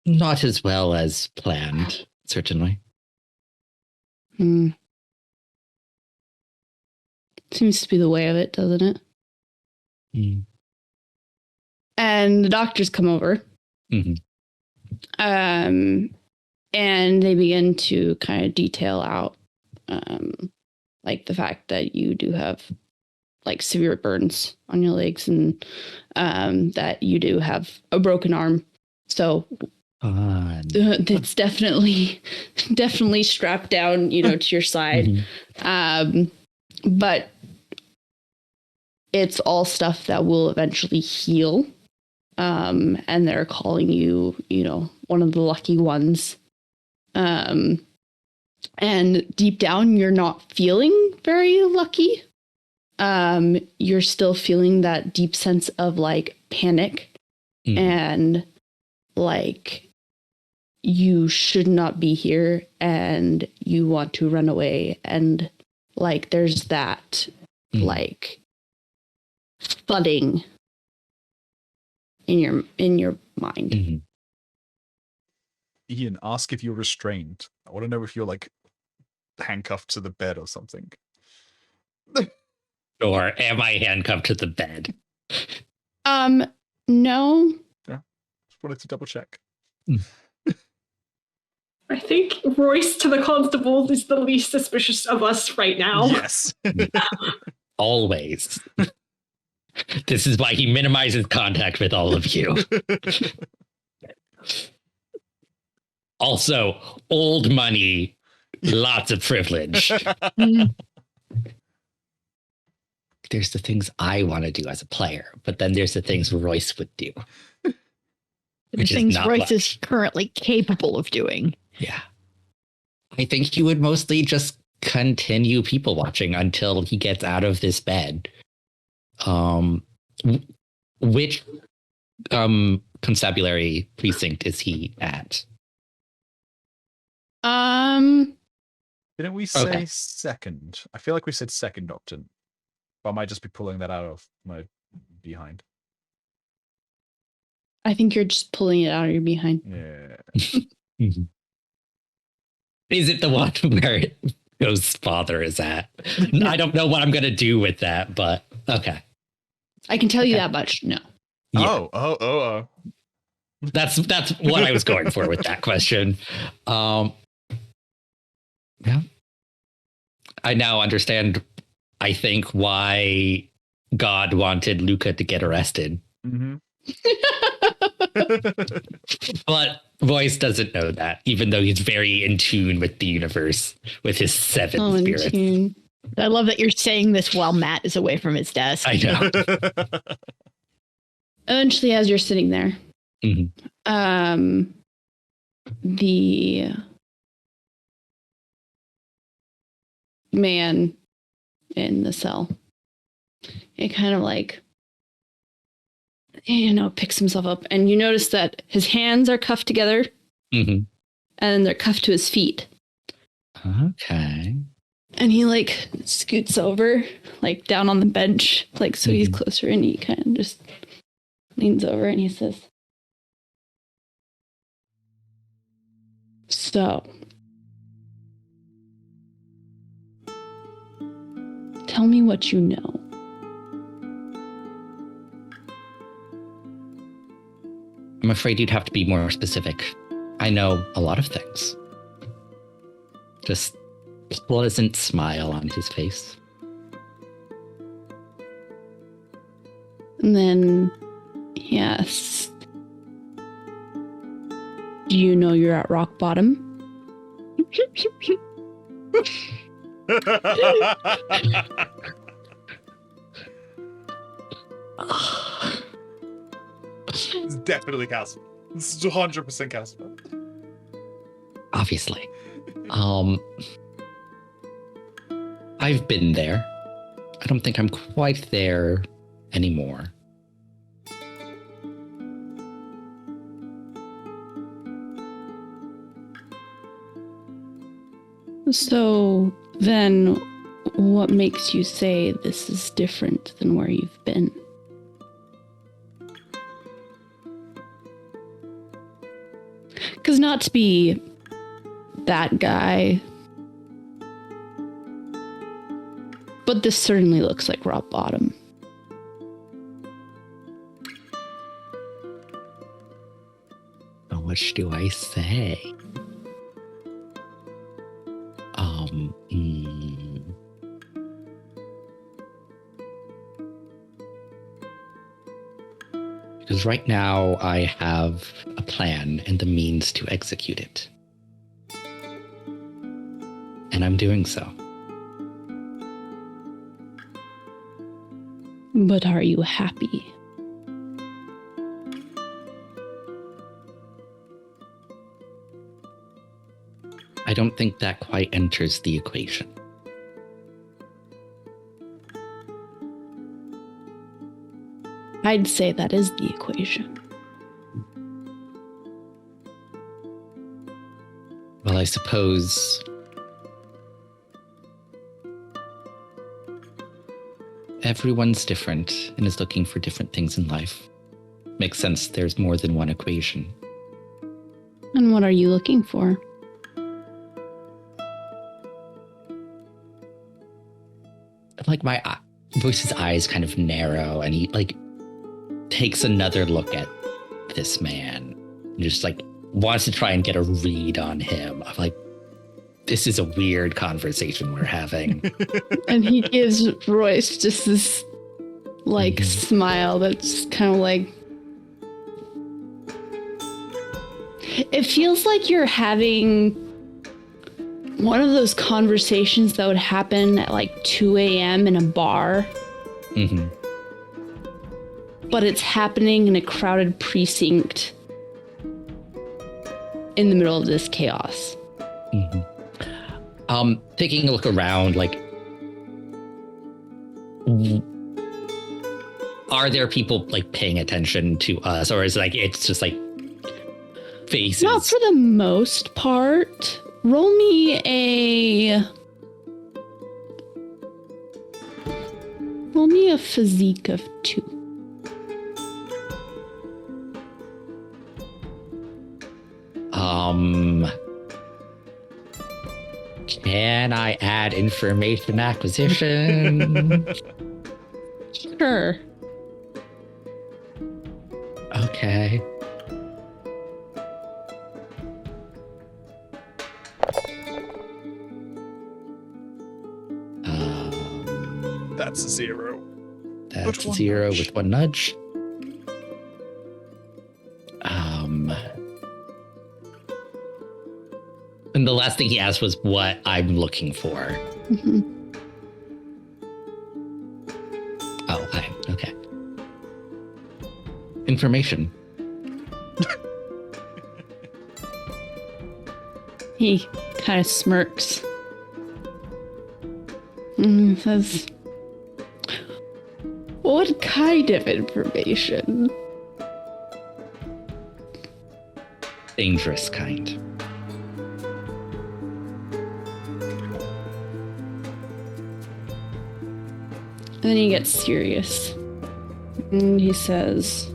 [SPEAKER 2] Not as well as planned, certainly.
[SPEAKER 5] Seems to be the way of it, doesn't it? And the doctors come over. And they begin to kind of detail out like the fact that you do have like severe burns on your legs and that you do have a broken arm. So it's definitely strapped down, to your side. But it's all stuff that will eventually heal. And they're calling you, one of the lucky ones. And deep down, you're not feeling very lucky. You're still feeling that deep sense of like panic and like you should not be here and you want to run away. And like there's that like thudding in your mind.
[SPEAKER 1] Ian, ask if you're restrained. I want to know if you're like handcuffed to the bed or something.
[SPEAKER 2] Or am I handcuffed to the bed?
[SPEAKER 5] No.
[SPEAKER 1] Yeah. wanted to double check.
[SPEAKER 3] I think Royce to the constables is the least suspicious of us right now.
[SPEAKER 1] Yes.
[SPEAKER 2] Always. This is why he minimizes contact with all of you. Also, old money, lots of privilege. There's the things I want to do as a player, but then there's the things Royce would do.
[SPEAKER 6] The things Royce is currently capable of doing.
[SPEAKER 2] Yeah. I think he would mostly just continue people watching until he gets out of this bed. Which constabulary precinct is he at?
[SPEAKER 1] Didn't we say
[SPEAKER 2] Okay.
[SPEAKER 1] second? I feel like we said second, Octon. But I might just be pulling that out of my behind.
[SPEAKER 5] I think you're just pulling it out of your behind.
[SPEAKER 1] Yeah.
[SPEAKER 2] Is it the one where Ghost's father is at? I don't know what I'm going to do with that, but okay.
[SPEAKER 5] I can tell you that much. No.
[SPEAKER 2] Yeah.
[SPEAKER 1] Oh.
[SPEAKER 2] That's what I was going for with that question. Yeah. I now understand, I think, why God wanted Luka to get arrested.
[SPEAKER 1] Mm-hmm.
[SPEAKER 2] But Royce doesn't know that, even though he's very in tune with the universe, with his seven spirits.
[SPEAKER 6] I love that you're saying this while Matt is away from his desk.
[SPEAKER 2] I know.
[SPEAKER 5] Eventually, as you're sitting there,
[SPEAKER 2] Mhm.
[SPEAKER 5] The man in the cell, it kind of like, picks himself up, and you notice that his hands are cuffed together, and they're cuffed to his feet.
[SPEAKER 2] Okay.
[SPEAKER 5] And he like scoots over, like down on the bench, like so he's closer, and he kind of just leans over and he says, "So, tell me what you know."
[SPEAKER 2] I'm afraid you'd have to be more specific. I know a lot of things. Just pleasant smile on his face.
[SPEAKER 5] And then he asks, "Do you know you're at rock bottom?"
[SPEAKER 1] It's definitely Casper. This is 100% Casper.
[SPEAKER 2] Obviously. I've been there. I don't think I'm quite there anymore.
[SPEAKER 5] So then what makes you say this is different than where you've been? Because not to be that guy, but this certainly looks like rock bottom.
[SPEAKER 2] What do I say? Because right now I have a plan and the means to execute it. And I'm doing so.
[SPEAKER 5] But are you happy?
[SPEAKER 2] I don't think that quite enters the equation.
[SPEAKER 5] I'd say that is the equation.
[SPEAKER 2] Well, I suppose everyone's different and is looking for different things in life. Makes sense, there's more than one equation.
[SPEAKER 5] And what are you looking for?
[SPEAKER 2] Like Royce's eyes kind of narrow, and he like takes another look at this man. just like wants to try and get a read on him. I'm like, this is a weird conversation we're having.
[SPEAKER 5] And he gives Royce just this like smile that's kind of like, it feels like you're having one of those conversations that would happen at like 2 a.m. in a bar.
[SPEAKER 2] Mm-hmm.
[SPEAKER 5] But it's happening in a crowded precinct in the middle of this chaos.
[SPEAKER 2] Mm-hmm. Taking a look around, like, are there people like paying attention to us, or is it like it's just like faces?
[SPEAKER 5] Not for the most part. Roll me a physique of 2.
[SPEAKER 2] Can I add information acquisition?
[SPEAKER 5] Sure.
[SPEAKER 2] Okay.
[SPEAKER 1] That's a 0.
[SPEAKER 2] That's
[SPEAKER 1] With
[SPEAKER 2] 0
[SPEAKER 1] 1 nudge.
[SPEAKER 2] with 1 nudge. And the last thing he asked was what I'm looking for.
[SPEAKER 5] Mm-hmm.
[SPEAKER 2] Oh, okay. Information.
[SPEAKER 5] He kind of smirks. And says, what kind of information?
[SPEAKER 2] Dangerous kind.
[SPEAKER 5] And then he gets serious. And he says,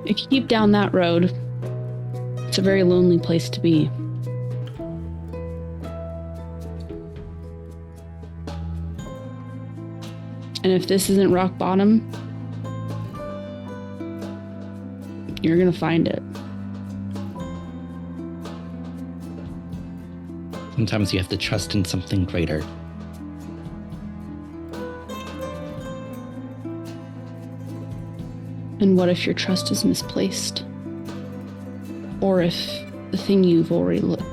[SPEAKER 5] if you keep down that road, it's a very lonely place to be. And if this isn't rock bottom, you're gonna find it.
[SPEAKER 2] Sometimes you have to trust in something greater.
[SPEAKER 5] And what if your trust is misplaced? Or if the thing you've already looked,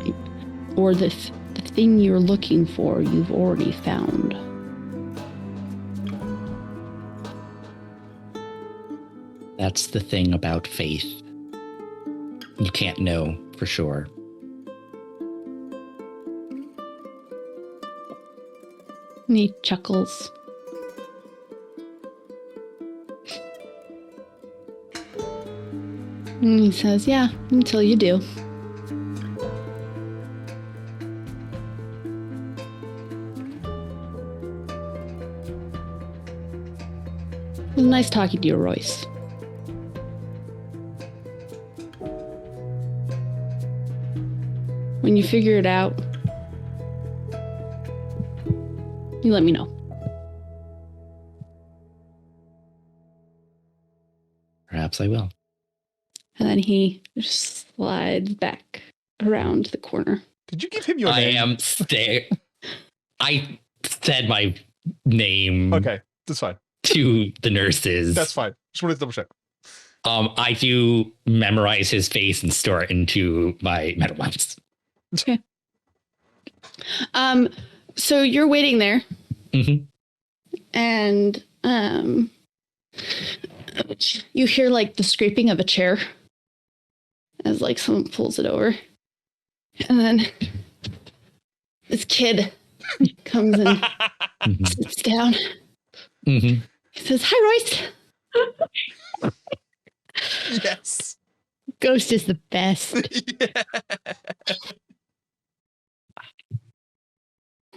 [SPEAKER 5] or the thing you're looking for, you've already found?
[SPEAKER 2] That's the thing about faith. You can't know for sure.
[SPEAKER 5] And he chuckles. And he says, yeah, until you do. It was nice talking to you, Royce. When you figure it out, you let me know.
[SPEAKER 2] Perhaps I will.
[SPEAKER 5] And then he just slides back around the corner.
[SPEAKER 1] Did you give him your
[SPEAKER 2] I
[SPEAKER 1] name?
[SPEAKER 2] am I said my name
[SPEAKER 1] Okay, that's fine.
[SPEAKER 2] to the nurses.
[SPEAKER 1] That's fine. Just wanted to double check.
[SPEAKER 2] I do memorize his face and store it into my meta ones.
[SPEAKER 5] Okay. So you're waiting there.
[SPEAKER 2] Mm-hmm.
[SPEAKER 5] And you hear like the scraping of a chair as like someone pulls it over. And then this kid comes and
[SPEAKER 2] Mm-hmm.
[SPEAKER 5] sits down.
[SPEAKER 2] Mm-hmm.
[SPEAKER 5] He says, "Hi, Royce."
[SPEAKER 1] Yes.
[SPEAKER 6] Ghost is the best.
[SPEAKER 1] Yeah.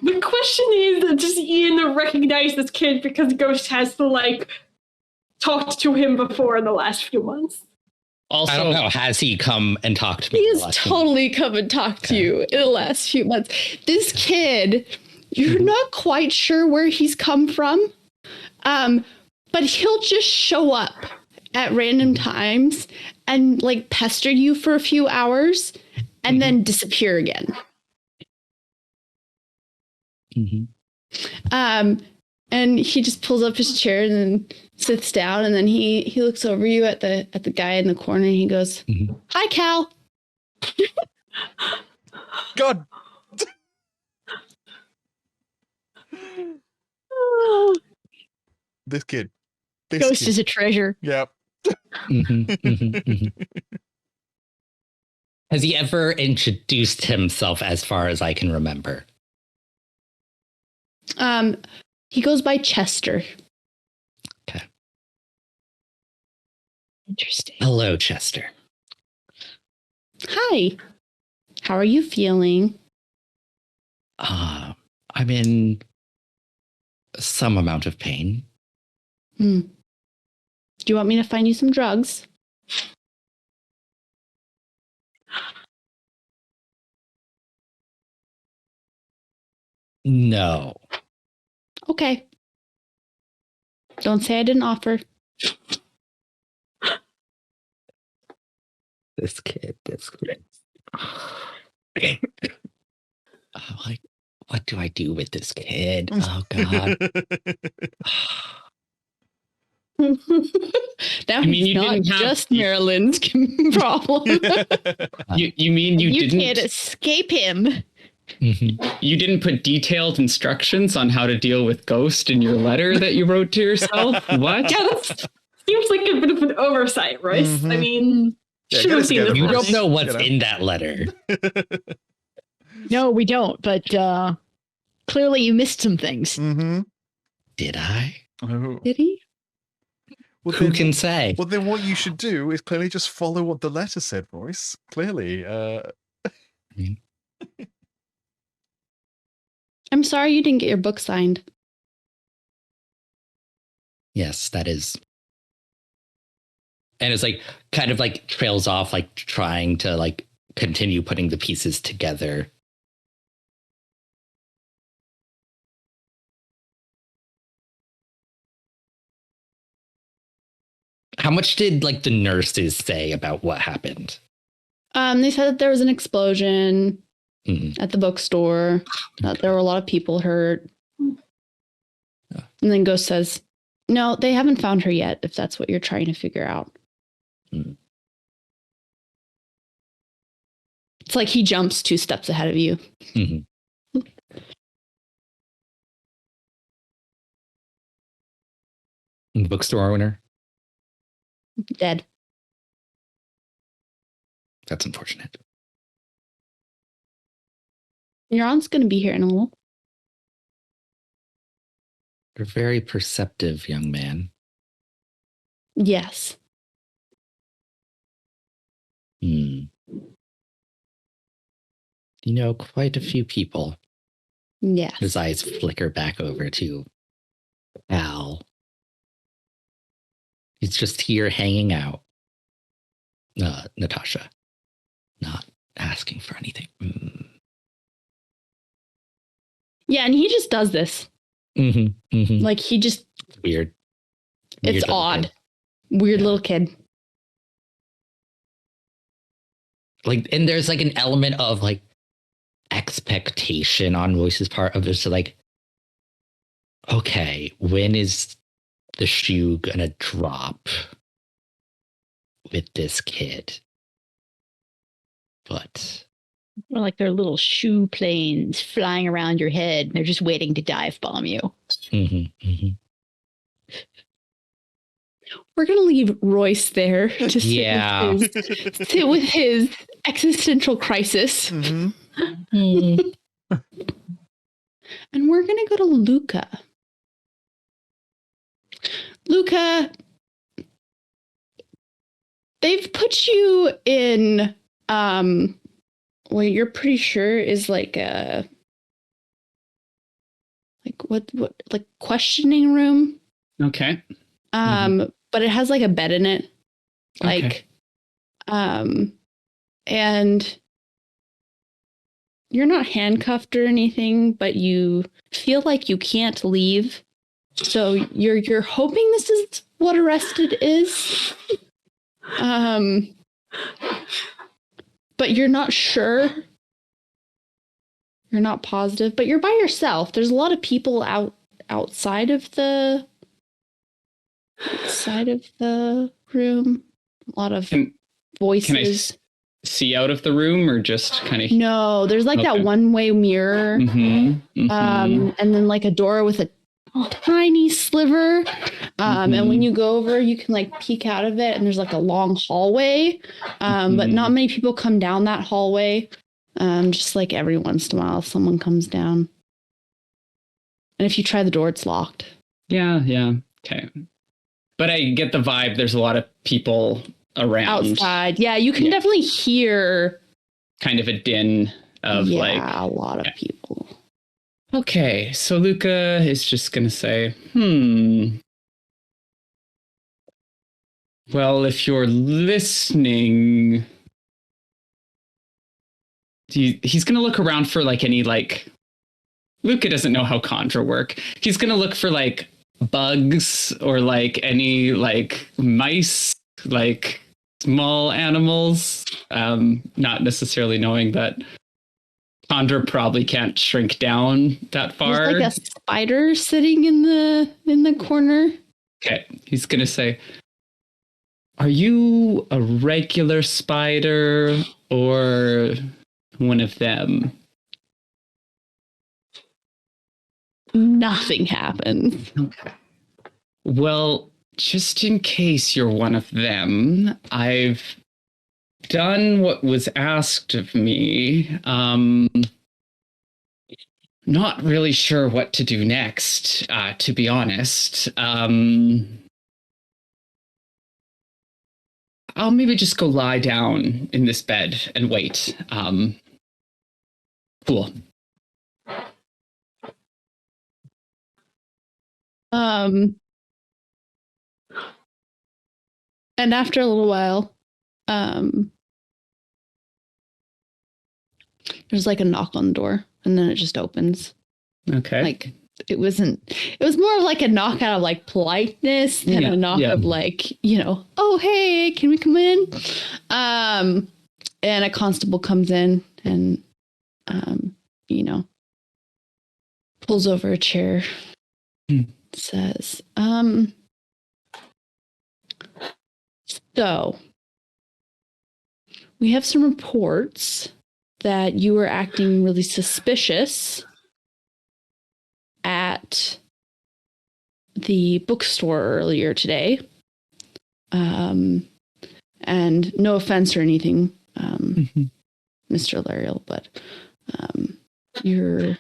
[SPEAKER 3] The question is, does Ian recognize this kid because Ghost has to, like, talked to him before in the last few months?
[SPEAKER 7] Also,
[SPEAKER 2] I don't know. Has he come and talked to me?
[SPEAKER 5] He
[SPEAKER 2] in the
[SPEAKER 5] has
[SPEAKER 2] last
[SPEAKER 5] totally come and talked to you in the last few months. This kid, you're not quite sure where he's come from. But he'll just show up at random times and like pester you for a few hours and then disappear again. And he just pulls up his chair and then sits down, and then he looks over you at the guy in the corner and he goes, "Hi, Cal."
[SPEAKER 1] God. This kid.
[SPEAKER 6] Ghost is a treasure.
[SPEAKER 1] Yep.
[SPEAKER 2] Has he ever introduced himself as far as I can remember?
[SPEAKER 5] He goes by Chester.
[SPEAKER 2] Okay.
[SPEAKER 6] Interesting.
[SPEAKER 2] Hello, Chester.
[SPEAKER 5] Hi. How are you feeling?
[SPEAKER 2] I'm in some amount of pain.
[SPEAKER 5] Do you want me to find you some drugs?
[SPEAKER 2] No.
[SPEAKER 5] Okay. Don't say I didn't offer.
[SPEAKER 2] This kid. Like, what do I do with this kid? Oh, God.
[SPEAKER 5] That
[SPEAKER 7] mean
[SPEAKER 5] is
[SPEAKER 7] you
[SPEAKER 5] not
[SPEAKER 7] didn't have-
[SPEAKER 5] just Marelyn's problem.
[SPEAKER 7] You mean you
[SPEAKER 6] can't
[SPEAKER 7] didn't
[SPEAKER 6] escape him.
[SPEAKER 7] you didn't put detailed instructions on how to deal with Ghost in your letter that you wrote to yourself? What?
[SPEAKER 3] Yeah, that seems like a bit of an oversight, Royce. I mean,
[SPEAKER 1] Yeah,
[SPEAKER 3] should
[SPEAKER 1] get
[SPEAKER 3] have
[SPEAKER 1] it
[SPEAKER 3] seen
[SPEAKER 1] together,
[SPEAKER 3] this.
[SPEAKER 2] You
[SPEAKER 1] Royce.
[SPEAKER 2] don't know what's
[SPEAKER 1] You know.
[SPEAKER 2] in that letter.
[SPEAKER 6] No, we don't. But clearly, you missed some things.
[SPEAKER 2] Did I?
[SPEAKER 1] Oh.
[SPEAKER 5] Did he?
[SPEAKER 1] Well,
[SPEAKER 2] Who
[SPEAKER 1] then-
[SPEAKER 2] can say?
[SPEAKER 1] Well, then what you should do is clearly just follow what the letter said, Royce. Clearly.
[SPEAKER 5] I'm sorry you didn't get your book signed.
[SPEAKER 2] Yes, that is. And it's like kind of like trails off, like trying to like continue putting the pieces together. How much did like the nurses say about what happened?
[SPEAKER 5] They said that there was an explosion
[SPEAKER 2] Mhm.
[SPEAKER 5] at the bookstore, that there were a lot of people hurt. And then Ghost says, "No, they haven't found her yet, if that's what you're trying to figure out." It's like he jumps 2 steps ahead of you.
[SPEAKER 2] Mhm. The bookstore owner?
[SPEAKER 5] Dead.
[SPEAKER 2] That's unfortunate.
[SPEAKER 5] Your aunt's going to be here in a little.
[SPEAKER 2] You're a very perceptive young man.
[SPEAKER 5] Yes.
[SPEAKER 2] You know quite a few people.
[SPEAKER 5] Yes.
[SPEAKER 2] His eyes flicker back over to Al. He's just here hanging out. Natasha. Not asking for anything.
[SPEAKER 5] Yeah, and he just does this. Like he just,
[SPEAKER 2] Weird.
[SPEAKER 5] it's
[SPEAKER 2] Weird little
[SPEAKER 5] odd.
[SPEAKER 2] kid.
[SPEAKER 5] Weird
[SPEAKER 2] Yeah.
[SPEAKER 5] little kid.
[SPEAKER 2] Like, and there's like an element of like expectation on Royce's part of just like, okay, when is the shoe gonna drop with this kid? But
[SPEAKER 6] Or like their little shoe planes flying around your head. And they're just waiting to dive bomb you.
[SPEAKER 5] We're going to leave Royce there to sit,
[SPEAKER 2] Yeah.
[SPEAKER 5] sit with his existential crisis. And we're going to go to Luka. Luka, they've put you in what you're pretty sure is like a what like questioning room.
[SPEAKER 7] Okay.
[SPEAKER 5] But it has like a bed in it. Like and you're not handcuffed or anything, but you feel like you can't leave So you're hoping this is what Arrested is, but you're not sure. You're not positive, but you're by yourself. There's a lot of people outside of the room. A lot of voices.
[SPEAKER 7] Can I see out of the room, or just kind of?
[SPEAKER 5] No, there's like that one-way mirror, and then like a door with a tiny sliver. And when you go over, you can like peek out of it, and there's like a long hallway, but not many people come down that hallway. Just like every once in a while, someone comes down. And if you try the door, it's locked.
[SPEAKER 7] Yeah. Okay. But I get the vibe. There's a lot of people around.
[SPEAKER 5] Outside. Yeah, you can definitely hear.
[SPEAKER 7] Kind of a din of
[SPEAKER 5] a lot of people.
[SPEAKER 7] Okay, so Luka is just going to say, well, if you're listening... He's going to look around for like any like... Luka doesn't know how conjure work. He's going to look for like bugs or like any like mice, like small animals. Not necessarily knowing that Conjure probably can't shrink down that far.
[SPEAKER 5] There's like a spider sitting in the corner.
[SPEAKER 7] Okay, he's going to say, are you a regular spider or one of them?
[SPEAKER 5] Nothing happens.
[SPEAKER 7] Okay. Well, just in case you're one of them, I've done what was asked of me. Not really sure what to do next, to be honest. I'll maybe just go lie down in this bed and wait. Cool.
[SPEAKER 5] And after a little while, there's like a knock on the door, and then it just opens.
[SPEAKER 7] Okay.
[SPEAKER 5] Like it was more of like a knock out of like politeness than a knock of like, oh hey, can we come in? And a constable comes in and pulls over a chair, says, so we have some reports that you were acting really suspicious at the bookstore earlier today. And no offense or anything, Mr. Lariel, but your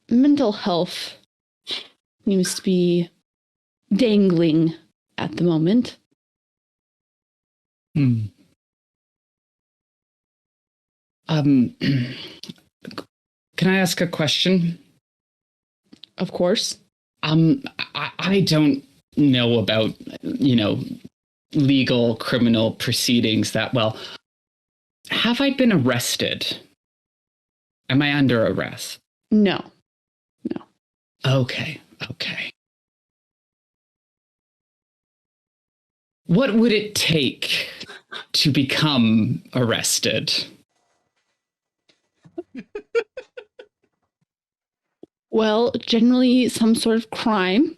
[SPEAKER 5] mental health seems to be dangling at the moment.
[SPEAKER 7] Can I ask a question?
[SPEAKER 5] Of course.
[SPEAKER 7] I don't know about, legal criminal proceedings that well. Have I been arrested? Am I under arrest?
[SPEAKER 5] No.
[SPEAKER 7] Okay. What would it take to become arrested?
[SPEAKER 5] Well, generally some sort of crime.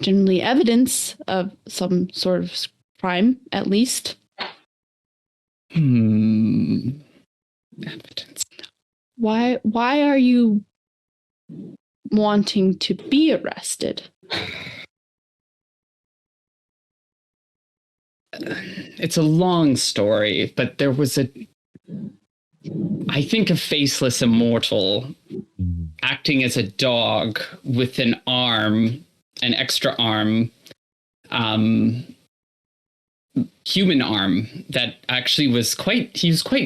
[SPEAKER 5] Generally evidence of some sort of crime, at least.
[SPEAKER 7] Evidence.
[SPEAKER 5] Why are you wanting to be arrested?
[SPEAKER 7] It's a long story, but there was a faceless immortal acting as a dog with an extra arm, human arm that actually was quite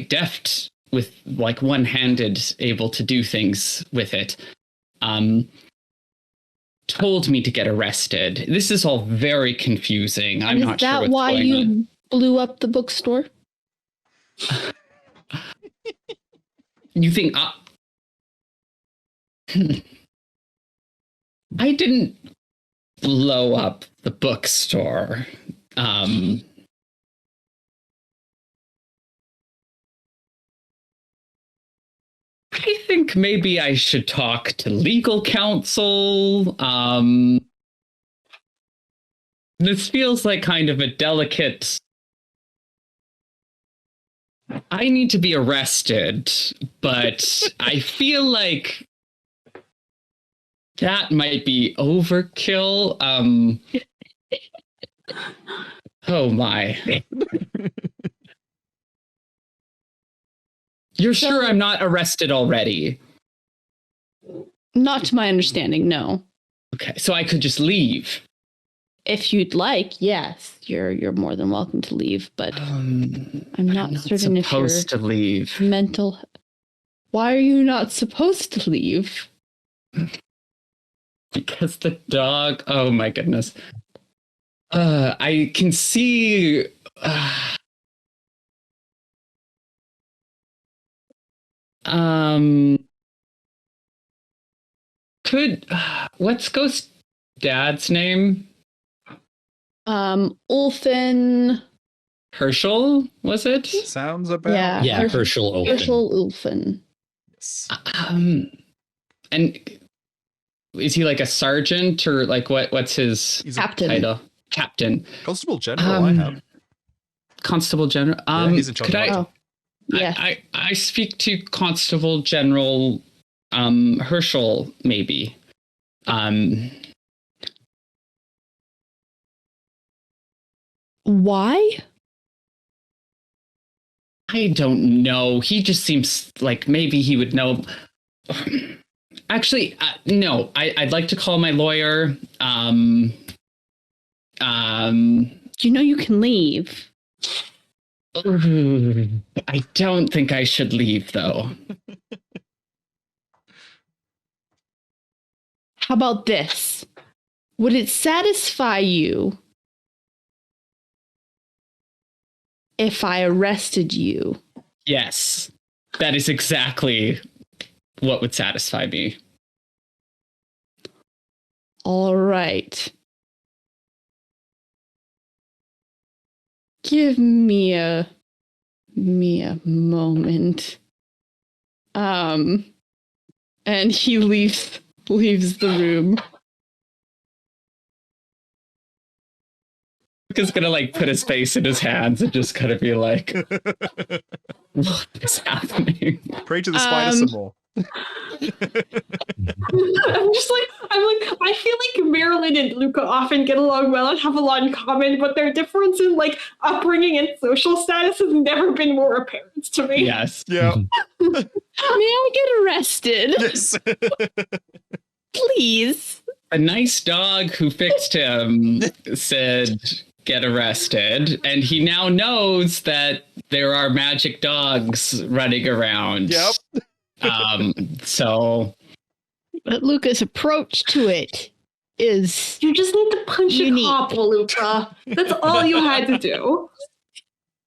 [SPEAKER 7] deft with like one-handed, able to do things with it. Told me to get arrested. This is all very confusing. I'm not sure what's going on.
[SPEAKER 5] Is that why you blew up the bookstore?
[SPEAKER 7] You think I didn't blow up the bookstore. I think maybe I should talk to legal counsel. This feels like kind of a delicate. I need to be arrested, but I feel like that might be overkill. Oh my. You're sure I'm not arrested already?
[SPEAKER 5] Not to my understanding, no.
[SPEAKER 7] Okay, so I could just leave.
[SPEAKER 5] If you'd like, yes, you're more than welcome to leave, but I'm not certain if you're
[SPEAKER 7] supposed to leave.
[SPEAKER 5] mental. Why are you not supposed to leave?
[SPEAKER 7] Because the dog. Oh my goodness. I can see. What's Ghost Dad's name?
[SPEAKER 5] Ulfin.
[SPEAKER 7] Herschel, was it?
[SPEAKER 1] Sounds about.
[SPEAKER 2] Yeah, Herschel Ulfin.
[SPEAKER 5] Herschel Ulfin.
[SPEAKER 1] Yes.
[SPEAKER 7] And is he like a sergeant or like what's his
[SPEAKER 5] Captain.
[SPEAKER 7] title? Captain.
[SPEAKER 1] Constable General, I have.
[SPEAKER 7] Constable General.
[SPEAKER 1] Yeah, he's in charge
[SPEAKER 7] could
[SPEAKER 1] of
[SPEAKER 5] yeah.
[SPEAKER 7] I speak to Constable General Herschel, maybe.
[SPEAKER 5] Why?
[SPEAKER 7] I don't know. He just seems like maybe he would know. Actually, no. I'd like to call my lawyer.
[SPEAKER 5] Do you know you can leave?
[SPEAKER 7] I don't think I should leave, though.
[SPEAKER 5] How about this? Would it satisfy you if I arrested you?
[SPEAKER 7] Yes, that is exactly what would satisfy me.
[SPEAKER 5] All right. Give me a moment. And he leaves the room.
[SPEAKER 7] Luka's gonna like put his face in his hands and just kind of be like, what is happening?
[SPEAKER 1] Pray to the spider some more.
[SPEAKER 3] I feel like Marelyn and Luka often get along well and have a lot in common, but their difference in like upbringing and social status has never been more apparent to me.
[SPEAKER 7] Yes.
[SPEAKER 1] Yeah.
[SPEAKER 5] May I get arrested?
[SPEAKER 1] Yes.
[SPEAKER 5] Please.
[SPEAKER 7] A nice dog who fixed him said, get arrested. And he now knows that there are magic dogs running around.
[SPEAKER 1] Yep.
[SPEAKER 7] So.
[SPEAKER 6] But Luca's approach to it is
[SPEAKER 3] You just need to punch
[SPEAKER 6] Unique.
[SPEAKER 3] a cop, Luka. That's all you had to do.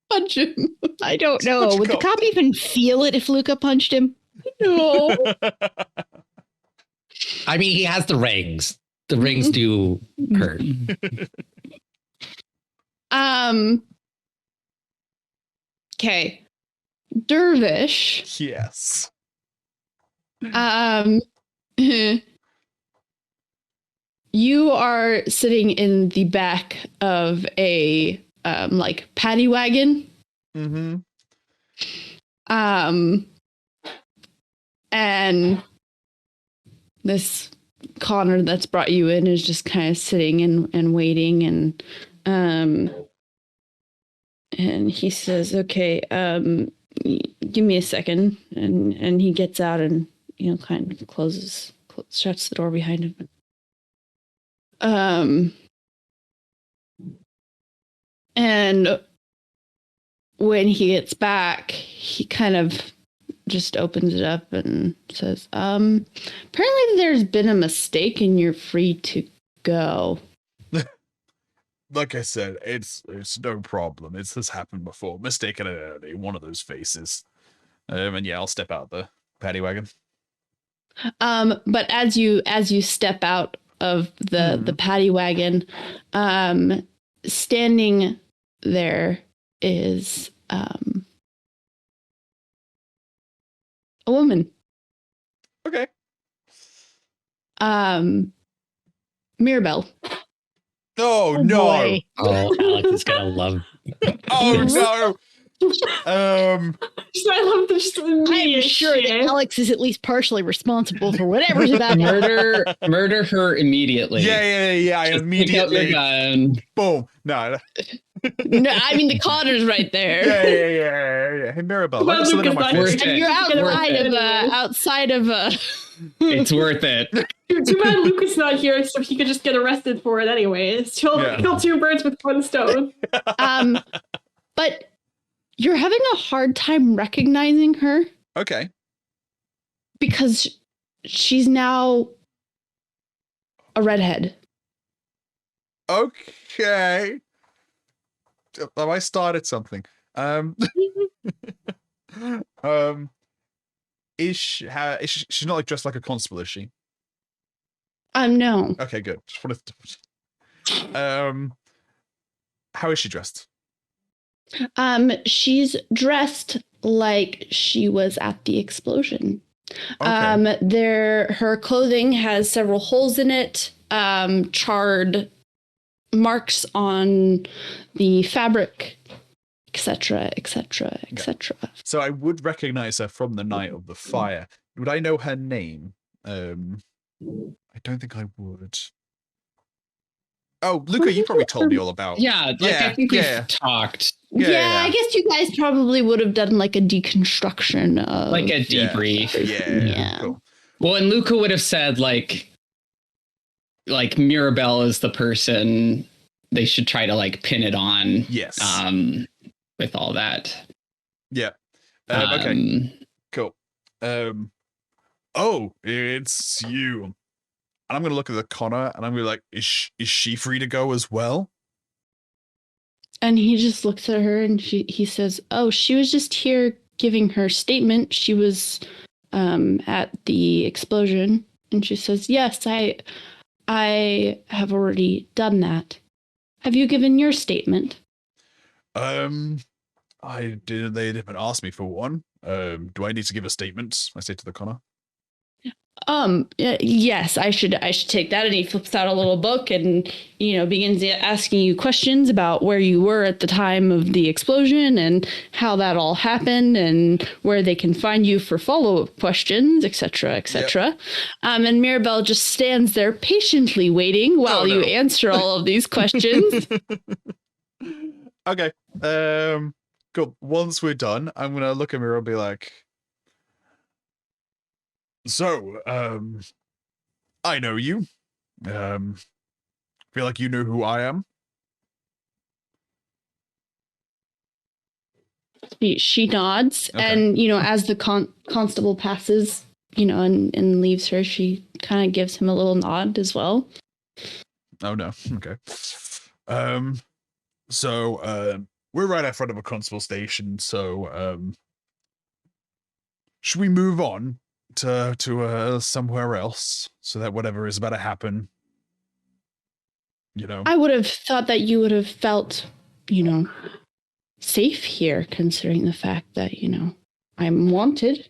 [SPEAKER 5] Punch him.
[SPEAKER 6] I don't know.
[SPEAKER 1] Punch a
[SPEAKER 6] Would the
[SPEAKER 1] cop.
[SPEAKER 6] cop even feel it if Luca punched him?
[SPEAKER 5] No.
[SPEAKER 2] I mean, he has the rings. The rings do hurt.
[SPEAKER 5] Okay. Dervish.
[SPEAKER 1] Yes.
[SPEAKER 5] You are sitting in the back of a like paddy wagon.
[SPEAKER 1] Mm-hmm.
[SPEAKER 5] And this Connor that's brought you in is just kind of sitting and waiting, and he says, "Okay, give me a second," and he gets out and kind of shuts the door behind him. And when he gets back, he kind of just opens it up and says, apparently there's been a mistake and you're free to go.
[SPEAKER 1] Like I said, it's no problem. This happened before. Mistaken identity, one of those faces. And yeah, I'll step out the paddy wagon.
[SPEAKER 5] But as you step out of the paddy wagon, standing there is a woman.
[SPEAKER 1] Okay.
[SPEAKER 5] Mirabelle.
[SPEAKER 1] Oh, no.
[SPEAKER 6] Boy.
[SPEAKER 2] Oh, Alyx is gonna love.
[SPEAKER 1] Oh no.
[SPEAKER 3] I love this.
[SPEAKER 6] I'm sure that Alyx is at least partially responsible for whatever's about to happen.
[SPEAKER 7] Murder her immediately.
[SPEAKER 1] Yeah. I
[SPEAKER 7] Just
[SPEAKER 1] immediately.
[SPEAKER 7] pick up your gun.
[SPEAKER 1] Boom. No.
[SPEAKER 5] No, I mean the Connor's right there.
[SPEAKER 1] Yeah. Hey, Mirabelle.
[SPEAKER 3] Well,
[SPEAKER 1] Like something on
[SPEAKER 3] Lucas,
[SPEAKER 1] my
[SPEAKER 3] not
[SPEAKER 1] fist.
[SPEAKER 5] And you're
[SPEAKER 3] Worth
[SPEAKER 5] outside of
[SPEAKER 7] It's worth it.
[SPEAKER 3] Too bad Lucas not here, so he could just get arrested for it anyways. Kill two birds with one stone.
[SPEAKER 5] but you're having a hard time recognizing her
[SPEAKER 1] Okay.
[SPEAKER 5] because she's now a redhead.
[SPEAKER 1] Okay. Have I started something? She's not like dressed like a constable, is she?
[SPEAKER 5] No.
[SPEAKER 1] Okay, good. Just wanted to. How is she dressed?
[SPEAKER 5] She's dressed like she was at the explosion.
[SPEAKER 1] Okay.
[SPEAKER 5] Her clothing has several holes in it, charred marks on the fabric, etc.
[SPEAKER 1] So I would recognize her from the night of the fire. Would I know her name? I don't think I would. Oh, Luka, you probably told me all about.
[SPEAKER 7] Yeah, I think we've talked.
[SPEAKER 5] Yeah, I guess you guys probably would have done like a deconstruction of
[SPEAKER 7] Like a debrief.
[SPEAKER 5] Yeah.
[SPEAKER 1] Cool.
[SPEAKER 7] Well, and Luka would have said like Mirabelle is the person they should try to like pin it on.
[SPEAKER 1] Yes.
[SPEAKER 7] With all that.
[SPEAKER 1] Yeah. Okay. Cool. Oh, it's you. And I'm gonna look at the Connor, and I'm gonna be like, is she free to go as well?
[SPEAKER 5] And he just looks at her, and he says, "Oh, she was just here giving her statement. She was at the explosion." And she says, "Yes, I have already done that. Have you given your statement?"
[SPEAKER 1] I did. They didn't ask me for one. Do I need to give a statement? I say to the Connor.
[SPEAKER 5] Yes, I should take that. And he flips out a little book and, begins asking you questions about where you were at the time of the explosion and how that all happened and where they can find you for follow-up questions, etc., etc. Yep. And Mirabelle just stands there patiently waiting while you answer all of these questions.
[SPEAKER 1] Okay. Cool. Once we're done, I'm gonna look at Mirabelle and be like, so, I know you. Feel like you know who I am.
[SPEAKER 5] She nods,
[SPEAKER 1] okay.
[SPEAKER 5] and as the constable passes, and leaves her, she kind of gives him a little nod as well.
[SPEAKER 1] Oh no. Okay. So we're right in front of a constable station. So should we move on to somewhere else so that whatever is about to happen,
[SPEAKER 5] I would have thought that you would have felt, safe here, considering the fact that, I'm wanted.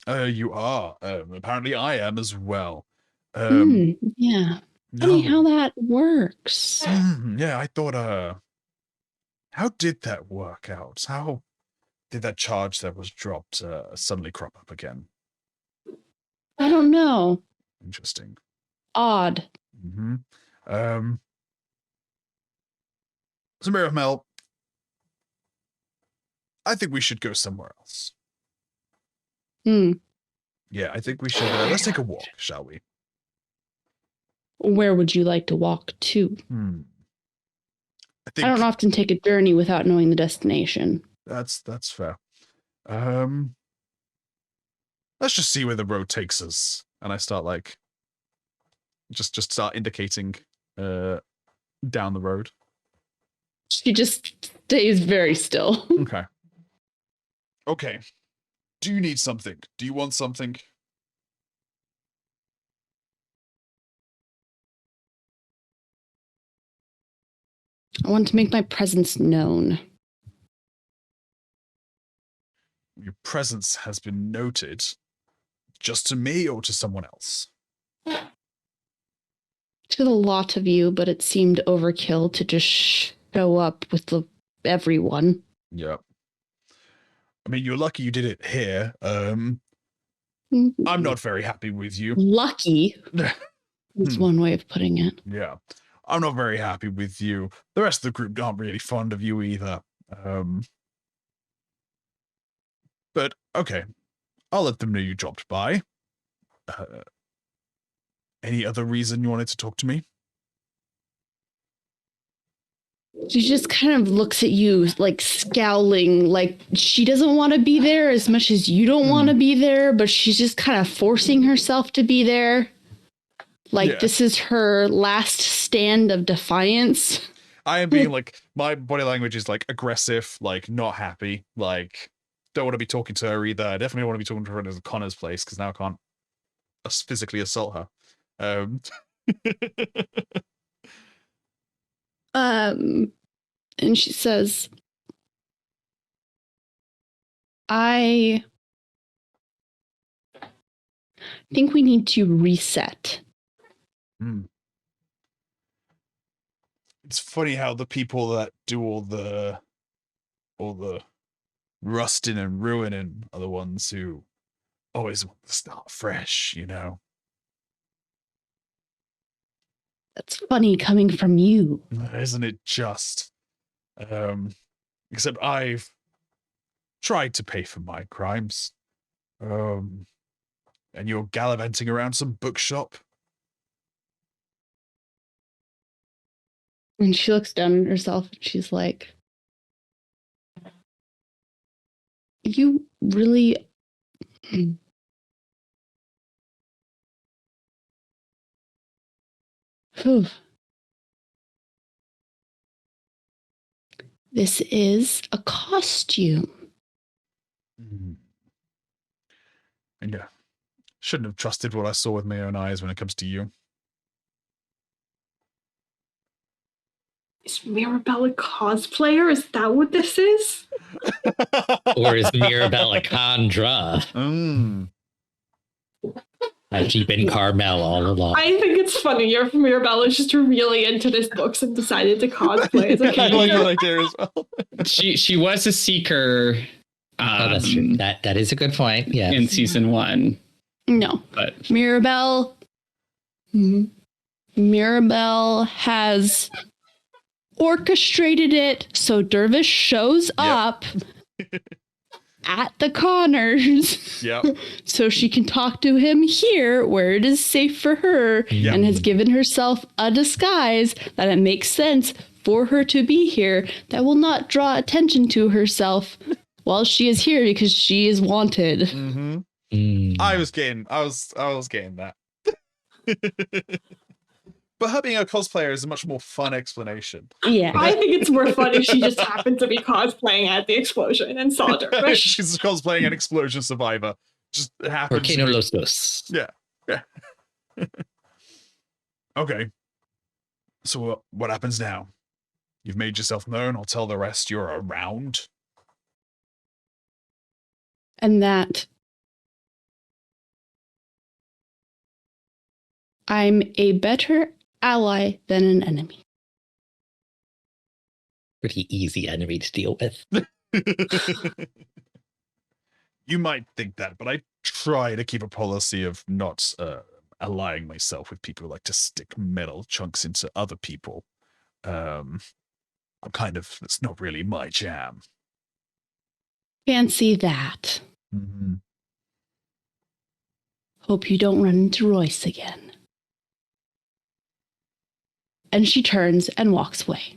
[SPEAKER 1] You are. Apparently I am as well.
[SPEAKER 5] Yeah. Funny how that works.
[SPEAKER 1] Yeah, I thought, how did that work out? How did that charge that was dropped suddenly crop up again?
[SPEAKER 5] I don't know.
[SPEAKER 1] Interesting.
[SPEAKER 5] Odd.
[SPEAKER 1] Mm-hmm. So Mirabelle, I think we should go somewhere else. Yeah, I think we should. Let's take a walk, shall we?
[SPEAKER 5] Where would you like to walk to? I don't often take a journey without knowing the destination.
[SPEAKER 1] That's fair. Let's just see where the road takes us. And I start just start indicating down the road.
[SPEAKER 5] She just stays very still.
[SPEAKER 1] Okay. Do you need something? Do you want something?
[SPEAKER 5] I want to make my presence known.
[SPEAKER 1] Your presence has been noted. Just to me or to someone else?
[SPEAKER 5] To the lot of you, but it seemed overkill to just show up with everyone.
[SPEAKER 1] Yep. I mean, you're lucky you did it here. I'm not very happy with you.
[SPEAKER 5] Lucky is one way of putting it.
[SPEAKER 1] Yeah. I'm not very happy with you. The rest of the group aren't really fond of you either. But, okay. I'll let them know you dropped by. Any other reason you wanted to talk to me?
[SPEAKER 5] She just kind of looks at you, like scowling, like she doesn't want to be there as much as you don't want to be there, but she's just kind of forcing herself to be there. Like, this is her last stand of defiance.
[SPEAKER 1] I am being like, my body language is like aggressive, like not happy, like don't want to be talking to her either. I definitely don't want to be talking to her at Connor's place because now I can't physically assault her.
[SPEAKER 5] And she says, I think we need to reset.
[SPEAKER 1] It's funny how the people that do all the rusting and ruining are the ones who always want to start fresh, you know?
[SPEAKER 5] That's funny coming from you.
[SPEAKER 1] Isn't it just? Except I've tried to pay for my crimes. And you're gallivanting around some bookshop.
[SPEAKER 5] And she looks down at herself and she's like, you really... This is a costume.
[SPEAKER 1] And yeah, shouldn't have trusted what I saw with my own eyes when it comes to you.
[SPEAKER 3] Is Mirabelle a cosplayer? Is that what this is?
[SPEAKER 2] Or is Mirabelle a Khandra? Has she been Carmel all along?
[SPEAKER 3] I think it's funny. Mirabelle is just really into this books and decided to cosplay as a
[SPEAKER 1] I like that idea as well.
[SPEAKER 7] She was a seeker.
[SPEAKER 2] That's true. That is a good point. Yeah.
[SPEAKER 7] In season 1.
[SPEAKER 5] No.
[SPEAKER 7] But
[SPEAKER 5] Mirabelle has orchestrated it so Dervish shows up at the Connors. So she can talk to him here where it is safe for her, and has given herself a disguise that it makes sense for her to be here that will not draw attention to herself while she is here because she is wanted.
[SPEAKER 1] I was getting that. But her being a cosplayer is a much more fun explanation.
[SPEAKER 5] Yeah.
[SPEAKER 3] I think it's more fun if she just happened to be cosplaying at the explosion and saw Dervish.
[SPEAKER 1] She's cosplaying an explosion survivor. Just happens.
[SPEAKER 2] Volcano Los Dos.
[SPEAKER 1] Yeah. Okay. So what happens now? You've made yourself known. I'll tell the rest you're around.
[SPEAKER 5] And that I'm a better ally than an enemy.
[SPEAKER 2] Pretty easy enemy to deal with.
[SPEAKER 1] You might think that, but I try to keep a policy of not allying myself with people who like to stick metal chunks into other people. It's not really my jam.
[SPEAKER 5] Fancy that. Hope you don't run into Royce again. And she turns and walks away.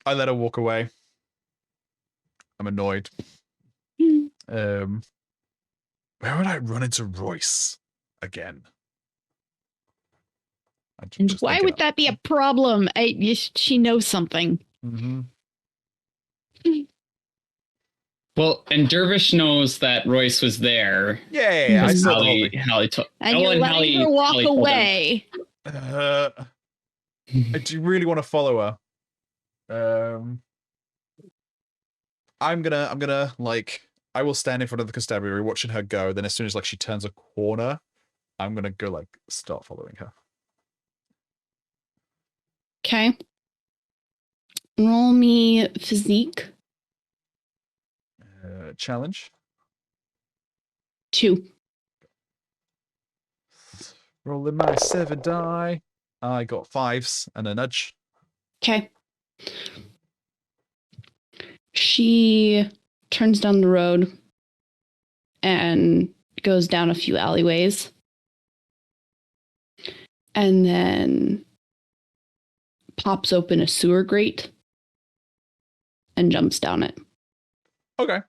[SPEAKER 1] I let her walk away. I'm annoyed. Where would I run into Royce again?
[SPEAKER 6] And why would that be a problem? She knows something.
[SPEAKER 7] Well, and Dervish knows that Royce was there.
[SPEAKER 1] Yeah, I saw the whole thing.
[SPEAKER 7] Hallie told.
[SPEAKER 6] And you're letting her walk
[SPEAKER 7] Hallie told him.
[SPEAKER 6] away.
[SPEAKER 1] Do you really want to follow her? I'm gonna like I will stand in front of the constabulary watching her go. Then as soon as like she turns a corner, I'm gonna go like start following her.
[SPEAKER 5] Okay. Roll me physique.
[SPEAKER 1] Challenge.
[SPEAKER 5] 2.
[SPEAKER 1] Rolling my 7 die. I got 5s and a nudge.
[SPEAKER 5] Okay. She turns down the road and goes down a few alleyways. And then pops open a sewer grate and jumps down it.
[SPEAKER 1] Okay.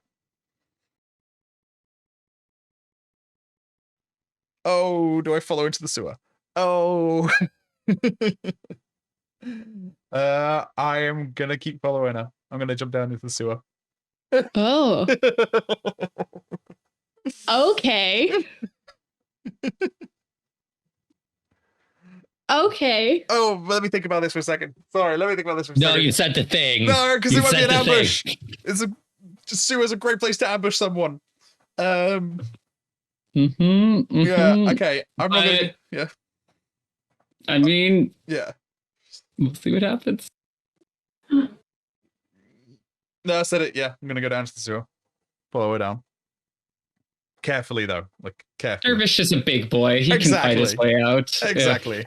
[SPEAKER 1] Oh, do I follow into the sewer? Oh. I am gonna keep following her. I'm gonna jump down into the sewer.
[SPEAKER 5] Oh, okay. Okay.
[SPEAKER 1] Oh, let me think about this for a second. Sorry, let me think about this for a
[SPEAKER 2] No,
[SPEAKER 1] second.
[SPEAKER 2] you said the thing.
[SPEAKER 1] No, because
[SPEAKER 2] You
[SPEAKER 1] it might be
[SPEAKER 2] said
[SPEAKER 1] an
[SPEAKER 2] the thing.
[SPEAKER 1] ambush. Sewer's a great place to ambush someone. Yeah, okay. I'm not gonna. Yeah,
[SPEAKER 7] I mean,
[SPEAKER 1] yeah.
[SPEAKER 7] we'll see what happens.
[SPEAKER 1] No, I said it. Yeah, I'm gonna go down to the sewer. Follow her down. Carefully, though. Like, carefully.
[SPEAKER 7] Dervish is a big boy. He can fight his
[SPEAKER 1] Exactly.
[SPEAKER 7] way out.
[SPEAKER 1] Exactly.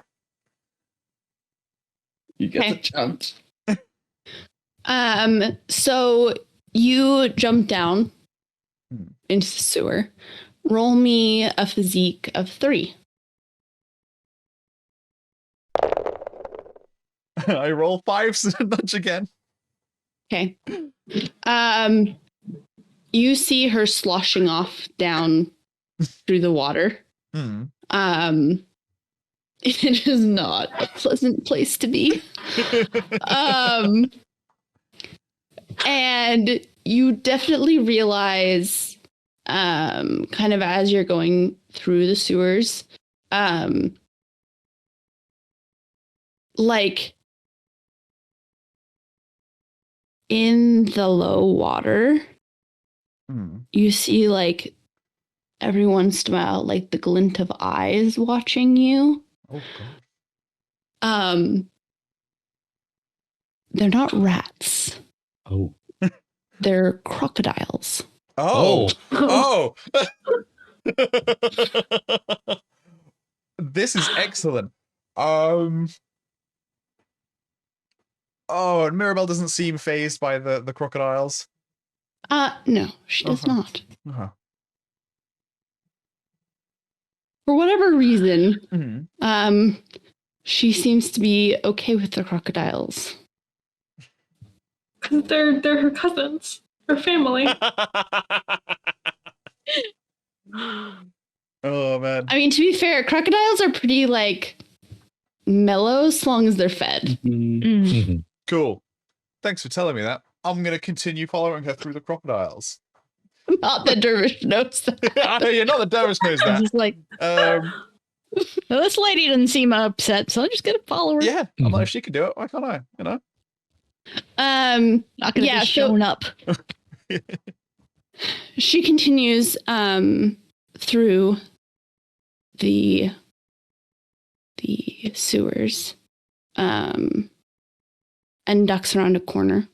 [SPEAKER 7] He gets
[SPEAKER 5] Okay.
[SPEAKER 7] jumped.
[SPEAKER 5] So you jump down
[SPEAKER 1] Hmm.
[SPEAKER 5] into the sewer. Roll me a physique of 3.
[SPEAKER 1] I roll 5s and nudge again.
[SPEAKER 5] Okay. You see her sloshing off down through the water.
[SPEAKER 1] Hmm.
[SPEAKER 5] It is not a pleasant place to be. And you definitely realize, kind of as you're going through the sewers, like in the low water,
[SPEAKER 1] Hmm.
[SPEAKER 5] you see like every once in a while, like the glint of eyes watching you.
[SPEAKER 1] Oh, God.
[SPEAKER 5] They're not rats.
[SPEAKER 2] Oh.
[SPEAKER 5] They're crocodiles.
[SPEAKER 1] Oh. Oh. This is excellent. Oh, and Mirabelle doesn't seem phased by the crocodiles.
[SPEAKER 5] No, she does
[SPEAKER 1] Uh-huh.
[SPEAKER 5] not.
[SPEAKER 1] Uh-huh.
[SPEAKER 5] For whatever reason,
[SPEAKER 1] Mhm.
[SPEAKER 5] she seems to be okay with the crocodiles.
[SPEAKER 3] They're her cousins, her family.
[SPEAKER 1] Oh, man.
[SPEAKER 5] I mean, to be fair, crocodiles are pretty like mellow as long as they're fed.
[SPEAKER 6] Mm.
[SPEAKER 1] Cool. Thanks for telling me that. I'm going to continue following her through the crocodiles.
[SPEAKER 5] Not that Dervish knows that.
[SPEAKER 1] Yeah, not that Dervish knows
[SPEAKER 6] It's
[SPEAKER 1] that.
[SPEAKER 6] just like,
[SPEAKER 1] Um,
[SPEAKER 6] well, this lady doesn't seem upset, so I'm just gonna follow her.
[SPEAKER 1] yeah, I'm like, if she could do it, why can't I? You know?
[SPEAKER 6] Not gonna
[SPEAKER 5] Yeah,
[SPEAKER 6] be
[SPEAKER 5] so-
[SPEAKER 6] shown up.
[SPEAKER 5] She continues through the sewers and ducks around a corner.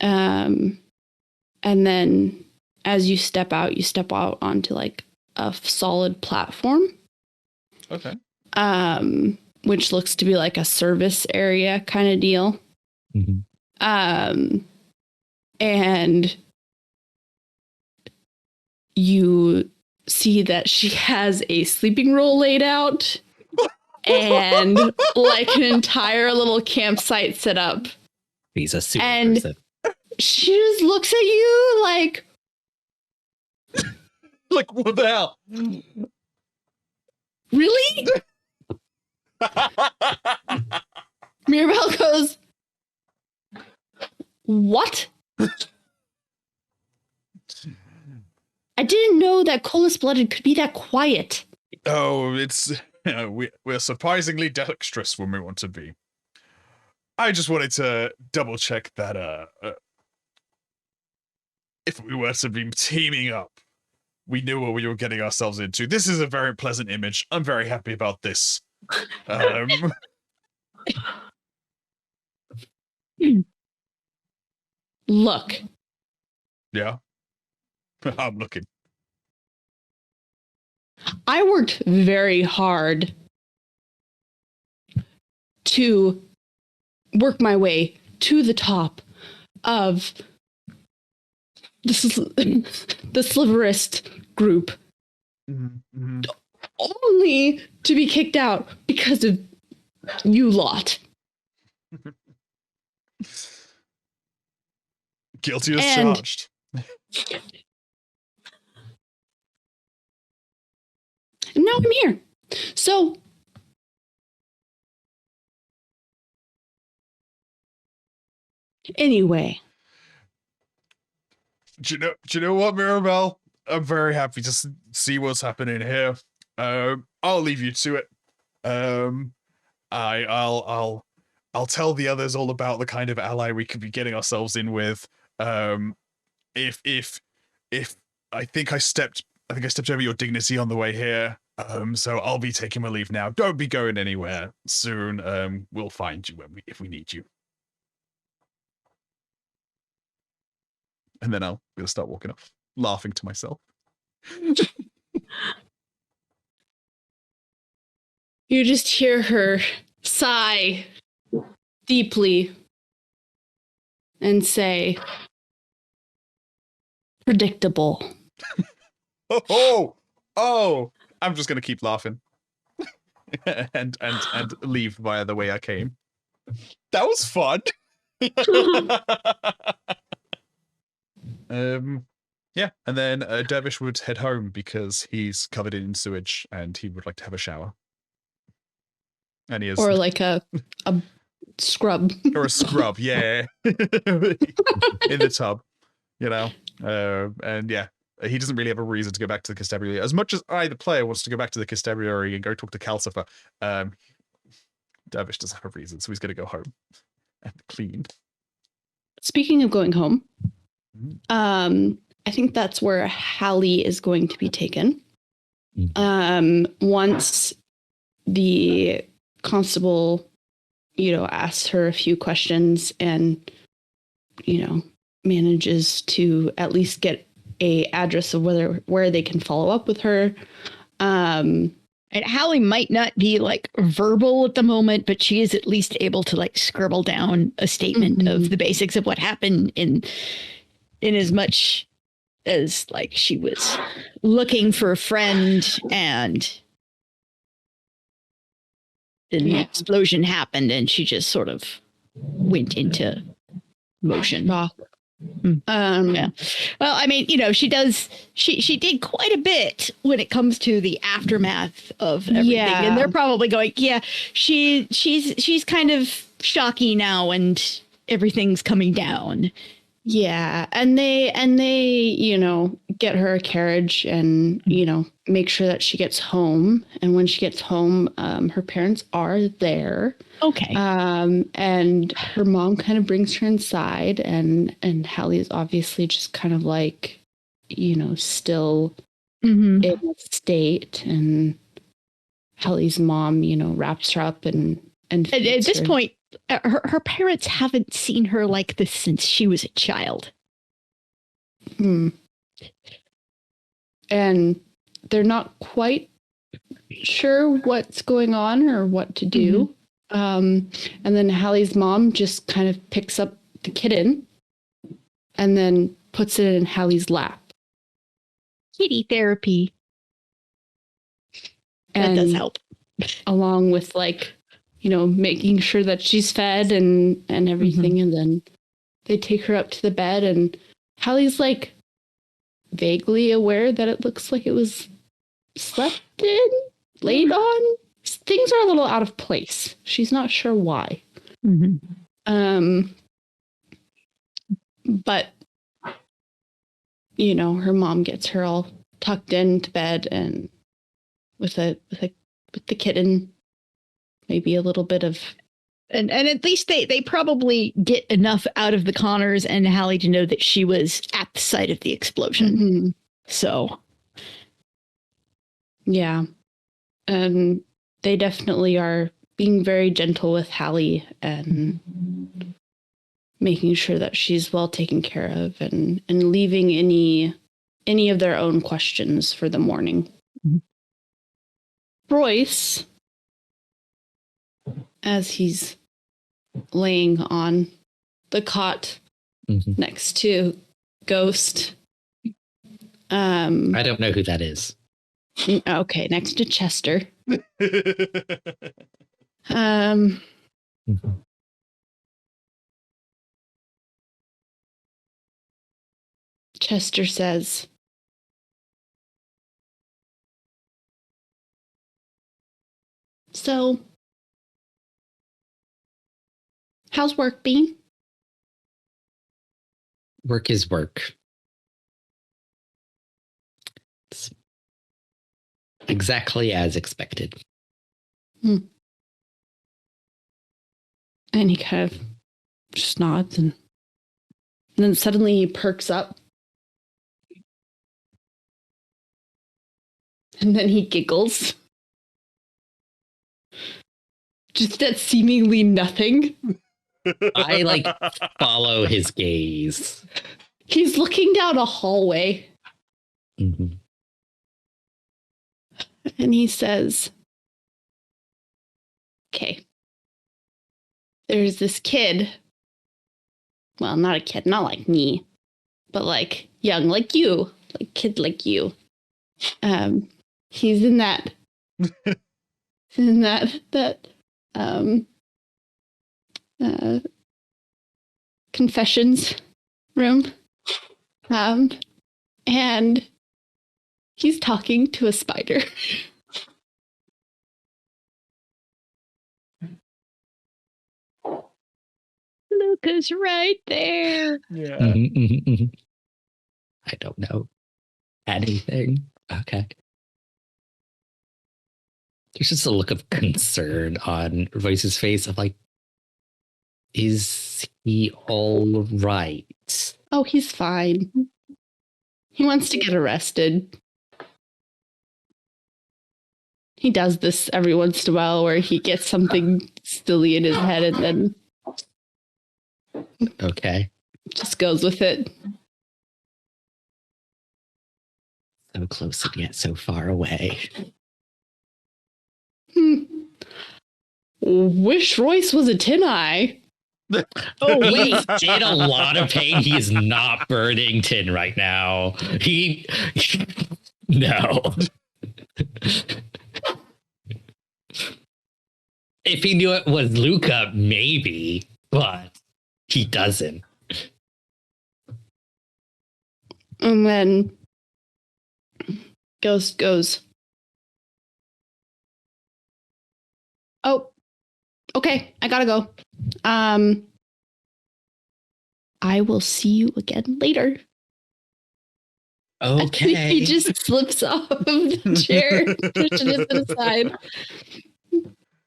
[SPEAKER 5] And then as you step out onto like a solid platform.
[SPEAKER 1] Okay.
[SPEAKER 5] Which looks to be like a service area kind of deal.
[SPEAKER 2] Mhm.
[SPEAKER 5] And you see that she has a sleeping roll laid out and like an entire little campsite set up.
[SPEAKER 2] He's a super
[SPEAKER 5] And-
[SPEAKER 2] person.
[SPEAKER 5] She just looks at you like,
[SPEAKER 1] Like, what the hell?
[SPEAKER 5] really? Mirabelle goes, What? I didn't know that Colas Blooded could be that quiet.
[SPEAKER 1] Oh, it's we're surprisingly dexterous when we want to be. I just wanted to double check that if we were to be teaming up, we knew what we were getting ourselves into. This is a very pleasant image. I'm very happy about this.
[SPEAKER 5] Look.
[SPEAKER 1] Yeah. I'm looking.
[SPEAKER 5] I worked very hard to work my way to the top of the Sliverist group,
[SPEAKER 1] Mm-hmm.
[SPEAKER 5] only to be kicked out because of you lot.
[SPEAKER 1] Guilty as
[SPEAKER 5] And-
[SPEAKER 1] charged.
[SPEAKER 5] And now I'm here. So, anyway.
[SPEAKER 1] Do you know what, Mirabelle? I'm very happy to see what's happening here. I'll leave you to it. I'll tell the others all about the kind of ally we could be getting ourselves in with. If I think I stepped over your dignity on the way here. So I'll be taking my leave now. Don't be going anywhere soon. We'll find you if we need you. And then I'll start walking off, laughing to myself.
[SPEAKER 5] You just hear her sigh deeply and say, predictable.
[SPEAKER 1] Oh! I'm just gonna keep laughing. and leave via the way I came. That was fun. Yeah, and then Dervish would head home because he's covered in sewage and he would like to have a shower. And he is,
[SPEAKER 5] Or like a scrub.
[SPEAKER 1] or a scrub, yeah, in the tub, you know. And yeah, he doesn't really have a reason to go back to the constabulary. As much as I, the player, wants to go back to the constabulary and go talk to Calcifer, Dervish doesn't have a reason, so he's going to go home and clean.
[SPEAKER 5] Speaking of going home, I think that's where Hallie is going to be taken. Once the constable, asks her a few questions and, manages to at least get a address of where they can follow up with her.
[SPEAKER 6] And Hallie might not be like verbal at the moment, but she is at least able to like scribble down a statement of the basics of what happened in as much as like she was looking for a friend and then the explosion happened and she just sort of went into motion. Yeah. Well, I mean, she did quite a bit when it comes to the aftermath of everything.
[SPEAKER 5] Yeah.
[SPEAKER 6] And they're probably going, yeah, she's kind of shocky now and everything's coming down.
[SPEAKER 5] Yeah, and they get her a carriage and make sure that she gets home. And when she gets home, her parents are there.
[SPEAKER 6] Okay.
[SPEAKER 5] And her mom kind of brings her inside, and Hallie is obviously just kind of like, still in a state. And Hallie's mom, wraps her up and
[SPEAKER 6] At this point, her parents haven't seen her like this since she was a child.
[SPEAKER 5] And they're not quite sure what's going on or what to do. And then Hallie's mom just kind of picks up the kitten and then puts it in Hallie's lap.
[SPEAKER 6] Kitty therapy.
[SPEAKER 5] And
[SPEAKER 6] that does help.
[SPEAKER 5] Along with making sure that she's fed and everything. And then they take her up to the bed and Hallie's like vaguely aware that it looks like it was slept in, laid on. Things are a little out of place. She's not sure why. But, her mom gets her all tucked into bed and with the kitten, maybe a little bit of...
[SPEAKER 6] And at least they probably get enough out of the Connors and Hallie to know that she was at the site of the explosion.
[SPEAKER 5] Mm-hmm.
[SPEAKER 6] So.
[SPEAKER 5] Yeah. And they definitely are being very gentle with Hallie and making sure that she's well taken care of and leaving any of their own questions for the morning.
[SPEAKER 6] Mm-hmm.
[SPEAKER 5] Royce, as he's laying on the cot next to Ghost.
[SPEAKER 2] I don't know who that is.
[SPEAKER 5] Okay, next to Chester. Chester says, "So, how's work been?"
[SPEAKER 2] Work is work. It's exactly as expected.
[SPEAKER 5] And he kind of just nods and then suddenly he perks up. And then he giggles. Just at seemingly nothing.
[SPEAKER 2] I follow his gaze.
[SPEAKER 5] He's looking down a hallway.
[SPEAKER 2] Mm-hmm.
[SPEAKER 5] And he says, "Okay. There's this kid. Well, not a kid, not like me, but young like you, kid like you. He's in that confessions room. And he's talking to a spider."
[SPEAKER 6] Luka's right there.
[SPEAKER 1] Yeah.
[SPEAKER 2] I don't know anything. Okay. There's just a look of concern on Royce's face of is he all right?
[SPEAKER 5] Oh, he's fine. He wants to get arrested. He does this every once in a while where he gets something silly in his head and then
[SPEAKER 2] Okay.
[SPEAKER 5] just goes with it.
[SPEAKER 2] So close and yet so far away.
[SPEAKER 5] Wish Royce was a tin eye.
[SPEAKER 2] Oh, wait. He's in a lot of pain. He is not burning tin right now. No. If he knew it was Luka, maybe, but he doesn't.
[SPEAKER 5] And then Ghost goes, "Oh, okay, I gotta go. I will see you again later."
[SPEAKER 2] Okay.
[SPEAKER 5] He just slips off of the chair, pushes it to the side,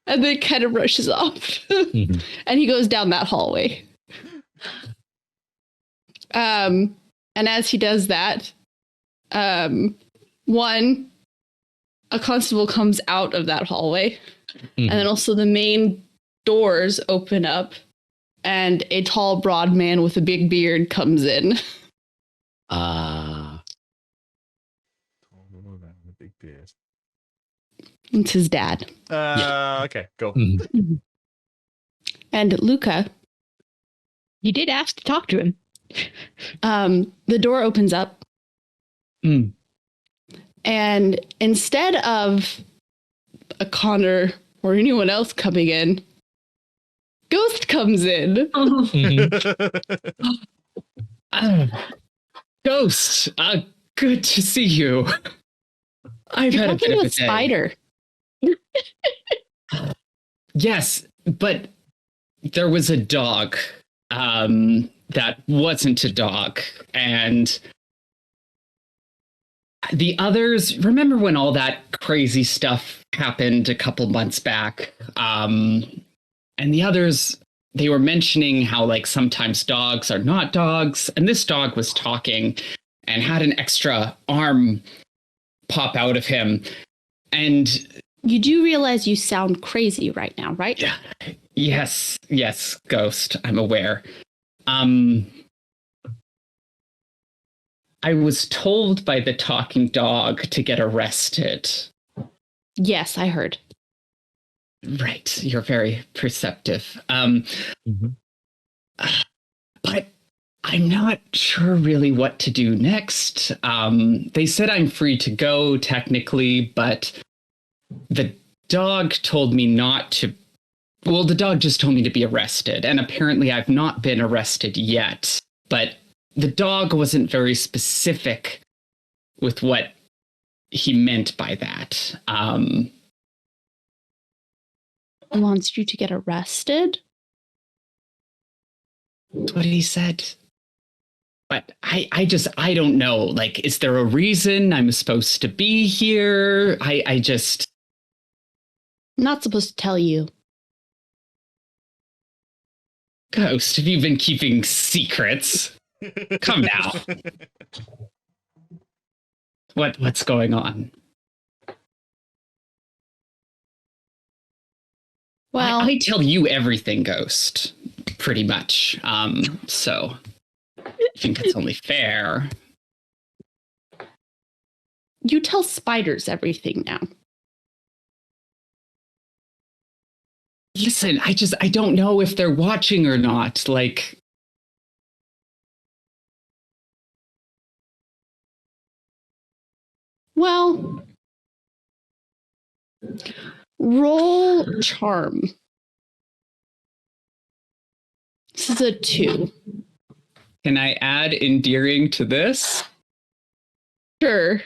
[SPEAKER 5] and then kind of rushes off. And he goes down that hallway. And as he does that, a constable comes out of that hallway. And then also the main doors open up and a tall, broad man with a big beard comes in.
[SPEAKER 1] Big beard.
[SPEAKER 5] It's his dad.
[SPEAKER 1] Okay, cool.
[SPEAKER 5] And Luka.
[SPEAKER 6] You did ask to talk to him.
[SPEAKER 5] The door opens up. And instead of a Connor or anyone else coming in, Ghost comes in.
[SPEAKER 7] Ghost, good to see you. I've
[SPEAKER 5] You're
[SPEAKER 7] had a
[SPEAKER 5] talking
[SPEAKER 7] bit
[SPEAKER 5] to
[SPEAKER 7] of
[SPEAKER 5] a
[SPEAKER 7] a day.
[SPEAKER 5] spider.
[SPEAKER 7] Yes, but there was a dog that wasn't a dog. And the others, remember when all that crazy stuff happened a couple months back? And the others, they were mentioning how like sometimes dogs are not dogs. And this dog was talking and had an extra arm pop out of him. And
[SPEAKER 5] You do realize you sound crazy right now, right?
[SPEAKER 7] yeah, yes, Ghost, I'm aware. I was told by the talking dog to get arrested.
[SPEAKER 5] Yes, I heard.
[SPEAKER 7] Right, you're very perceptive. But I'm not sure really what to do next. They said I'm free to go technically, but the dog told me not to. Well, the dog just told me to be arrested, and apparently I've not been arrested yet. But the dog wasn't very specific with what he meant by that.
[SPEAKER 5] He wants you to get arrested?
[SPEAKER 7] That's what he said. But I don't know. Like, is there a reason I'm supposed to be here? I just...
[SPEAKER 5] I'm not supposed to tell you.
[SPEAKER 7] Ghost, have you been keeping secrets? Come now. What's going on?
[SPEAKER 5] Well,
[SPEAKER 7] I tell you everything, Ghost. Pretty much. So I think it's only fair.
[SPEAKER 5] you tell spiders everything now.
[SPEAKER 7] Listen, I don't know if they're watching or not. Like,
[SPEAKER 5] Well, roll charm. This is a 2.
[SPEAKER 7] can I add endearing to this?
[SPEAKER 5] Sure.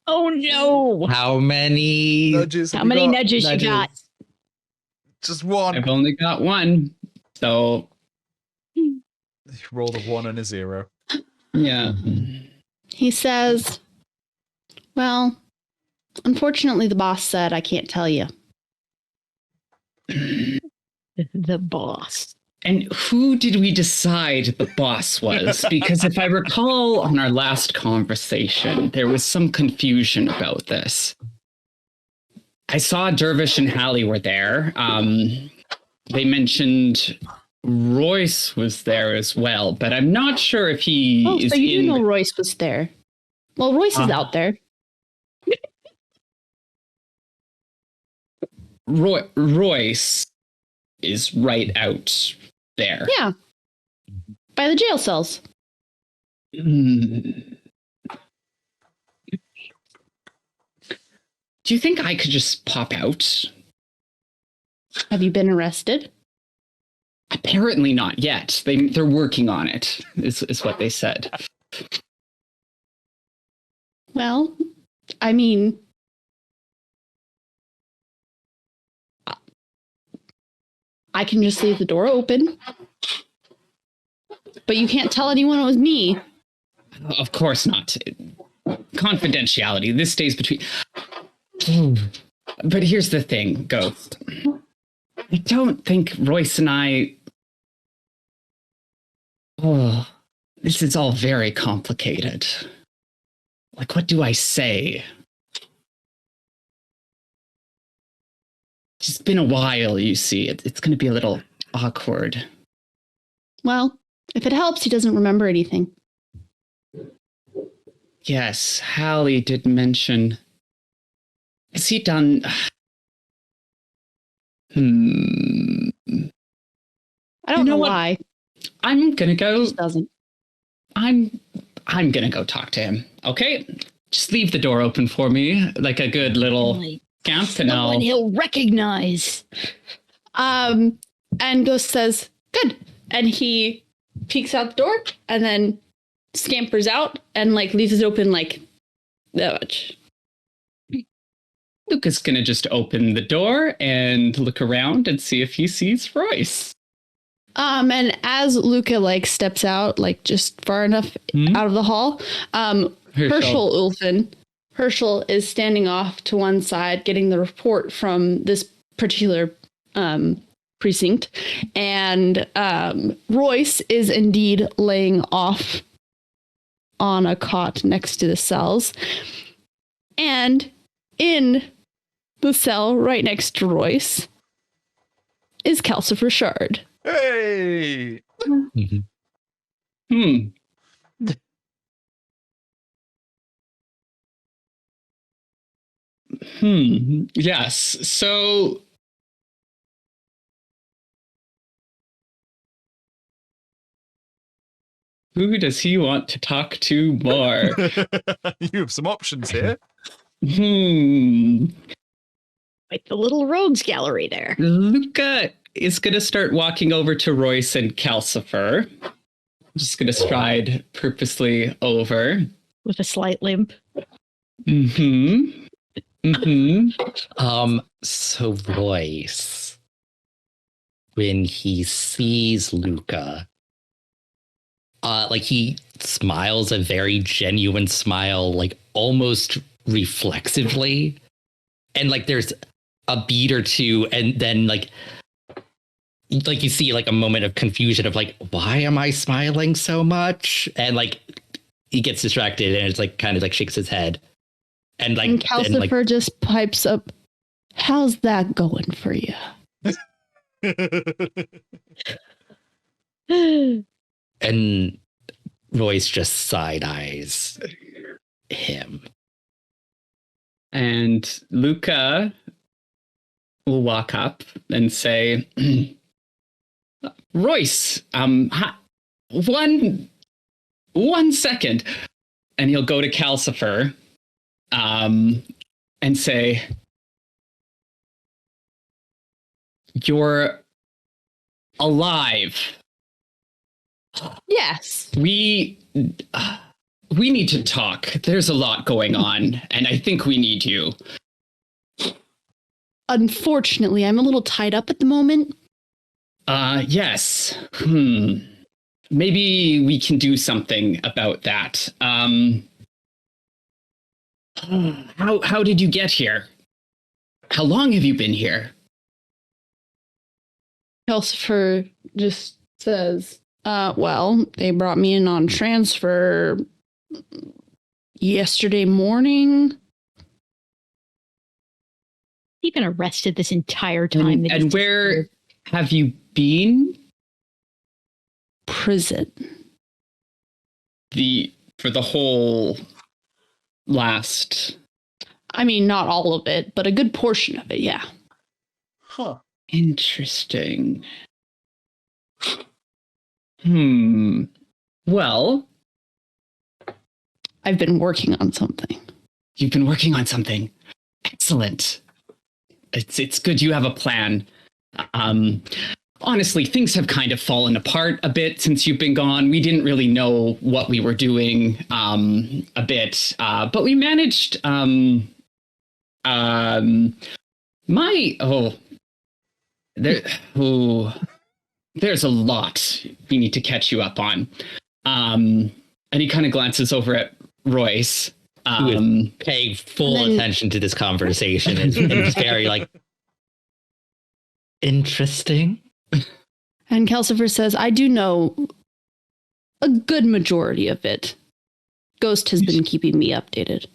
[SPEAKER 6] Oh no!
[SPEAKER 2] How many?
[SPEAKER 1] Nudges.
[SPEAKER 6] How
[SPEAKER 1] have you
[SPEAKER 6] many
[SPEAKER 1] got?
[SPEAKER 6] nudges you got?
[SPEAKER 1] Just one.
[SPEAKER 7] I've only got one. So,
[SPEAKER 1] You rolled a 1 and a 0.
[SPEAKER 7] yeah.
[SPEAKER 5] He says, well, unfortunately, the boss said I can't tell you.
[SPEAKER 6] The boss.
[SPEAKER 7] And who did we decide the boss was? Because if I recall on our last conversation, there was some confusion about this. I saw Dervish and Hallie were there. They mentioned Royce was there as well, but I'm not sure if he
[SPEAKER 5] Oh,
[SPEAKER 7] is
[SPEAKER 5] so you
[SPEAKER 7] in.
[SPEAKER 5] do know Royce was there. Well, Royce is out there.
[SPEAKER 7] Royce is right out there.
[SPEAKER 5] Yeah. By the jail cells.
[SPEAKER 7] Hmm. Do you think I could just pop out?
[SPEAKER 5] Have you been arrested?
[SPEAKER 7] Apparently not yet. They're working on it, is what they said.
[SPEAKER 5] Well, I mean, I can just leave the door open. But you can't tell anyone it was me.
[SPEAKER 7] Of course not. Confidentiality. This stays between. But here's the thing, Ghost. I don't think Royce and I. Oh, this is all very complicated. Like, what do I say? It's been a while, you see. It's going to be a little awkward.
[SPEAKER 5] Well, if it helps, he doesn't remember anything.
[SPEAKER 7] Yes, Hallie did mention. Has he done?
[SPEAKER 5] I don't know
[SPEAKER 7] what?
[SPEAKER 5] why.
[SPEAKER 7] I'm gonna
[SPEAKER 5] He
[SPEAKER 7] go.
[SPEAKER 5] just doesn't.
[SPEAKER 7] I'm gonna go talk to him. Okay, just leave the door open for me, like a good little
[SPEAKER 6] Like,
[SPEAKER 7] scamp, and
[SPEAKER 6] someone
[SPEAKER 7] I'll.
[SPEAKER 6] he'll recognize.
[SPEAKER 5] And Ghost says, good. And he peeks out the door and then scampers out and like leaves it open like that much.
[SPEAKER 7] Luka's gonna just open the door and look around and see if he sees Royce.
[SPEAKER 5] And as Luka like steps out, like just far enough out of the hall, Herschel is standing off to one side, getting the report from this particular precinct, and Royce is indeed laying off on a cot next to the cells, and in the cell right next to Royce is Calcifer Shard.
[SPEAKER 1] Hey!
[SPEAKER 7] Yes. So who does he want to talk to more?
[SPEAKER 1] You have some options here.
[SPEAKER 6] Like the little rogues gallery there.
[SPEAKER 7] Luka is going to start walking over to Royce and Calcifer. Just going to stride purposely over.
[SPEAKER 6] With a slight limp.
[SPEAKER 2] So Royce, when he sees Luka, like he smiles a very genuine smile, like almost reflexively. And like there's a beat or two, and then like you see like a moment of confusion of like, why am I smiling so much? And like he gets distracted and it's like kind of like shakes his head. And like
[SPEAKER 5] Calcifer just pipes up, how's that going for you?
[SPEAKER 2] And Royce just side eyes him.
[SPEAKER 7] And Luka will walk up and say, Royce, one second. And he'll go to Calcifer and say, you're alive.
[SPEAKER 5] Yes.
[SPEAKER 7] We need to talk. There's a lot going on, and I think we need you.
[SPEAKER 5] Unfortunately, I'm a little tied up at the moment.
[SPEAKER 7] Yes. Maybe we can do something about that. How did you get here? How long have you been here?
[SPEAKER 5] Calcifer just says, well, they brought me in on transfer yesterday morning.
[SPEAKER 6] He's been arrested this entire time.
[SPEAKER 7] And where have you been?
[SPEAKER 5] Prison.
[SPEAKER 7] For the whole last...
[SPEAKER 5] I mean, not all of it, but a good portion of it, yeah.
[SPEAKER 1] Huh.
[SPEAKER 7] Interesting. Well...
[SPEAKER 5] I've been working on something.
[SPEAKER 7] You've been working on something. Excellent. It's good you have a plan. Honestly, things have kind of fallen apart a bit since you've been gone. We didn't really know what we were doing a bit, but we managed. There's a lot we need to catch you up on. And he kind of glances over at Royce.
[SPEAKER 2] Who is paying full attention to this conversation and is very like interesting.
[SPEAKER 5] And Calcifer says, I do know a good majority of it. Ghost has been keeping me updated.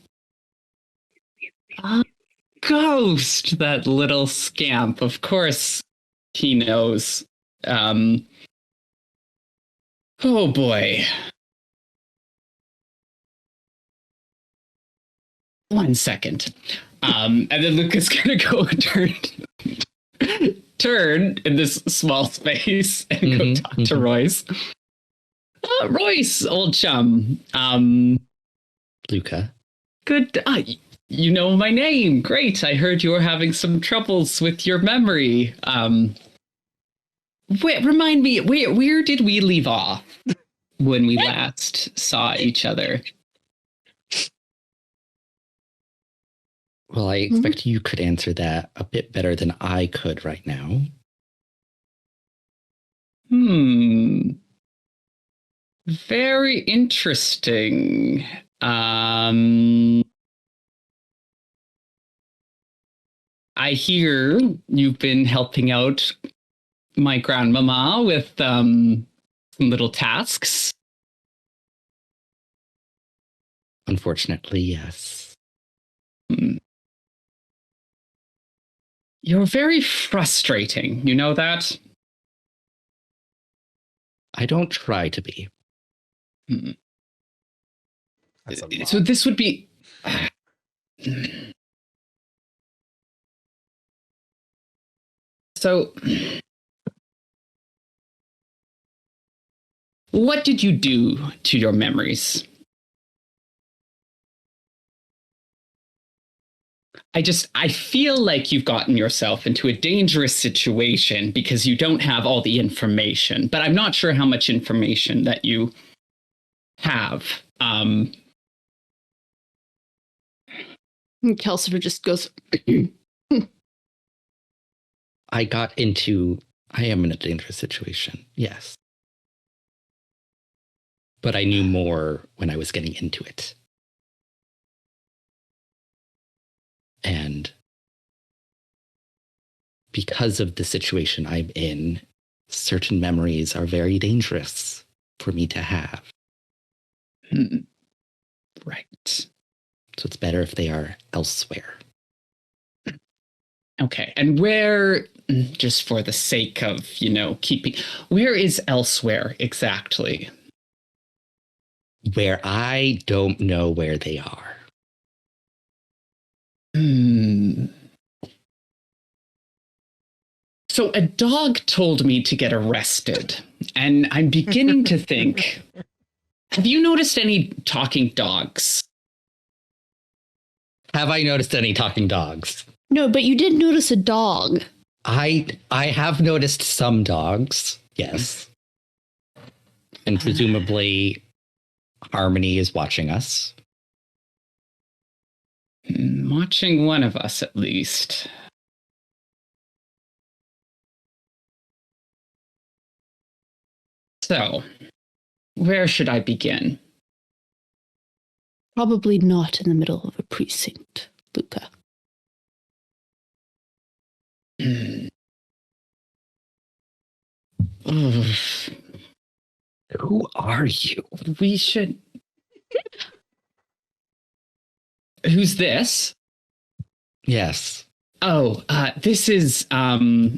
[SPEAKER 7] Ghost, that little scamp. Of course he knows. Oh boy. One second. And then Luka's gonna go and turn in this small space and go talk to Royce. Royce, old chum.
[SPEAKER 2] Luka.
[SPEAKER 7] Good. You know my name. Great. I heard you were having some troubles with your memory. Wait, remind me, where did we leave off when we last saw each other?
[SPEAKER 2] Well, I expect you could answer that a bit better than I could right now.
[SPEAKER 7] Very interesting. I hear you've been helping out my grandmama with some little tasks.
[SPEAKER 2] Unfortunately, yes.
[SPEAKER 7] You're very frustrating. You know that?
[SPEAKER 2] I don't try to be.
[SPEAKER 1] That's a lot.
[SPEAKER 7] So this would be... So, what did you do to your memories? I feel like you've gotten yourself into a dangerous situation because you don't have all the information, but I'm not sure how much information that you have.
[SPEAKER 5] Calcifer just goes,
[SPEAKER 2] I am in a dangerous situation, yes. But I knew more when I was getting into it. And because of the situation I'm in, certain memories are very dangerous for me to have.
[SPEAKER 7] Right.
[SPEAKER 2] So it's better if they are elsewhere.
[SPEAKER 7] Okay. And where, just for the sake of, where is elsewhere exactly?
[SPEAKER 2] Where I don't know where they are.
[SPEAKER 7] So a dog told me to get arrested, and I'm beginning to think, have you noticed any talking dogs?
[SPEAKER 2] Have I noticed any talking dogs?
[SPEAKER 5] no, but you did notice a dog.
[SPEAKER 2] I have noticed some dogs, yes. And presumably Harmony is watching us.
[SPEAKER 7] Watching one of us, at least. So, where should I begin?
[SPEAKER 5] Probably not in the middle of a precinct, Luka.
[SPEAKER 2] Who are you?
[SPEAKER 7] We should... Who's this?
[SPEAKER 2] Yes.
[SPEAKER 7] Oh, this is a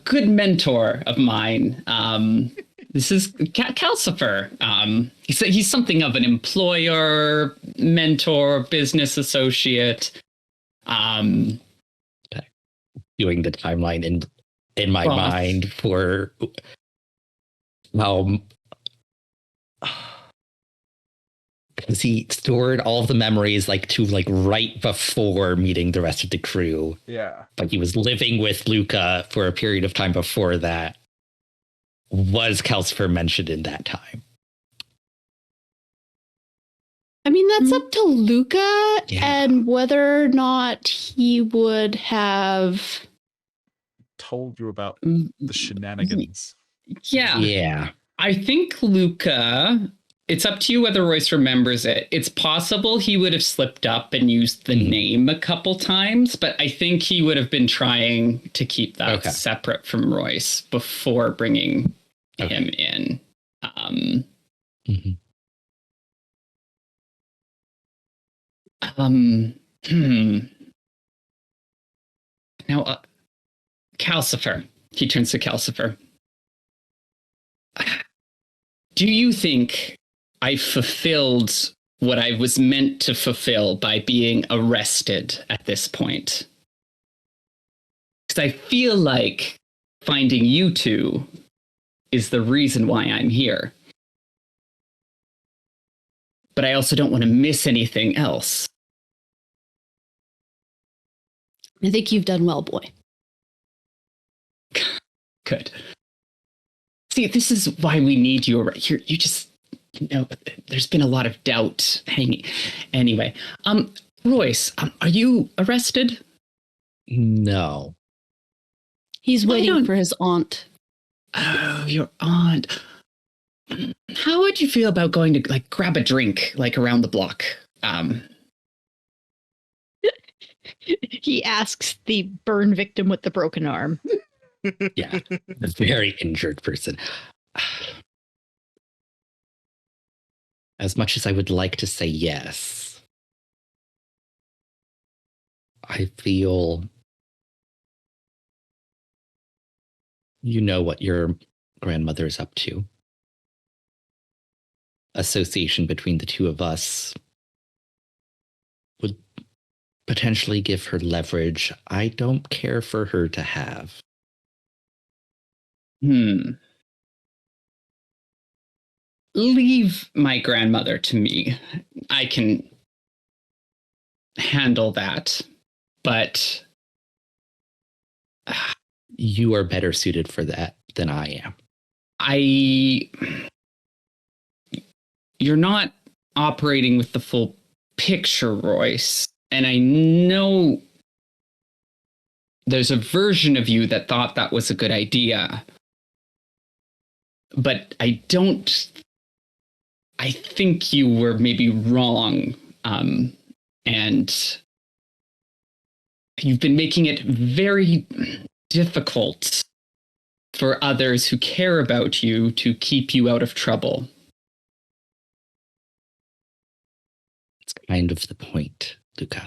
[SPEAKER 7] good mentor of mine. This is Calcifer. He's something of an employer, mentor, business associate.
[SPEAKER 2] Doing the timeline in my mind for how. Because he stored all of the memories right before meeting the rest of the crew.
[SPEAKER 1] Yeah.
[SPEAKER 2] But he was living with Luka for a period of time before that. Was Calcifer mentioned in that time?
[SPEAKER 5] I mean, that's up to Luka
[SPEAKER 2] Yeah.
[SPEAKER 5] and whether or not he would have...
[SPEAKER 1] Told you about the shenanigans.
[SPEAKER 7] Yeah.
[SPEAKER 2] Yeah.
[SPEAKER 7] I think Luka, it's up to you whether Royce remembers it. It's possible he would have slipped up and used the name a couple times, but I think he would have been trying to keep that separate from Royce before bringing him in. Now, Calcifer. He turns to Calcifer. Do you think I fulfilled what I was meant to fulfill by being arrested at this point? Because I feel like finding you two is the reason why I'm here. But I also don't want to miss anything else.
[SPEAKER 5] I think you've done well, boy.
[SPEAKER 7] Good. See, this is why we need you. You're there's been a lot of doubt hanging. Anyway, Royce, are you arrested?
[SPEAKER 2] No.
[SPEAKER 6] He's
[SPEAKER 7] Why
[SPEAKER 6] waiting
[SPEAKER 7] don't-
[SPEAKER 6] for his aunt.
[SPEAKER 7] Oh, your aunt. How would you feel about going to like grab a drink like around the block?
[SPEAKER 6] He asks the burn victim with the broken arm.
[SPEAKER 2] Yeah. A very injured person. As much as I would like to say yes, I feel you know what your grandmother's up to. Association between the two of us would potentially give her leverage I don't care for her to have.
[SPEAKER 7] Leave my grandmother to me. I can handle that. But
[SPEAKER 2] You are better suited for that than I am.
[SPEAKER 7] you're not operating with the full picture, Royce. And I know there's a version of you that thought that was a good idea. But I think you were maybe wrong. And you've been making it very difficult for others who care about you to keep you out of trouble.
[SPEAKER 2] It's kind of the point, Luka.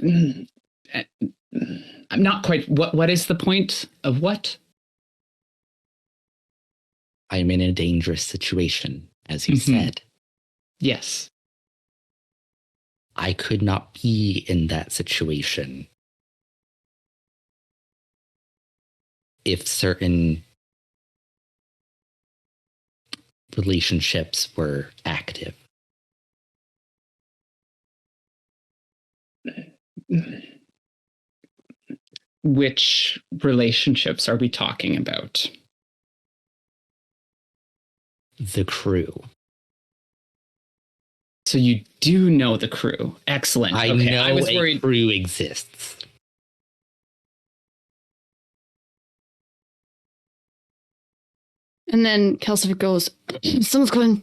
[SPEAKER 7] I'm not quite. What is the point of what?
[SPEAKER 2] I'm in a dangerous situation, as you
[SPEAKER 7] Mhm.
[SPEAKER 2] said.
[SPEAKER 7] Yes.
[SPEAKER 2] I could not be in that situation if certain relationships were active.
[SPEAKER 7] Which relationships are we talking about?
[SPEAKER 2] The crew.
[SPEAKER 7] So you do know the crew. Excellent.
[SPEAKER 2] I
[SPEAKER 7] Okay,
[SPEAKER 2] know
[SPEAKER 7] I was
[SPEAKER 2] a
[SPEAKER 7] worried.
[SPEAKER 2] crew exists.
[SPEAKER 5] And then Kelsifer goes, someone's coming.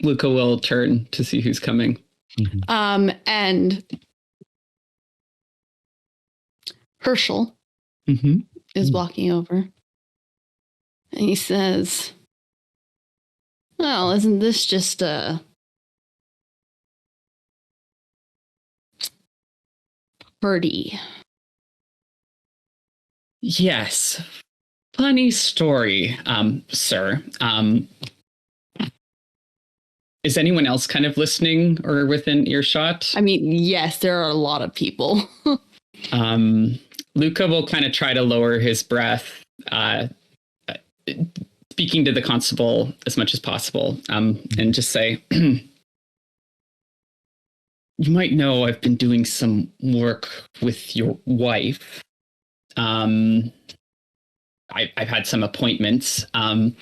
[SPEAKER 7] Luka will turn to see who's coming.
[SPEAKER 5] And Herschel
[SPEAKER 7] Mm-hmm.
[SPEAKER 5] is walking over. And he says, well, isn't this just a party?
[SPEAKER 7] Yes. Funny story, sir. Is anyone else kind of listening or within earshot?
[SPEAKER 5] I mean, yes, there are a lot of people.
[SPEAKER 7] Luka will kind of try to lower his breath, speaking to the constable as much as possible, and just say, you might know I've been doing some work with your wife. I've had some appointments, and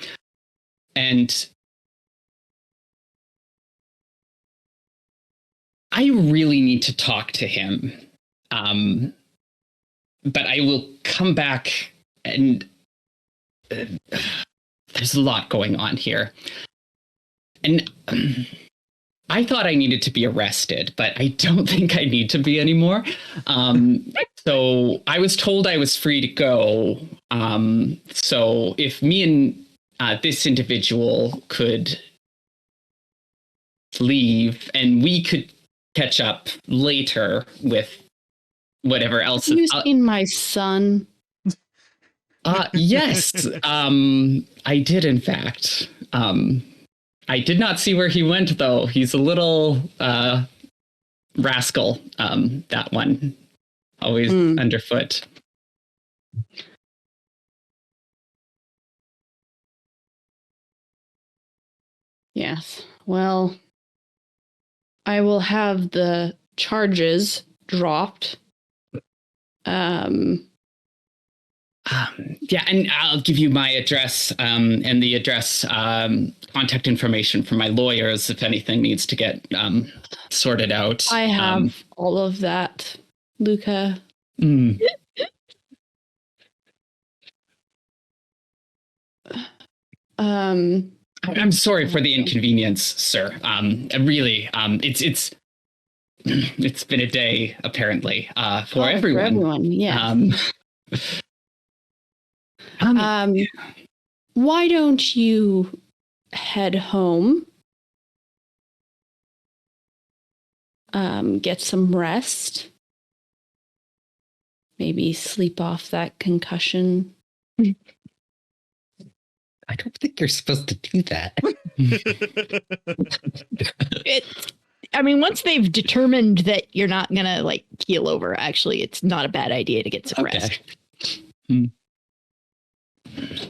[SPEAKER 7] I really need to talk to him. But I will come back, and there's a lot going on here. And I thought I needed to be arrested, but I don't think I need to be anymore. So I was told I was free to go. So if me and this individual could leave, and we could catch up later with whatever else.
[SPEAKER 5] Have you seen my son?
[SPEAKER 7] Yes, I did, in fact. I did not see where he went, though. He's a little rascal, that one. Always underfoot.
[SPEAKER 5] Yes. Well, I will have the charges dropped.
[SPEAKER 7] I Yeah, and I'll give you my address and the address contact information for my lawyers if anything needs to get sorted out.
[SPEAKER 5] I have all of that, Luka.
[SPEAKER 7] Mm. I'm sorry for the inconvenience, sir. Really, it's been a day apparently for everyone.
[SPEAKER 5] For everyone, yeah. Why don't you head home? Get some rest. Maybe sleep off that concussion.
[SPEAKER 2] I don't think you're supposed to do that.
[SPEAKER 6] Once they've determined that you're not gonna like keel over, actually, it's not a bad idea to get some rest.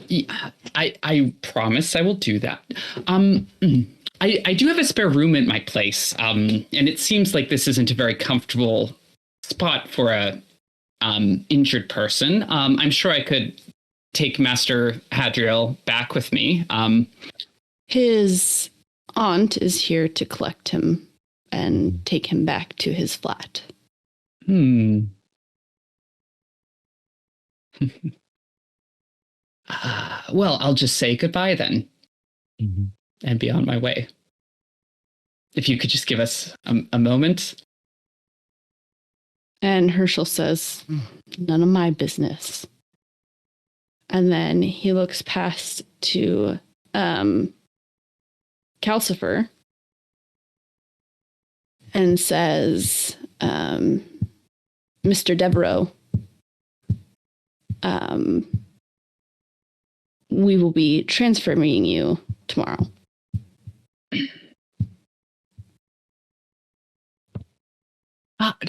[SPEAKER 7] Yeah, I promise I will do that. I do have a spare room at my place, and it seems like this isn't a very comfortable spot for a injured person. I'm sure I could take Master Hadriel back with me.
[SPEAKER 5] His aunt is here to collect him and take him back to his flat.
[SPEAKER 7] Well, I'll just say goodbye then and be on my way. If you could just give us a moment.
[SPEAKER 5] And Herschel says, none of my business. And then he looks past to Calcifer and says, Mr. Devereaux, we will be transferring you tomorrow.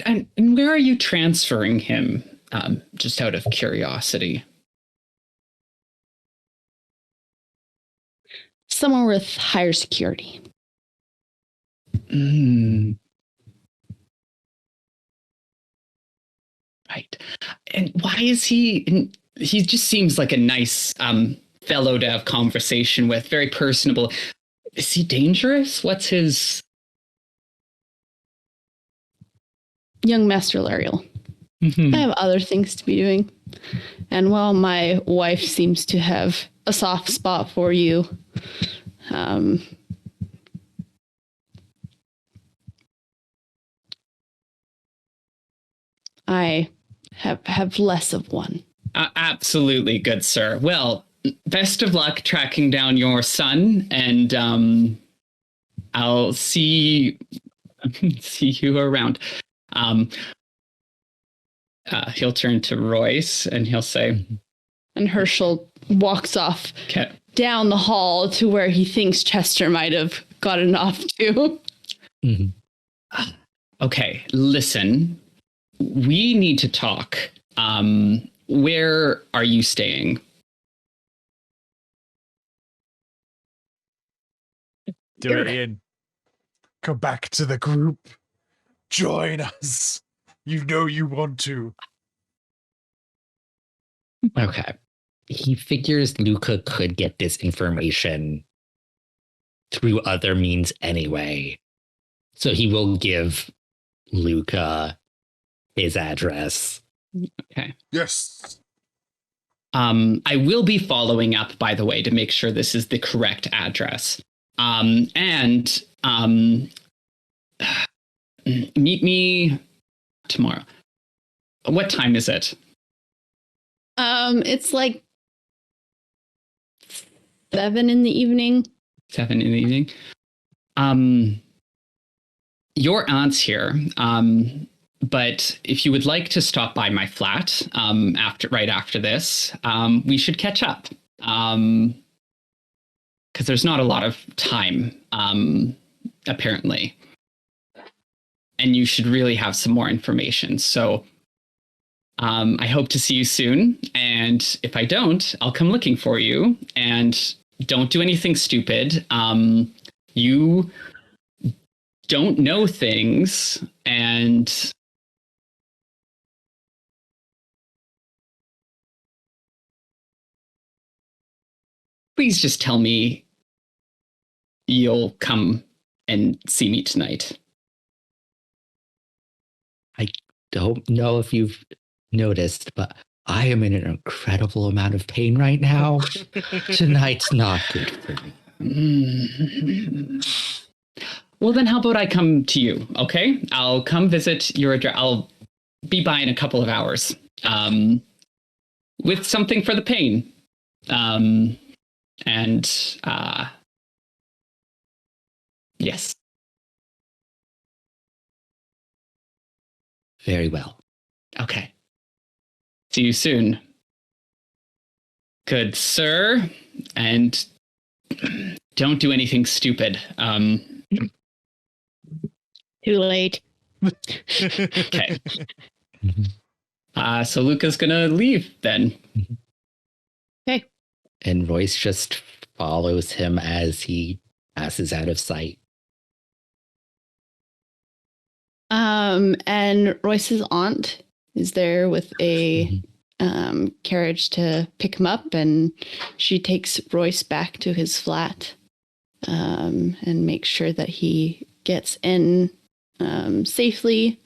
[SPEAKER 7] And where are you transferring him? Just out of curiosity.
[SPEAKER 5] Somewhere with higher security.
[SPEAKER 7] Right. And why is he just seems like a nice fellow to have conversation with, very personable. Is he dangerous? What's his...
[SPEAKER 5] Young Master Lariel. I have other things to be doing. And while my wife seems to have a soft spot for you, I have less of one.
[SPEAKER 7] Absolutely, good sir. Well, best of luck tracking down your son, and I'll see you around. He'll turn to Royce and he'll say,
[SPEAKER 5] and Herschel walks off down the hall to where he thinks Chester might have gotten off to.
[SPEAKER 7] Okay, listen, we need to talk. Where are you staying?
[SPEAKER 1] Do it, Ian. Come back to the group. Join us. You know you want to.
[SPEAKER 2] Okay. He figures Luka could get this information through other means anyway. So he will give Luka his address.
[SPEAKER 7] Okay.
[SPEAKER 1] Yes.
[SPEAKER 7] I will be following up, by the way, to make sure this is the correct address. And meet me tomorrow. What time is it?
[SPEAKER 5] It's like 7 in the evening.
[SPEAKER 7] 7 in the evening. Your aunt's here. But if you would like to stop by my flat right after this, we should catch up. Because there's not a lot of time, apparently. And you should really have some more information. So I hope to see you soon. And if I don't, I'll come looking for you. And don't do anything stupid. You don't know things. And please just tell me you'll come and see me tonight.
[SPEAKER 2] I don't know if you've noticed, but I am in an incredible amount of pain right now. Tonight's not good for me.
[SPEAKER 7] Well, then how about I come to you, okay? I'll come visit your address. I'll be by in a couple of hours with something for the pain. Yes.
[SPEAKER 2] Very well.
[SPEAKER 7] Okay. See you soon. Good sir. And don't do anything stupid.
[SPEAKER 6] Too late.
[SPEAKER 7] Okay. So Luka's gonna leave then.
[SPEAKER 6] Okay.
[SPEAKER 2] And Royce just follows him as he passes out of sight.
[SPEAKER 5] And Royce's aunt is there with a carriage to pick him up, and she takes Royce back to his flat and makes sure that he gets in safely,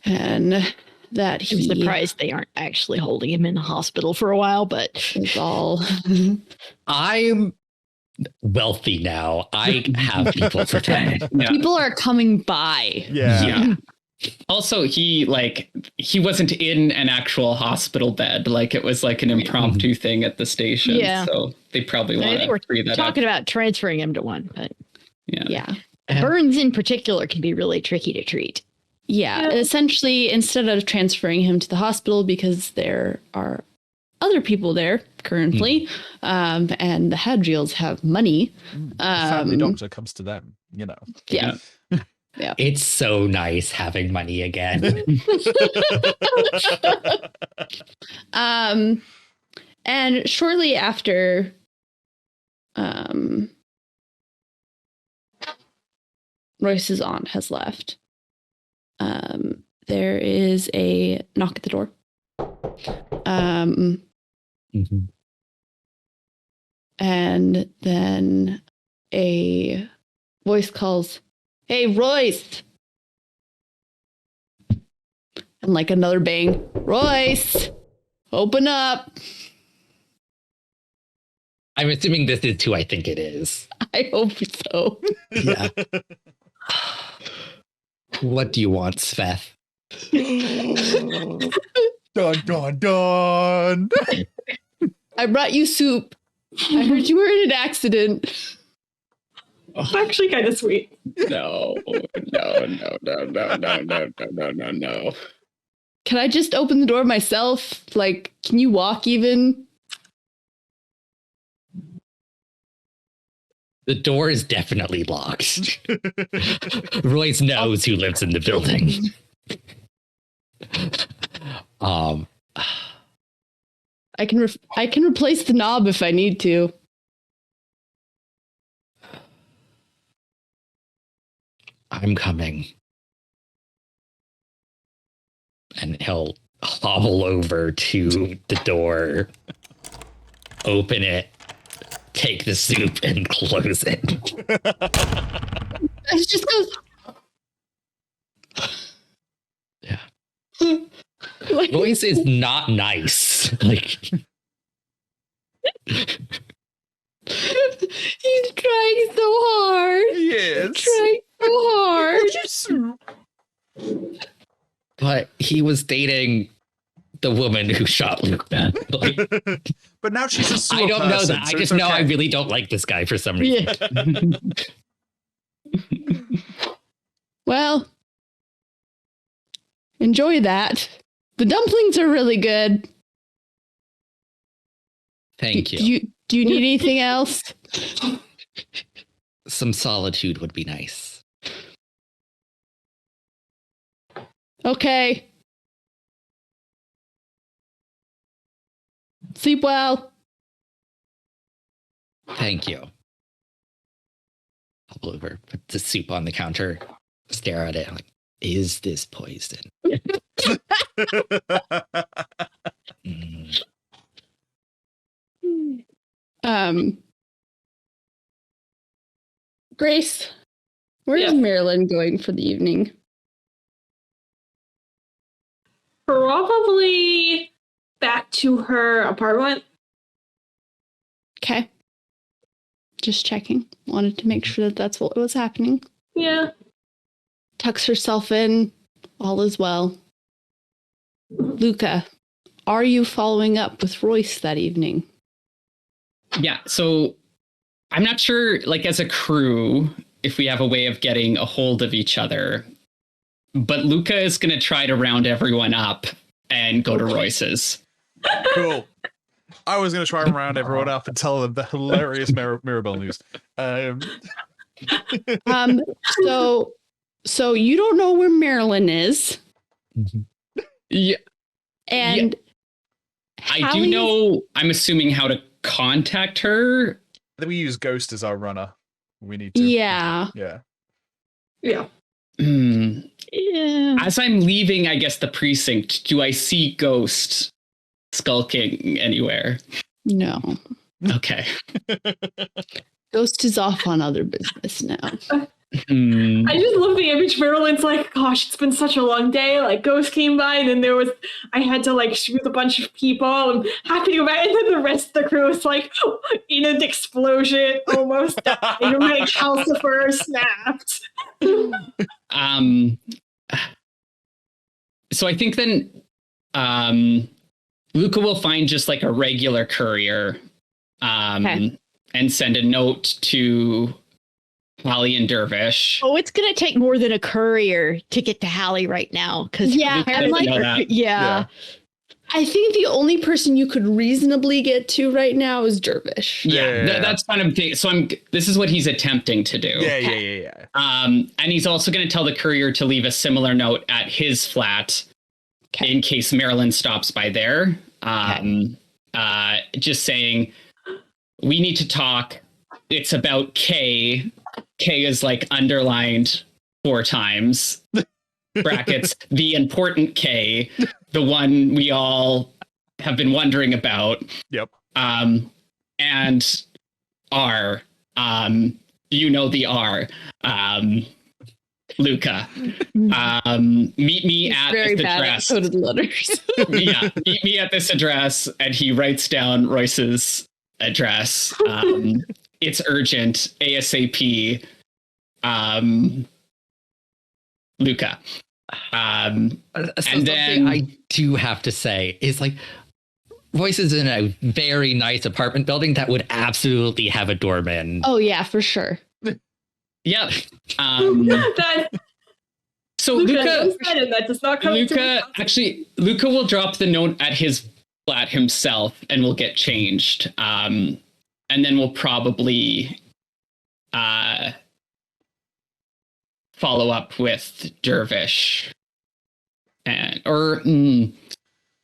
[SPEAKER 5] and that
[SPEAKER 6] I'm
[SPEAKER 5] he
[SPEAKER 6] surprised they aren't actually holding him in the hospital for a while, but
[SPEAKER 5] is all.
[SPEAKER 2] I'm wealthy now. I have people for that.
[SPEAKER 7] Yeah.
[SPEAKER 5] People are coming by.
[SPEAKER 1] Yeah.
[SPEAKER 7] Also, he wasn't in an actual hospital bed. Like, it was like an impromptu thing at the station.
[SPEAKER 6] Yeah.
[SPEAKER 7] So they probably
[SPEAKER 6] I
[SPEAKER 7] want
[SPEAKER 6] think
[SPEAKER 7] to
[SPEAKER 6] we're
[SPEAKER 7] free that
[SPEAKER 6] talking
[SPEAKER 7] up.
[SPEAKER 6] about transferring him to one. But
[SPEAKER 7] Yeah.
[SPEAKER 6] burns in particular can be really tricky to treat.
[SPEAKER 5] Yeah, essentially, instead of transferring him to the hospital, because there are other people there currently, and the Hadriels have money.
[SPEAKER 1] The family doctor comes to them, you know.
[SPEAKER 5] Yeah. Yeah.
[SPEAKER 2] It's so nice having money again.
[SPEAKER 5] And shortly after, Royce's aunt has left, there is a knock at the door. And then a voice calls, "Hey, Royce!" And like another bang, "Royce, open up."
[SPEAKER 2] I'm assuming this is who I think it is.
[SPEAKER 5] I hope so.
[SPEAKER 2] Yeah. What do you want, Seth?
[SPEAKER 1] Dun, dun, dun.
[SPEAKER 5] I brought you soup. I heard you were in an accident.
[SPEAKER 3] It's actually kind of sweet.
[SPEAKER 7] No.
[SPEAKER 5] Can I just open the door myself? Like, can you walk even?
[SPEAKER 2] The door is definitely locked. Royce knows who lives in the building.
[SPEAKER 5] I can replace the knob if I need to.
[SPEAKER 2] I'm coming. And he'll hobble over to the door, open it, take the soup, and close it.
[SPEAKER 5] It just goes.
[SPEAKER 2] Yeah.
[SPEAKER 5] Like,
[SPEAKER 2] Royce is not nice. Like,
[SPEAKER 5] he's trying so hard.
[SPEAKER 1] Yes.
[SPEAKER 5] He's trying so hard.
[SPEAKER 1] Soup.
[SPEAKER 2] but he was dating the woman who shot Luka. Like,
[SPEAKER 1] But now she's a sewer
[SPEAKER 2] I don't know
[SPEAKER 1] person,
[SPEAKER 2] that.
[SPEAKER 1] so
[SPEAKER 2] I just
[SPEAKER 1] it's
[SPEAKER 2] know I
[SPEAKER 1] okay.
[SPEAKER 2] really don't like this guy for some reason.
[SPEAKER 5] Well, enjoy that. The dumplings are really good.
[SPEAKER 2] Thank you.
[SPEAKER 5] Do you need anything else?
[SPEAKER 2] Some solitude would be nice.
[SPEAKER 5] Okay. Sleep well.
[SPEAKER 2] Thank you. Hobble over, put the soup on the counter, stare at it. I'm like, is this poison? Mm.
[SPEAKER 5] Marelyn going for the evening?
[SPEAKER 3] Probably back to her apartment.
[SPEAKER 5] Okay. Just checking. Wanted to make sure that that's what was happening.
[SPEAKER 3] Yeah.
[SPEAKER 5] Tucks herself in. All is well. Luka, are you following up with Royce that evening?
[SPEAKER 7] Yeah, so I'm not sure, like, as a crew, if we have a way of getting a hold of each other. But Luka is going to try to round everyone up and go to Royce's.
[SPEAKER 1] Cool. I was going to try and round everyone up and tell them the hilarious Mirabelle news.
[SPEAKER 5] So you don't know where Marelyn is.
[SPEAKER 7] Yeah.
[SPEAKER 5] And
[SPEAKER 7] I do know, I'm assuming how to contact her.
[SPEAKER 1] We use Ghost as our runner. We need to.
[SPEAKER 5] Yeah.
[SPEAKER 1] Yeah.
[SPEAKER 3] Yeah.
[SPEAKER 5] Yeah.
[SPEAKER 7] As I'm leaving, I guess, the precinct, do I see Ghost skulking anywhere?
[SPEAKER 5] No.
[SPEAKER 7] Okay.
[SPEAKER 5] Ghost is off on other business now.
[SPEAKER 3] I just love the image. Marelyn's like, gosh, it's been such a long day. Like, Ghost came by, and then I had to like shoot a bunch of people. I'm happy to go back. And then the rest of the crew was like, in an explosion, almost died. And like, Calcifer snapped.
[SPEAKER 7] So I think then Luka will find just like a regular courier and send a note to Hallie and Dervish.
[SPEAKER 6] Oh, it's gonna take more than a courier to get to Hallie right now. Because
[SPEAKER 5] I'm like, yeah. I think the only person you could reasonably get to right now is Dervish.
[SPEAKER 7] That's kind of thing. So this is what he's attempting to do.
[SPEAKER 1] Yeah.
[SPEAKER 7] And he's also going to tell the courier to leave a similar note at his flat in case Marelyn stops by there. Just saying, we need to talk. It's about K. K is like underlined 4 times. Brackets, the important K, the one we all have been wondering about.
[SPEAKER 1] Yep.
[SPEAKER 7] And R, you know the R, Luka. Meet me at this address.
[SPEAKER 5] Coded letters.
[SPEAKER 7] Meet me at this address, and he writes down Royce's address. It's urgent, ASAP. Luka.
[SPEAKER 2] And then I do have to say is like Royce is in a very nice apartment building that would absolutely have a doorman.
[SPEAKER 5] Oh yeah, for sure.
[SPEAKER 7] Yeah. So
[SPEAKER 3] Luka that does not come
[SPEAKER 7] Luka will drop the note at his flat himself and will get changed. And then we'll probably follow up with Dervish, where did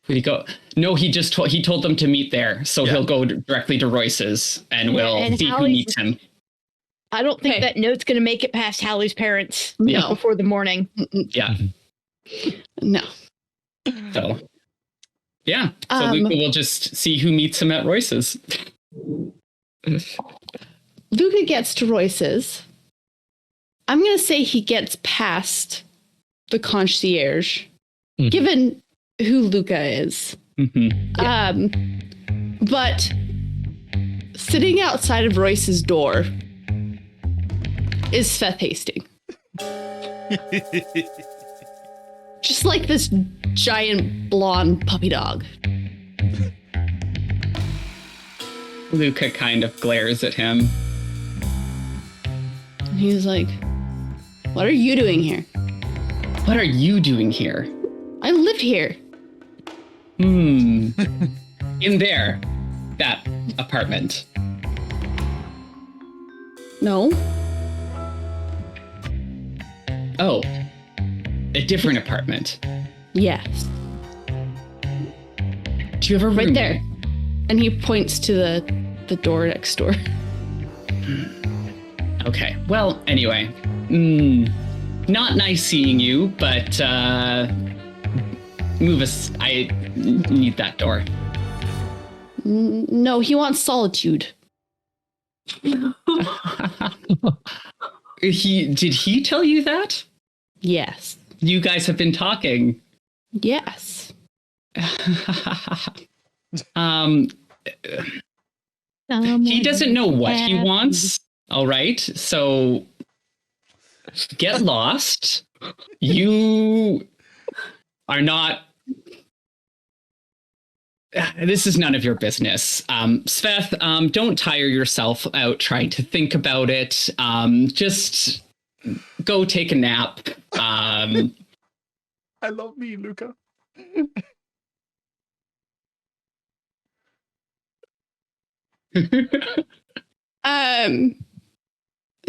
[SPEAKER 7] he go? No, he told them to meet there, so he'll go directly to Royce's, and we'll see who meets him.
[SPEAKER 6] I don't think that note's going to make it past Hallie's parents before the morning.
[SPEAKER 7] Yeah.
[SPEAKER 5] No.
[SPEAKER 7] So, yeah. So Luka will just see who meets him at Royce's.
[SPEAKER 5] Luka gets to Royce's. I'm going to say he gets past the concierge, given who Luka is. But sitting outside of Royce's door is Seth Hastings. Just like this giant blonde puppy dog.
[SPEAKER 7] Luka kind of glares at him.
[SPEAKER 5] And he's like, what are you doing here?
[SPEAKER 7] What are you doing here?
[SPEAKER 5] I live here.
[SPEAKER 7] In there. That apartment.
[SPEAKER 5] No.
[SPEAKER 7] Oh. A different apartment.
[SPEAKER 5] Yes.
[SPEAKER 7] Do you have a room?
[SPEAKER 5] Right there. And he points to the door next door.
[SPEAKER 7] Okay. Well, anyway. Not nice seeing you, but move us. I need that door.
[SPEAKER 5] No, he wants solitude.
[SPEAKER 7] Did he tell you that?
[SPEAKER 5] Yes.
[SPEAKER 7] You guys have been talking.
[SPEAKER 5] Yes.
[SPEAKER 7] He doesn't know what he wants. All right. So get lost. You are not. This is none of your business. Shuravf, don't tire yourself out trying to think about it. Just go take a nap.
[SPEAKER 1] I love me, Luka.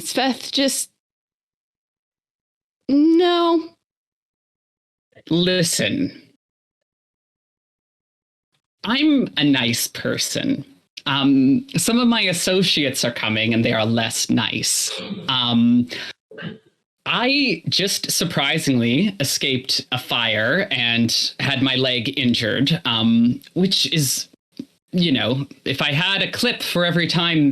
[SPEAKER 5] Shuravf just no.
[SPEAKER 7] Listen. I'm a nice person. Some of my associates are coming and they are less nice. I just surprisingly escaped a fire and had my leg injured, which is, you know, if I had a clip for every time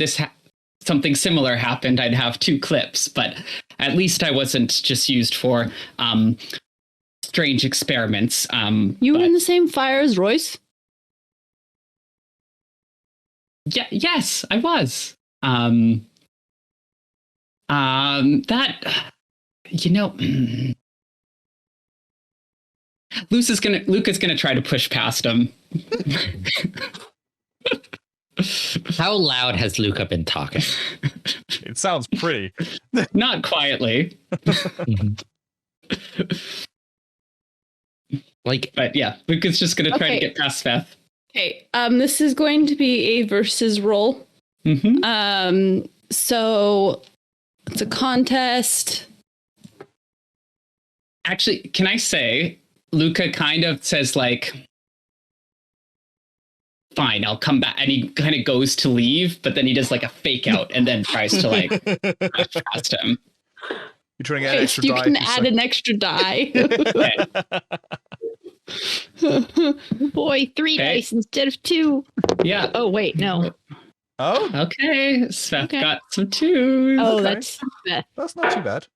[SPEAKER 7] something similar happened, I'd have 2 clips, but at least I wasn't just used for strange experiments.
[SPEAKER 5] You were in the same fire as Royce?
[SPEAKER 7] Yeah, yes, I was. That, you know, Luca's gonna try to push past him.
[SPEAKER 2] How loud has Luka been talking?
[SPEAKER 1] It sounds pretty.
[SPEAKER 7] Not quietly.
[SPEAKER 2] Like,
[SPEAKER 7] But yeah, Luca's just gonna try to get past Shuravf.
[SPEAKER 5] Okay. This is going to be a versus roll.
[SPEAKER 7] Mm-hmm.
[SPEAKER 5] So it's a contest.
[SPEAKER 7] Actually, can I say, Luka kind of says like, fine, I'll come back. And he kind of goes to leave, but then he does like a fake out and then tries to like push past him.
[SPEAKER 1] You're trying to get an extra
[SPEAKER 5] You
[SPEAKER 1] die.
[SPEAKER 5] can add an extra die.
[SPEAKER 6] Boy, 3 dice instead of 2.
[SPEAKER 7] Yeah.
[SPEAKER 6] Oh, wait, no.
[SPEAKER 1] Oh,
[SPEAKER 7] Okay. Shuravf
[SPEAKER 6] Okay.
[SPEAKER 7] got some 2s.
[SPEAKER 6] Oh,
[SPEAKER 1] Okay.
[SPEAKER 6] that's
[SPEAKER 1] that's not too bad.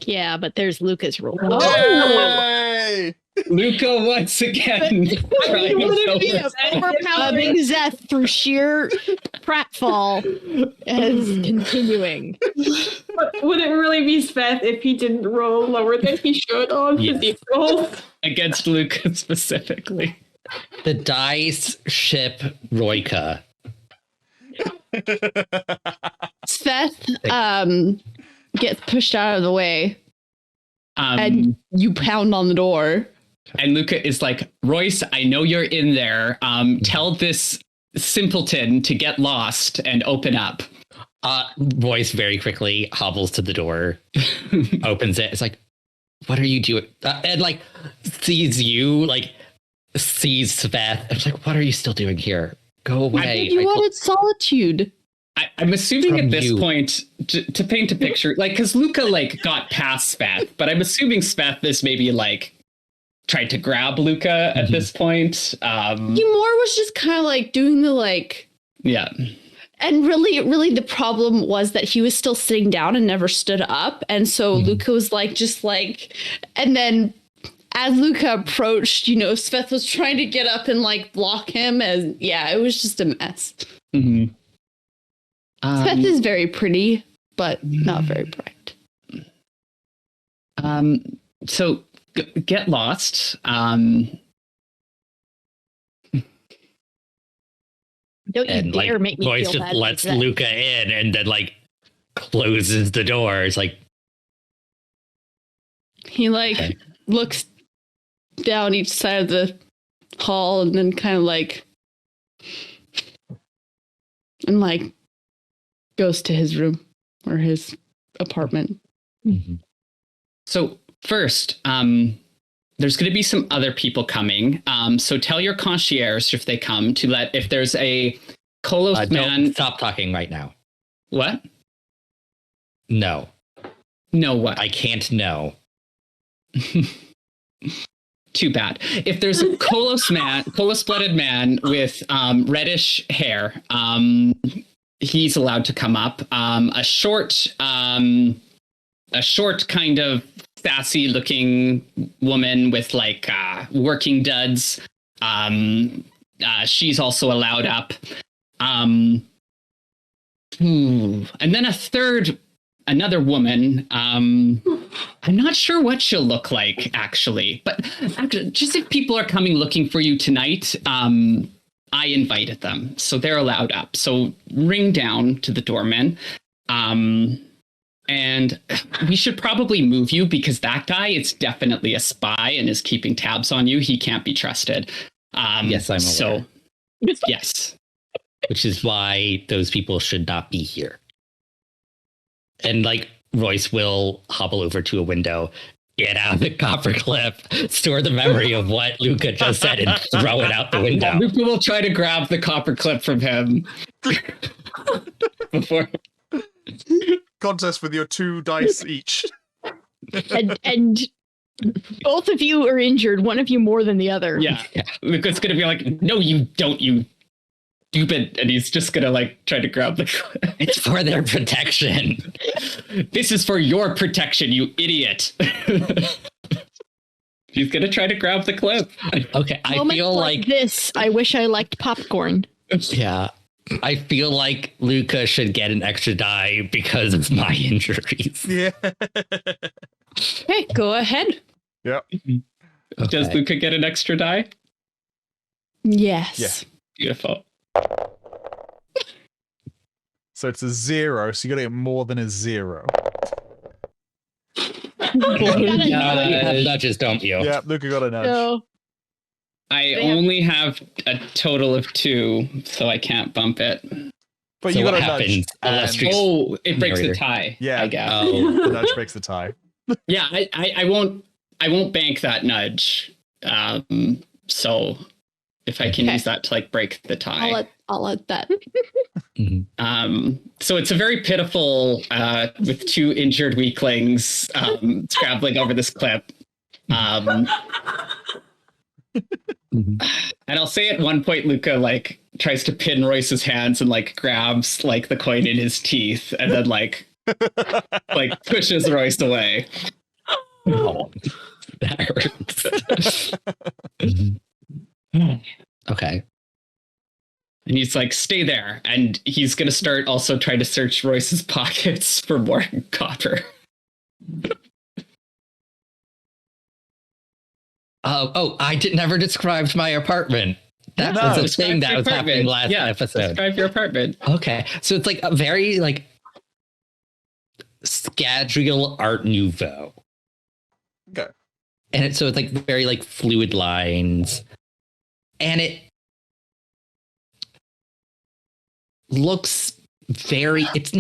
[SPEAKER 6] yeah, but there's Luca's roll.
[SPEAKER 1] Yay!
[SPEAKER 7] Luka once again. trying
[SPEAKER 6] Wouldn't be
[SPEAKER 7] so-
[SPEAKER 6] overpowering Zeth through sheer pratfall as continuing.
[SPEAKER 3] But would it really be Shuravf if he didn't roll lower than he should on
[SPEAKER 2] Yes.
[SPEAKER 3] his rolls?
[SPEAKER 7] Against Luka specifically.
[SPEAKER 2] the dice ship Royka.
[SPEAKER 5] Shuravf gets pushed out of the way
[SPEAKER 7] And
[SPEAKER 5] and you pound on the door.
[SPEAKER 7] Luka is like, Royce, I know you're in there. Tell this simpleton to get lost and open up.
[SPEAKER 2] Royce very quickly hobbles to the door, opens it. It's like, what are you doing? And like sees you, like sees Shuravf. It's like, what are you still doing here? Go away.
[SPEAKER 5] You wanted solitude.
[SPEAKER 7] I'm assuming
[SPEAKER 2] From
[SPEAKER 7] at this
[SPEAKER 2] you.
[SPEAKER 7] point, to paint a picture, like, because Luka like got past Shuravf, but I'm assuming Shuravf is maybe like tried to grab Luka at this point.
[SPEAKER 5] He more was just kind of like doing the like,
[SPEAKER 7] Yeah.
[SPEAKER 5] and really the problem was that he was still sitting down and never stood up. And so Luka was like, just like, and then as Luka approached, you know, Shuravf was trying to get up and like block him. And yeah, it was just a mess.
[SPEAKER 7] Mm-hmm.
[SPEAKER 5] Shuravf is very pretty, but not very bright.
[SPEAKER 7] So get lost.
[SPEAKER 6] Don't you
[SPEAKER 2] And like
[SPEAKER 6] dare make me
[SPEAKER 2] Royce
[SPEAKER 6] feel
[SPEAKER 2] just
[SPEAKER 6] bad.
[SPEAKER 2] lets
[SPEAKER 6] like that.
[SPEAKER 2] Luka in and then like closes the door. It's like,
[SPEAKER 5] He like
[SPEAKER 2] Okay.
[SPEAKER 5] looks down each side of the hall and then kind of like, and like goes to his room or his apartment.
[SPEAKER 7] So first, there's going to be some other people coming. So tell your concierge if they come to let, if there's a Kolos man.
[SPEAKER 2] don't stop talking right now.
[SPEAKER 7] What?
[SPEAKER 2] No,
[SPEAKER 7] No, what?
[SPEAKER 2] I can't know.
[SPEAKER 7] Too bad. If there's a Kolos blooded man with reddish hair, he's allowed to come up. A short kind of sassy looking woman with like working duds. She's also allowed up. And then another woman. I'm not sure what she'll look like actually, but actually, just if people are coming looking for you tonight, I invited them, so they're allowed up. So ring down to the doorman. And we should probably move you because that guy is definitely a spy and is keeping tabs on you. He can't be trusted.
[SPEAKER 2] Yes, I'm aware.
[SPEAKER 7] So, yes.
[SPEAKER 2] Which is why those people should not be here. And like Royce will hobble over to a window, get out the copper clip, store the memory of what Luka just said, and throw it out the window.
[SPEAKER 7] Luka will try to grab the copper clip from him before.
[SPEAKER 1] Contest with your 2 dice each.
[SPEAKER 6] and both of you are injured, one of you more than the other.
[SPEAKER 7] Yeah. Luka's gonna be like, no, you don't, you stupid. And he's just gonna like try to grab the clip.
[SPEAKER 2] It's for their protection.
[SPEAKER 7] This is for your protection, you idiot. He's gonna try to grab the clip.
[SPEAKER 2] Okay, I
[SPEAKER 6] Moments
[SPEAKER 2] feel like
[SPEAKER 6] this. I wish I liked popcorn.
[SPEAKER 2] yeah. I feel like Luka should get an extra die because of my injuries.
[SPEAKER 1] Yeah.
[SPEAKER 6] Hey, go ahead.
[SPEAKER 1] Yep.
[SPEAKER 2] Okay.
[SPEAKER 7] Does Luka get an extra die?
[SPEAKER 6] Yes.
[SPEAKER 1] Yeah.
[SPEAKER 7] Beautiful.
[SPEAKER 1] So it's a 0, so you gotta get more than a 0.
[SPEAKER 2] You have nudges, don't you?
[SPEAKER 1] Yeah, Luka got a nudge.
[SPEAKER 6] So,
[SPEAKER 7] I only have a total of 2, so I can't bump it.
[SPEAKER 1] But
[SPEAKER 2] So
[SPEAKER 1] you got
[SPEAKER 2] what
[SPEAKER 1] a nudge.
[SPEAKER 2] happens?
[SPEAKER 1] and-
[SPEAKER 2] Illustrious-
[SPEAKER 7] Oh, it breaks the
[SPEAKER 2] Narrator.
[SPEAKER 7] tie.
[SPEAKER 1] Yeah.
[SPEAKER 7] I guess.
[SPEAKER 2] Oh,
[SPEAKER 1] The nudge breaks the tie.
[SPEAKER 7] Yeah, I won't bank that nudge. So if I can
[SPEAKER 6] Okay.
[SPEAKER 7] use that to like break the tie.
[SPEAKER 5] I'll let that.
[SPEAKER 7] So it's a very pitiful with 2 injured weaklings scrabbling over this clip. And I'll say at one point Luka like tries to pin Royce's hands and like grabs like the coin in his teeth and then like pushes Royce away.
[SPEAKER 2] oh, that hurts. Okay.
[SPEAKER 7] And he's like, stay there. And he's going to start also trying to search Royce's pockets for more copper.
[SPEAKER 2] I never described my apartment. That
[SPEAKER 1] No.
[SPEAKER 2] was a
[SPEAKER 7] Describe
[SPEAKER 2] thing that
[SPEAKER 7] your
[SPEAKER 2] was happening
[SPEAKER 7] apartment.
[SPEAKER 2] last episode.
[SPEAKER 7] Describe your apartment.
[SPEAKER 2] Okay. So it's like a very like Scadrial Art Nouveau.
[SPEAKER 1] Okay.
[SPEAKER 2] And it's like very like fluid lines. And it looks very, it's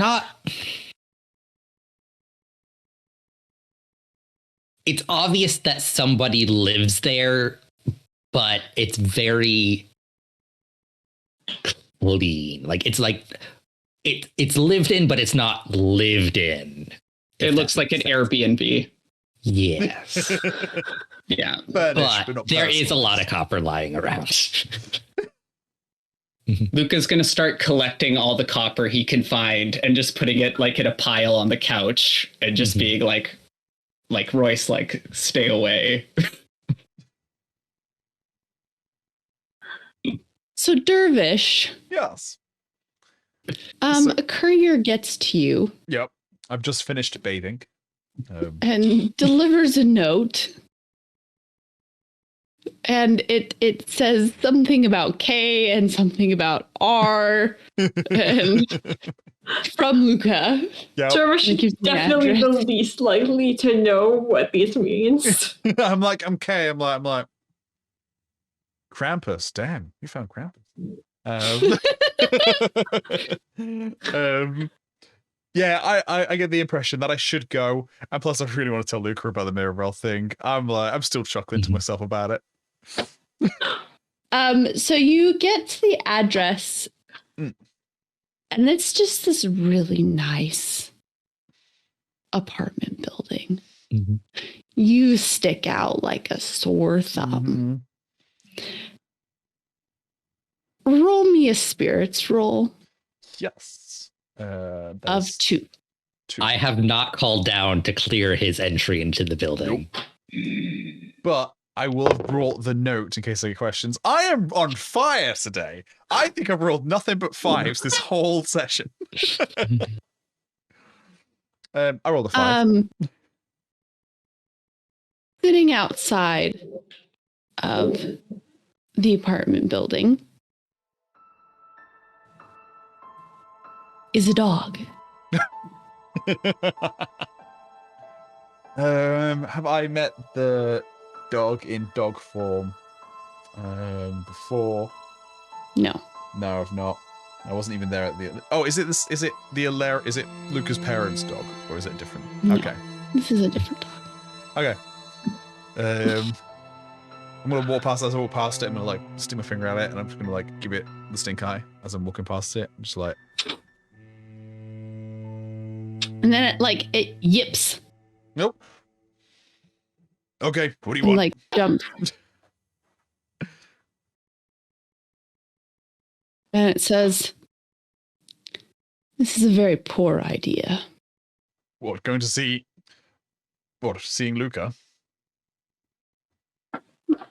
[SPEAKER 2] obvious that somebody lives there, but it's very clean. Like it's lived in, but it's not lived in.
[SPEAKER 7] It looks like an Airbnb.
[SPEAKER 2] Yes.
[SPEAKER 7] Yeah.
[SPEAKER 1] But
[SPEAKER 2] But there is a lot of copper lying around.
[SPEAKER 7] Luka's going to start collecting all the copper he can find and just putting it like in a pile on the couch and just being like Royce, like, stay away.
[SPEAKER 5] So Dervish,
[SPEAKER 1] Yes.
[SPEAKER 5] a courier gets to you
[SPEAKER 1] Yep. I've just finished bathing.
[SPEAKER 5] and delivers a note. And it says something about K and something about R and from Luka.
[SPEAKER 1] Yep.
[SPEAKER 3] Dervish
[SPEAKER 5] It
[SPEAKER 3] is
[SPEAKER 5] gives me an
[SPEAKER 3] definitely the
[SPEAKER 5] address.
[SPEAKER 3] least likely to know what this means.
[SPEAKER 1] I'm K. I'm like Krampus. Damn, you found Krampus. Yeah, I get the impression that I should go, and plus I really want to tell Luka about the Mirabelle thing. I'm still chuckling to myself about it.
[SPEAKER 5] So you get to the address, and it's just this really nice apartment building.
[SPEAKER 2] Mhm.
[SPEAKER 5] You stick out like a sore thumb. Roll me a spirits roll.
[SPEAKER 1] Yes. That
[SPEAKER 5] Of
[SPEAKER 1] is
[SPEAKER 5] 2.
[SPEAKER 1] 2.
[SPEAKER 2] I have not called down to clear his entry into the building.
[SPEAKER 1] But I will have brought the note in case there are questions. I am on fire today. I think I've rolled nothing but 5s this whole session. I rolled a 5.
[SPEAKER 5] Sitting outside of the apartment building is a dog.
[SPEAKER 1] Have I met the dog in dog form before?
[SPEAKER 5] No.
[SPEAKER 1] No, I've not. I wasn't even there at the. Oh, is it this? Is it the Alyx? Is it Luca's parents' dog, or is it different?
[SPEAKER 5] No.
[SPEAKER 1] Okay.
[SPEAKER 5] This is a different dog.
[SPEAKER 1] Okay. I'm gonna walk past as I walk past it. I'm gonna like stick my finger at it, and I'm just gonna like give it the stink eye as I'm walking past it. I'm just like.
[SPEAKER 5] And then it yips.
[SPEAKER 1] Nope. Okay. What do you
[SPEAKER 5] And
[SPEAKER 1] want?
[SPEAKER 5] jumps. And it says, "This is a very poor idea."
[SPEAKER 1] What? Going to see? What? Seeing Luca?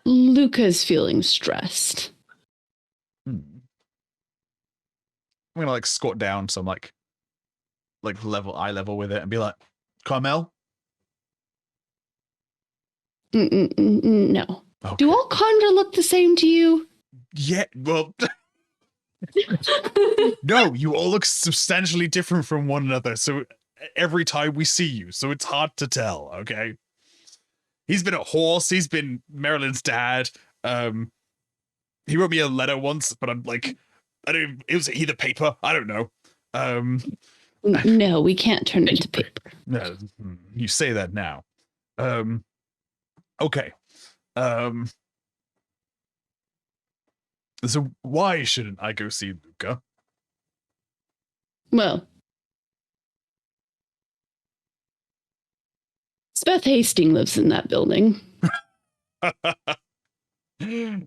[SPEAKER 5] Luca's feeling stressed.
[SPEAKER 1] I'm gonna like squat down so I'm like eye level with it and be like, Carmel?
[SPEAKER 5] No.
[SPEAKER 1] Okay.
[SPEAKER 5] Do all Condra look the same to you?
[SPEAKER 1] Yeah, well no, you all look substantially different from one another, so every time we see you, so it's hard to tell, okay? He's been a horse, he's been Marelyn's dad. He wrote me a letter once, but I'm like, it was either paper, I don't know.
[SPEAKER 5] No, we can't turn it into paper.
[SPEAKER 1] No, you say that now. Okay. So why shouldn't I go see Luca?
[SPEAKER 5] Well, Beth Hastings lives in that building.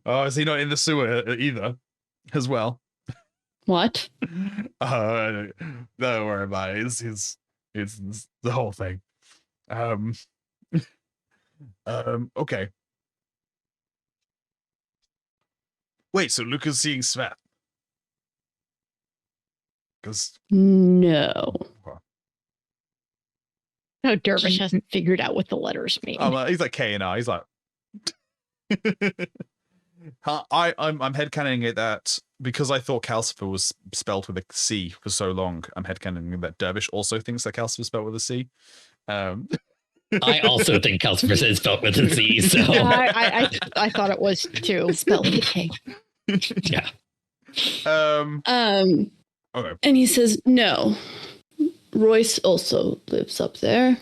[SPEAKER 1] Oh, is he not in the sewer either? As well?
[SPEAKER 5] What?
[SPEAKER 1] Don't worry about it. It's the whole thing. Okay. Wait, so Luca's seeing Svet? Because
[SPEAKER 5] No.
[SPEAKER 6] No, Dervish hasn't figured out what the letters mean.
[SPEAKER 1] he's like K and R. He's like, I'm headcanoning it that because I thought Calcifer was spelled with a C for so long. I'm headcanoning that Dervish also thinks that Calcifer is spelled with a C.
[SPEAKER 2] I also think Calcifer is spelled with a C, so
[SPEAKER 6] I thought it was too.
[SPEAKER 5] Spelled with a K.
[SPEAKER 2] yeah.
[SPEAKER 1] Okay.
[SPEAKER 5] And he says, no. Royce also lives up there.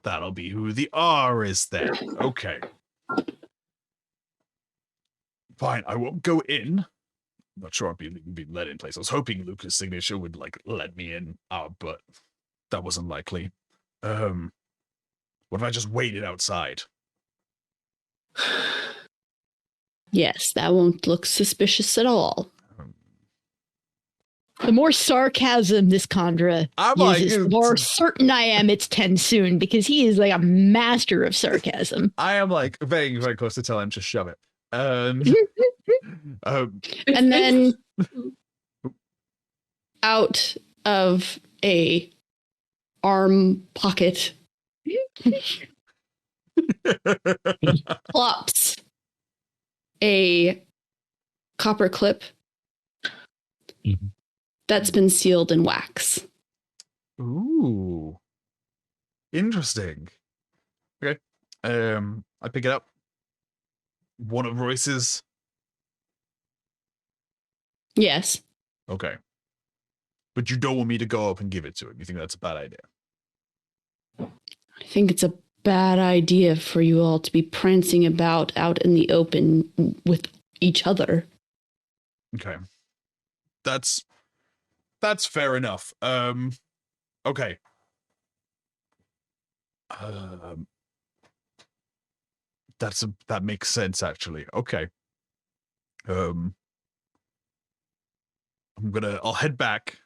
[SPEAKER 1] That'll be who the R is then. Okay. Fine, I won't go in. I'm not sure I'd be let in place. I was hoping Luca's signature would like let me in, but that wasn't likely. What if I just waited outside?
[SPEAKER 5] Yes, that won't look suspicious at all.
[SPEAKER 6] The more sarcasm this Condra uses, the more certain I am it's 10 soon, because he is like a master of sarcasm.
[SPEAKER 1] I am like very, very close to telling him to shove it.
[SPEAKER 5] And then out of a arm pocket plops a copper clip that's been sealed in wax.
[SPEAKER 1] Ooh. Interesting. Okay. I pick it up. One of Royce's.
[SPEAKER 5] Yes.
[SPEAKER 1] Okay. But you don't want me to go up and give it to him. You think that's a bad idea?
[SPEAKER 5] I think it's a bad idea for you all to be prancing about out in the open with each other.
[SPEAKER 1] Okay. That's fair enough. Okay. That makes sense actually. Okay. I'll head back.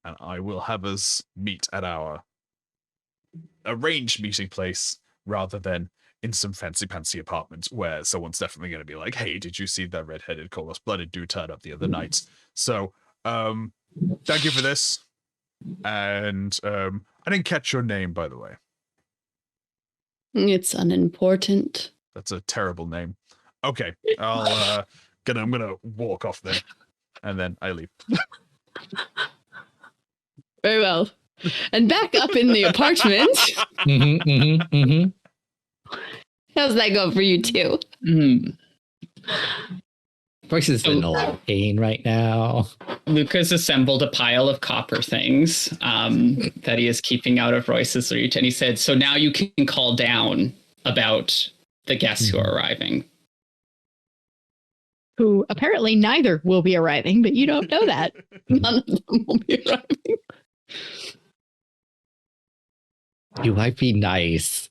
[SPEAKER 1] and I will have us meet at our arranged meeting place rather than in some fancy apartment where someone's definitely going to be like, hey, did you see that red-headed Kolos-blooded dude turn up the other night? So, thank you for this. And I didn't catch your name, by the way.
[SPEAKER 5] It's unimportant.
[SPEAKER 1] That's a terrible name. Okay, I'm gonna walk off then, and then I leave.
[SPEAKER 5] Very well. And back up in the apartment. How's that go for you two?
[SPEAKER 2] Royce is in a lot of pain right now.
[SPEAKER 7] Luka's assembled a pile of copper things that he is keeping out of Royce's reach. And he said, so now you can call down about the guests who are arriving.
[SPEAKER 6] Who apparently neither will be arriving, but you don't know that.
[SPEAKER 5] None of them will be arriving.
[SPEAKER 2] You might be nice.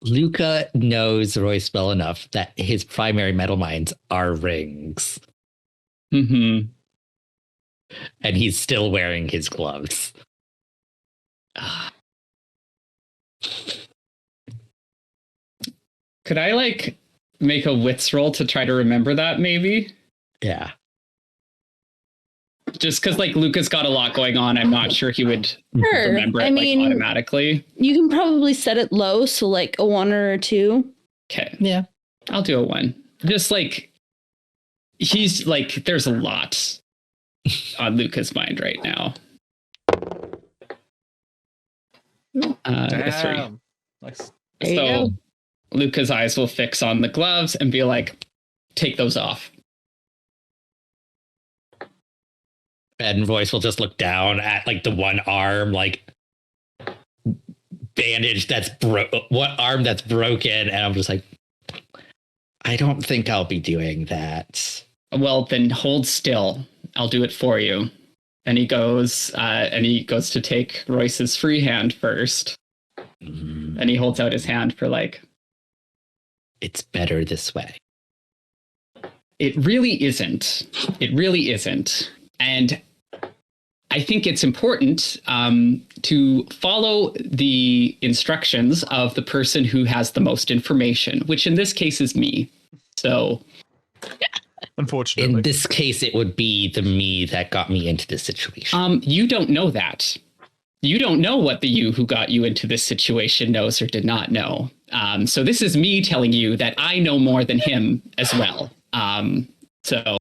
[SPEAKER 2] Luka knows Royce well enough that his primary metal mines are rings.
[SPEAKER 7] Mm-hmm.
[SPEAKER 2] And he's still wearing his gloves.
[SPEAKER 7] Could I make a wits roll to try to remember that maybe?
[SPEAKER 2] Yeah.
[SPEAKER 7] Just because Luka's got a lot going on, I'm not sure he would
[SPEAKER 5] Sure.
[SPEAKER 7] remember it automatically.
[SPEAKER 5] You can probably set it low, so a 1 or a 2.
[SPEAKER 7] Okay.
[SPEAKER 2] Yeah.
[SPEAKER 7] I'll do a 1. Just he's there's a lot on Luka's mind right now. A 3.
[SPEAKER 1] Nice.
[SPEAKER 5] There you
[SPEAKER 7] So
[SPEAKER 5] go.
[SPEAKER 7] Luka's eyes will fix on the gloves and be like, take those off.
[SPEAKER 2] And Royce will just look down at the one arm, bandage that's one arm that's broken. And I'm just like, I don't think I'll be doing that.
[SPEAKER 7] Well, then hold still. I'll do it for you. And he goes to take Royce's free hand first. And he holds out his hand for
[SPEAKER 2] it's better this way.
[SPEAKER 7] It really isn't. It really isn't. And I think it's important to follow the instructions of the person who has the most information, which in this case is me. So,
[SPEAKER 1] Unfortunately.
[SPEAKER 2] In this case, it would be the me that got me into this situation.
[SPEAKER 7] you don't know that. You don't know what the you who got you into this situation knows or did not know. So this is me telling you that I know more than him as well. So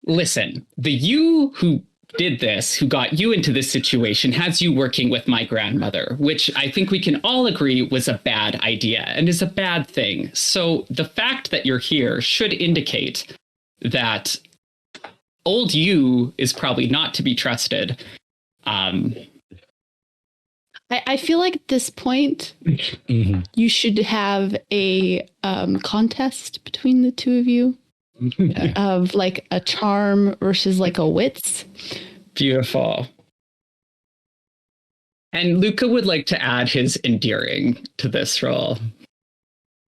[SPEAKER 7] listen, the you who did this, who got you into this situation, has you working with my grandmother, which I think we can all agree was a bad idea and is a bad thing. So the fact that you're here should indicate that old you is probably not to be trusted.
[SPEAKER 5] I feel like at this point, you should have a contest between the two of you of a charm versus a wits.
[SPEAKER 7] Beautiful. And Luka would like to add his endearing to this role.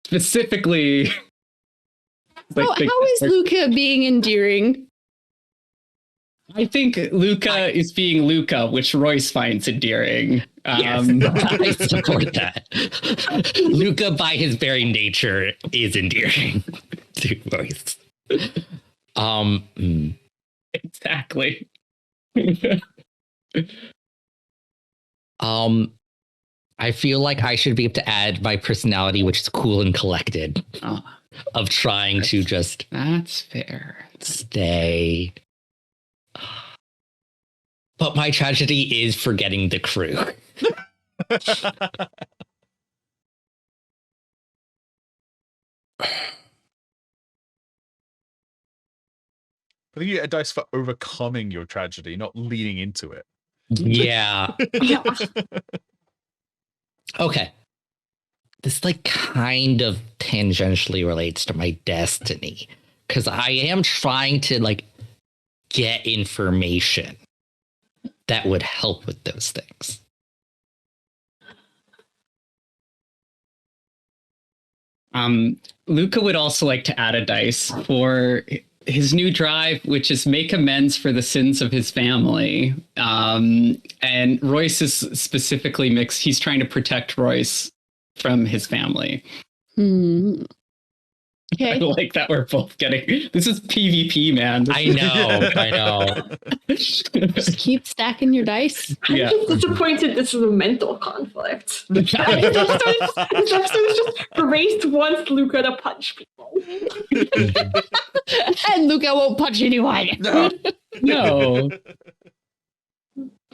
[SPEAKER 7] Specifically,
[SPEAKER 5] How is Luka being endearing?
[SPEAKER 7] I think Luka is being Luka, which Royce finds endearing.
[SPEAKER 2] Yes, I support that. Luka, by his very nature, is endearing to Royce.
[SPEAKER 7] Exactly.
[SPEAKER 2] I feel like I should be able to add my personality, which is cool and collected, of trying to just
[SPEAKER 7] That's fair.
[SPEAKER 2] stay. But my tragedy is forgetting the crew.
[SPEAKER 1] I think you get a dice for overcoming your tragedy, not leaning into it.
[SPEAKER 2] Yeah. Okay. This kind of tangentially relates to my destiny, because I am trying to get information that would help with those things.
[SPEAKER 7] Luka would also like to add a dice for his new drive, which is make amends for the sins of his family. And Royce is specifically mixed. He's trying to protect Royce from his family.
[SPEAKER 5] Hmm.
[SPEAKER 7] I
[SPEAKER 5] Okay.
[SPEAKER 7] like that we're both getting. This is PvP, man.
[SPEAKER 2] I know.
[SPEAKER 5] Just keep stacking your dice.
[SPEAKER 7] Yeah.
[SPEAKER 3] I'm just disappointed this is a mental conflict. This episode is just Race wants Luka to punch people.
[SPEAKER 6] And Luka won't punch anyone.
[SPEAKER 1] No.
[SPEAKER 7] No.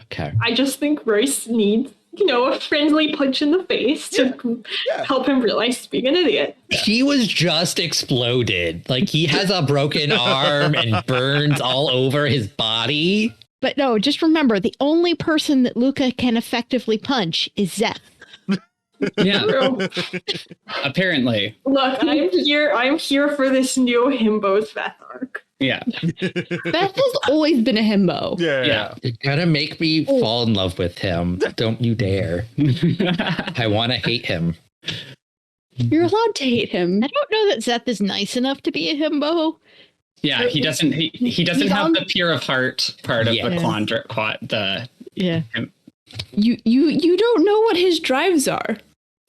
[SPEAKER 2] Okay.
[SPEAKER 3] I just think Royce needs, a friendly punch in the face to help him realize he's being an idiot.
[SPEAKER 2] He was just exploded. Like, he has a broken arm and burns all over his body.
[SPEAKER 6] But no, just remember, the only person that Luka can effectively punch is Zeth.
[SPEAKER 7] Yeah. Apparently.
[SPEAKER 3] Look, I'm here for this new Himbo's Veth arc.
[SPEAKER 7] Yeah.
[SPEAKER 5] Beth has always been a himbo.
[SPEAKER 7] Yeah.
[SPEAKER 2] You're gonna make me fall in love with him. Don't you dare. I want to hate him.
[SPEAKER 5] You're allowed to hate him.
[SPEAKER 6] I don't know that Zeth is nice enough to be a himbo.
[SPEAKER 7] Yeah, he doesn't. He doesn't have the pure of heart part of the quadrant.
[SPEAKER 6] Yeah.
[SPEAKER 5] You don't know what his drives are.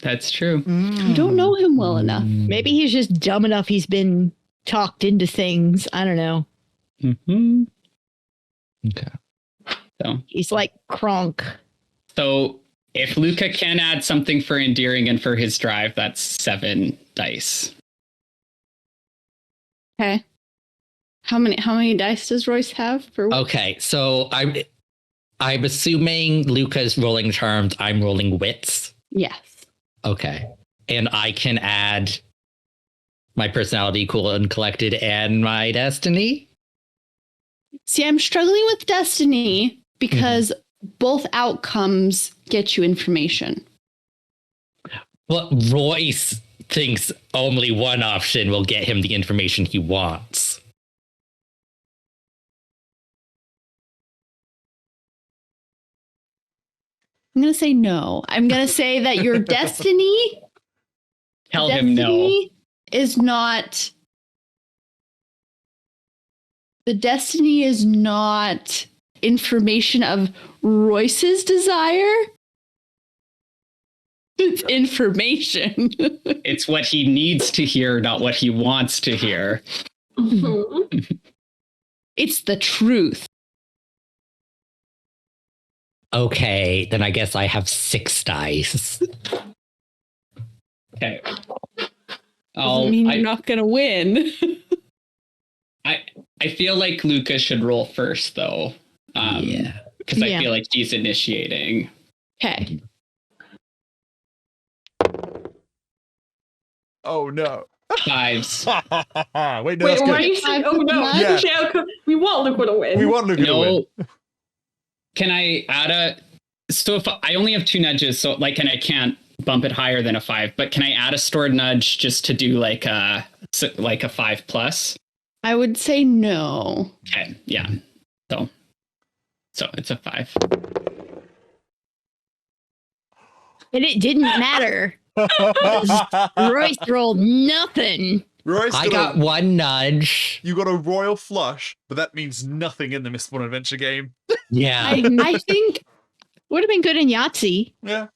[SPEAKER 7] That's true.
[SPEAKER 5] You don't know him well enough.
[SPEAKER 6] Maybe he's just dumb enough he's been talked into things. I don't know.
[SPEAKER 7] Mm-hmm.
[SPEAKER 2] Okay.
[SPEAKER 6] He's like Kronk.
[SPEAKER 7] So if Luka can add something for endearing and for his drive, that's 7 dice.
[SPEAKER 5] Okay. How many dice does Royce have for?
[SPEAKER 2] Okay, so I'm assuming Luca's rolling charms. I'm rolling wits.
[SPEAKER 5] Yes.
[SPEAKER 2] Okay, and I can add my personality, cool and collected, and my destiny.
[SPEAKER 5] See, I'm struggling with destiny because both outcomes get you information.
[SPEAKER 2] Well, Royce thinks only one option will get him the information he wants.
[SPEAKER 5] I'm going to say no. I'm going to say that your destiny
[SPEAKER 7] Tell him no.
[SPEAKER 5] is not. The destiny is not information of Royce's desire. It's information.
[SPEAKER 7] It's what he needs to hear, not what he wants to hear.
[SPEAKER 5] It's the truth.
[SPEAKER 2] Okay, then I guess I have 6 dice.
[SPEAKER 7] Okay.
[SPEAKER 5] Doesn't mean you're not going to win.
[SPEAKER 7] I feel like Luka should roll first, though.
[SPEAKER 2] Yeah.
[SPEAKER 7] Because I feel like he's initiating.
[SPEAKER 5] Okay.
[SPEAKER 1] Oh no.
[SPEAKER 7] 5s.
[SPEAKER 1] Wait, no,
[SPEAKER 3] Wait,
[SPEAKER 1] that's
[SPEAKER 3] why are
[SPEAKER 1] good.
[SPEAKER 3] you saying, oh no,
[SPEAKER 1] Yeah.
[SPEAKER 3] we want Luka to win.
[SPEAKER 1] We want Luka to win.
[SPEAKER 7] Can I add a... So if I only have 2 nudges, so like, and I can't bump it higher than a 5, but can I add a stored nudge just to do like a 5+?
[SPEAKER 5] I would say no.
[SPEAKER 7] Okay, yeah. So it's a 5.
[SPEAKER 6] And it didn't matter. Royce rolled nothing.
[SPEAKER 1] Royce
[SPEAKER 2] I got 1 nudge.
[SPEAKER 1] You got a royal flush, but that means nothing in the Mistborn Adventure game.
[SPEAKER 2] Yeah.
[SPEAKER 5] I think
[SPEAKER 6] Would have been good in Yahtzee.
[SPEAKER 1] Yeah.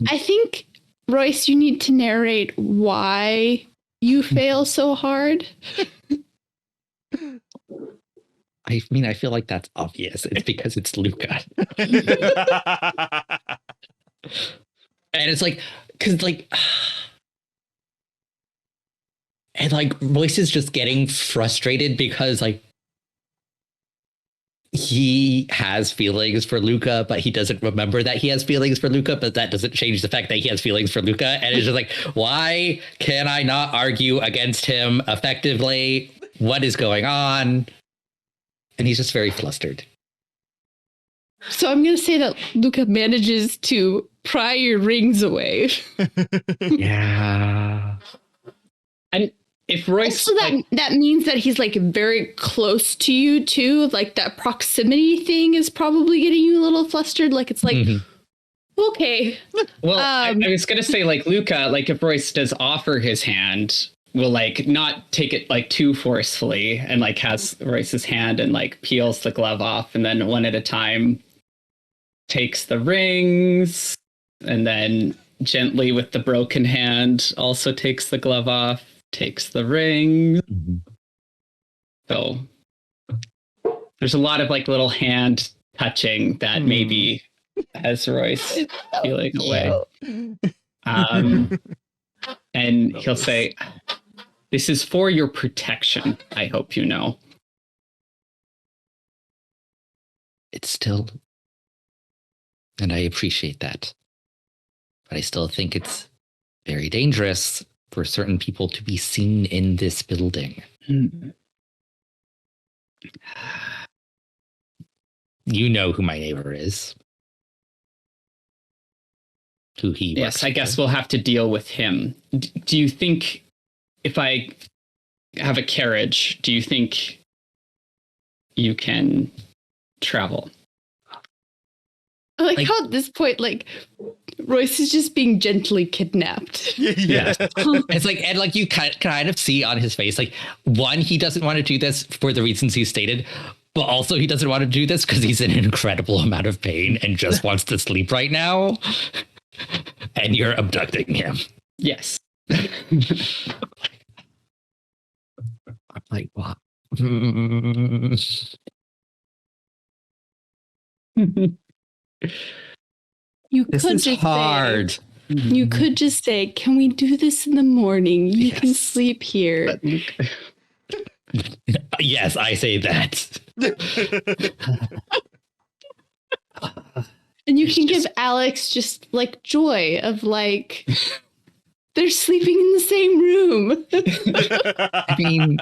[SPEAKER 5] I think Royce, you need to narrate why you fail so hard.
[SPEAKER 2] I mean, I feel like that's obvious. It's because it's Luka. And it's like, because like, and like Royce is just getting frustrated because like he has feelings for Luka, but he doesn't remember that he has feelings for Luka, but that doesn't change the fact that he has feelings for Luka. And it's just like, why can I not argue against him effectively? What is going on? And he's just very flustered.
[SPEAKER 5] So I'm going to say that Luka manages to pry your rings away.
[SPEAKER 2] Yeah.
[SPEAKER 7] And if Royce...
[SPEAKER 5] So that means that he's like very close to you too. Like that proximity thing is probably getting you a little flustered. Like it's like, okay.
[SPEAKER 7] Well, I was going to say like Luka, like if Royce does offer his hand, will like not take it like too forcefully and like has Royce's hand and like peels the glove off, and then one at a time takes the rings, and then gently with the broken hand also takes the glove off, takes the ring. So there's a lot of like little hand touching that maybe has Royce feeling away. And he'll say, "This is for your protection, I hope you know."
[SPEAKER 2] It's still, and I appreciate that, but I still think it's very dangerous for certain people to be seen in this building. You know who my neighbor is. Who he
[SPEAKER 7] Yes,
[SPEAKER 2] works
[SPEAKER 7] I guess
[SPEAKER 2] for.
[SPEAKER 7] we'll have to deal with him. Do you think if I have a carriage, do you think you can travel?
[SPEAKER 5] I like
[SPEAKER 2] Like-
[SPEAKER 5] how at this point, like, Royce is just being gently kidnapped.
[SPEAKER 1] Yeah.
[SPEAKER 2] It's like, and like you kind of see on his face, like, one, he doesn't want to do this for the reasons he stated, but also he doesn't want to do this because he's in an incredible amount of pain and just wants to sleep right now. And you're abducting him.
[SPEAKER 7] Yes.
[SPEAKER 2] I'm like, what?
[SPEAKER 5] You
[SPEAKER 2] This
[SPEAKER 5] could
[SPEAKER 2] is
[SPEAKER 5] just
[SPEAKER 2] hard.
[SPEAKER 5] Say, you could just say, "Can we do this in the morning? You can
[SPEAKER 2] Yes.
[SPEAKER 5] sleep here."
[SPEAKER 2] Yes, I say that.
[SPEAKER 5] And you can give Alyx just like joy of like they're sleeping in the same room.
[SPEAKER 2] I mean,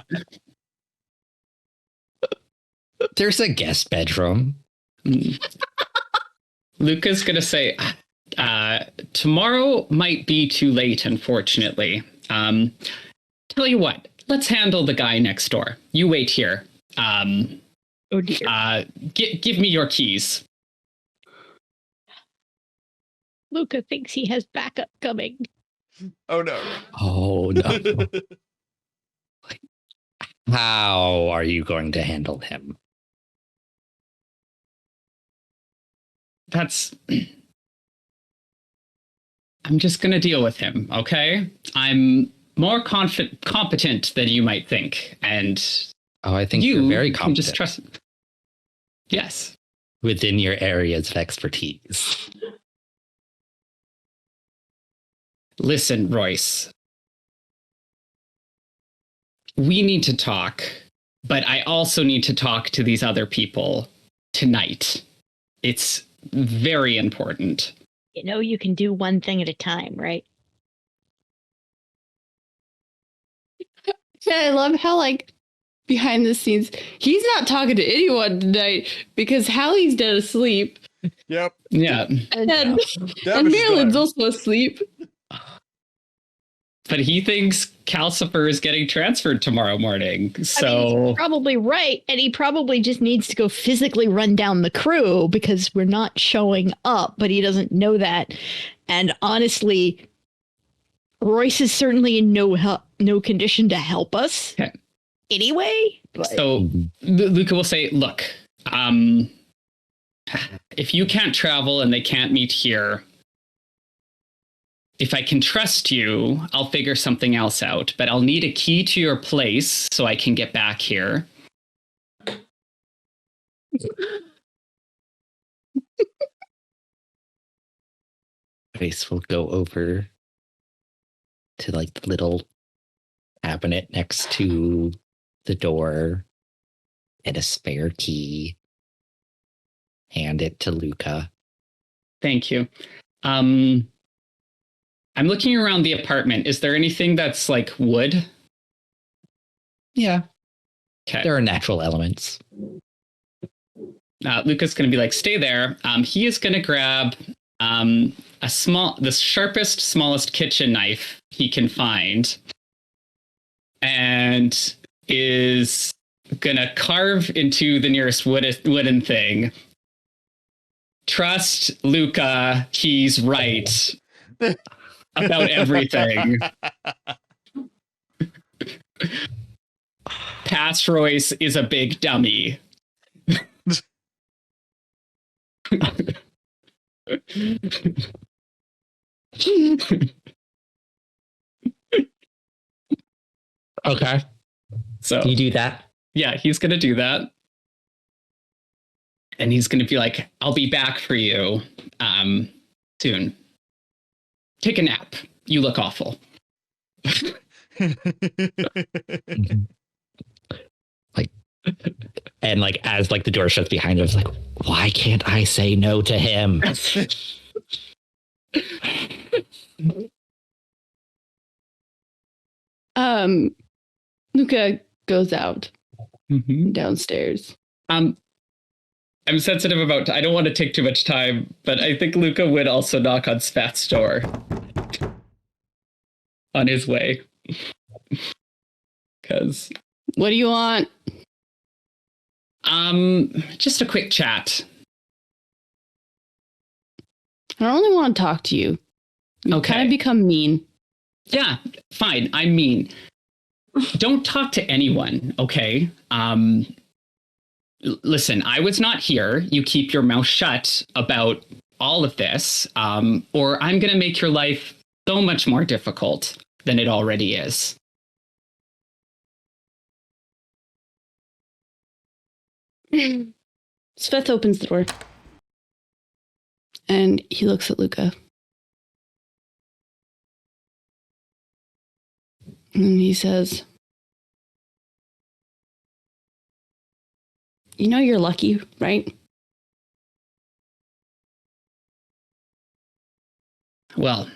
[SPEAKER 2] there's a guest bedroom.
[SPEAKER 7] Luca's going to say, tomorrow might be too late, unfortunately. Tell you what, let's handle the guy next door. You wait here.
[SPEAKER 6] Oh dear.
[SPEAKER 7] Give me your keys.
[SPEAKER 6] Luka thinks he has backup coming.
[SPEAKER 1] Oh no.
[SPEAKER 2] Oh, no. How are you going to handle him?
[SPEAKER 7] That's... I'm just going to deal with him, okay? I'm more competent than you might think, and
[SPEAKER 2] Oh, I think
[SPEAKER 7] you
[SPEAKER 2] you're very
[SPEAKER 7] can
[SPEAKER 2] competent
[SPEAKER 7] just trust... Yes.
[SPEAKER 2] within your areas of expertise.
[SPEAKER 7] Listen, Royce. We need to talk, but I also need to talk to these other people tonight. It's very important.
[SPEAKER 6] You know, you can do one thing at a time, right?
[SPEAKER 5] Yeah, I love how like behind the scenes he's not talking to anyone tonight because Hallie's dead asleep
[SPEAKER 1] Yep.
[SPEAKER 7] Yeah.
[SPEAKER 5] and
[SPEAKER 1] Dervish
[SPEAKER 5] Marelyn's
[SPEAKER 1] died.
[SPEAKER 5] also asleep.
[SPEAKER 7] But he thinks Calcifer is getting transferred tomorrow morning.
[SPEAKER 6] I
[SPEAKER 7] So
[SPEAKER 6] mean, he's probably right, and he probably just needs to go physically run down the crew because we're not showing up, but he doesn't know that. And honestly, Royce is certainly in no condition to help us
[SPEAKER 7] Okay.
[SPEAKER 6] anyway. But
[SPEAKER 7] So Luca will say, look, if you can't travel and they can't meet here, if I can trust you, I'll figure something else out. But I'll need a key to your place so I can get back here.
[SPEAKER 2] Grace will go over to like the little cabinet next to the door and a spare key. Hand it to Luca.
[SPEAKER 7] Thank you. I'm looking around the apartment. Is there anything that's like wood?
[SPEAKER 2] Yeah,
[SPEAKER 7] Okay.
[SPEAKER 2] there are natural elements.
[SPEAKER 7] Luca's going to be like, stay there. He is going to grab the sharpest, smallest kitchen knife he can find, and is going to carve into the nearest wooden thing. Trust Luca, he's right about everything. past Royce is a big dummy.
[SPEAKER 2] Okay.
[SPEAKER 7] So
[SPEAKER 2] You do that.
[SPEAKER 7] yeah, he's going to do that. And he's going to be like, I'll be back for you soon. Take a nap. You look awful.
[SPEAKER 2] And like as like the door shuts behind him, it's like, why can't I say no to him?
[SPEAKER 5] Luka goes out
[SPEAKER 7] Mm-hmm.
[SPEAKER 5] downstairs.
[SPEAKER 7] I'm sensitive about. I don't want to take too much time, but I think Luka would also knock on Spat's door on his way. Because
[SPEAKER 5] What do you want?
[SPEAKER 7] just a quick chat.
[SPEAKER 5] I don't really want to talk to you. You
[SPEAKER 7] Okay.
[SPEAKER 5] kind of become mean.
[SPEAKER 7] Yeah, fine. I mean, don't talk to anyone, okay? Listen, I was not here. You keep your mouth shut about all of this, or I'm going to make your life so much more difficult than it already is.
[SPEAKER 5] Sveth opens the door. And he looks at Luka. And he says, you know you're lucky, right?
[SPEAKER 7] Well,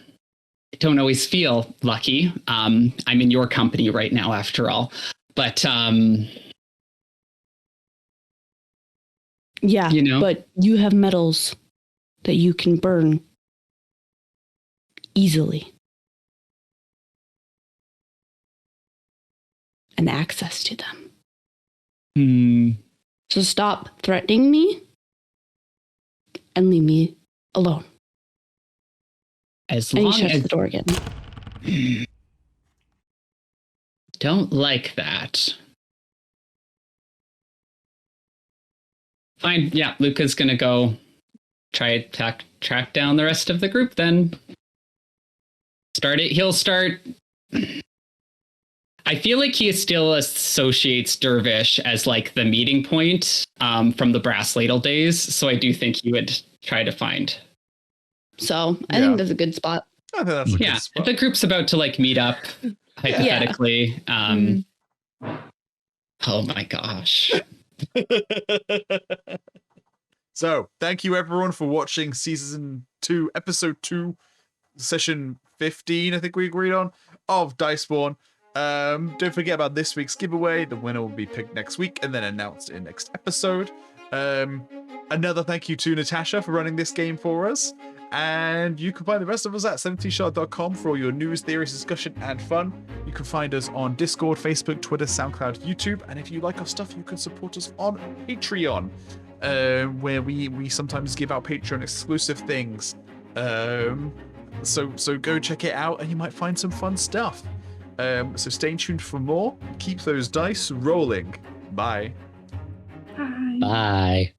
[SPEAKER 7] I don't always feel lucky. I'm in your company right now, after all. But,
[SPEAKER 5] Yeah,
[SPEAKER 7] you know,
[SPEAKER 5] but you have metals that you can burn easily. And access to them. So stop threatening me and leave me alone.
[SPEAKER 7] as
[SPEAKER 5] And he
[SPEAKER 7] long
[SPEAKER 5] shuts
[SPEAKER 7] as
[SPEAKER 5] the door again.
[SPEAKER 7] don't like that. Fine. Yeah, Luka's gonna go try to track down the rest of the group then. He'll start. I feel like he still associates Dervish as like the meeting point from the Brass Ladle days. So I do think he would try to find.
[SPEAKER 5] So I think that's a good spot.
[SPEAKER 1] I think that's a
[SPEAKER 7] Yeah,
[SPEAKER 1] good spot.
[SPEAKER 7] the group's about to like meet up, hypothetically. Oh my gosh.
[SPEAKER 1] So, thank you everyone for watching season 2, episode 2, session 15, I think we agreed on, of Diceborn. Don't forget about this week's giveaway. The winner will be picked next week and then announced in next episode. Another thank you to Natasha for running this game for us. And you can find the rest of us at 70shot.com for all your news, theories, discussion, and fun. You can find us on Discord, Facebook, Twitter, SoundCloud, YouTube. And if you like our stuff, you can support us on Patreon, where we sometimes give out Patreon exclusive things. So go check it out and you might find some fun stuff. So stay tuned for more. Keep those dice rolling. Bye.
[SPEAKER 2] Bye.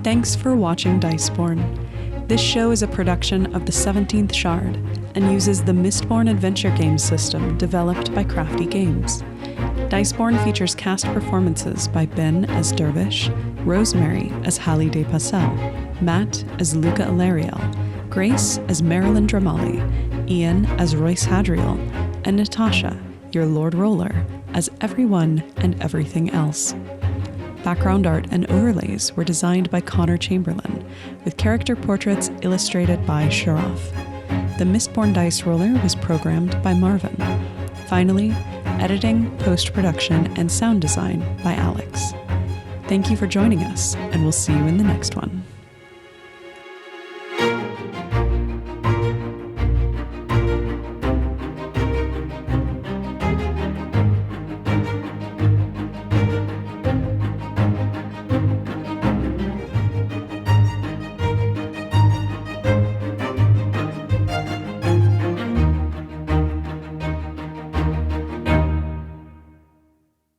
[SPEAKER 8] Thanks for watching Diceborn. This show is a production of the 17th Shard and uses the Mistborn Adventure Game system developed by CraftyGames. Diceborn features cast performances by Ben as Dervish, Rosemary as Hallie de Passel, Matt as Luka Arrested, Grace as Marelyn Dramali, Ian as Royce Hadriel, and Natasha, your Lord Roller, as everyone and everything else. Background art and overlays were designed by Connor Chamberlain, with character portraits illustrated by Shuravf. The Mistborn Dice Roller was programmed by Marvin. Finally, editing, post-production, and sound design by Alyx. Thank you for joining us, and we'll see you in the next one.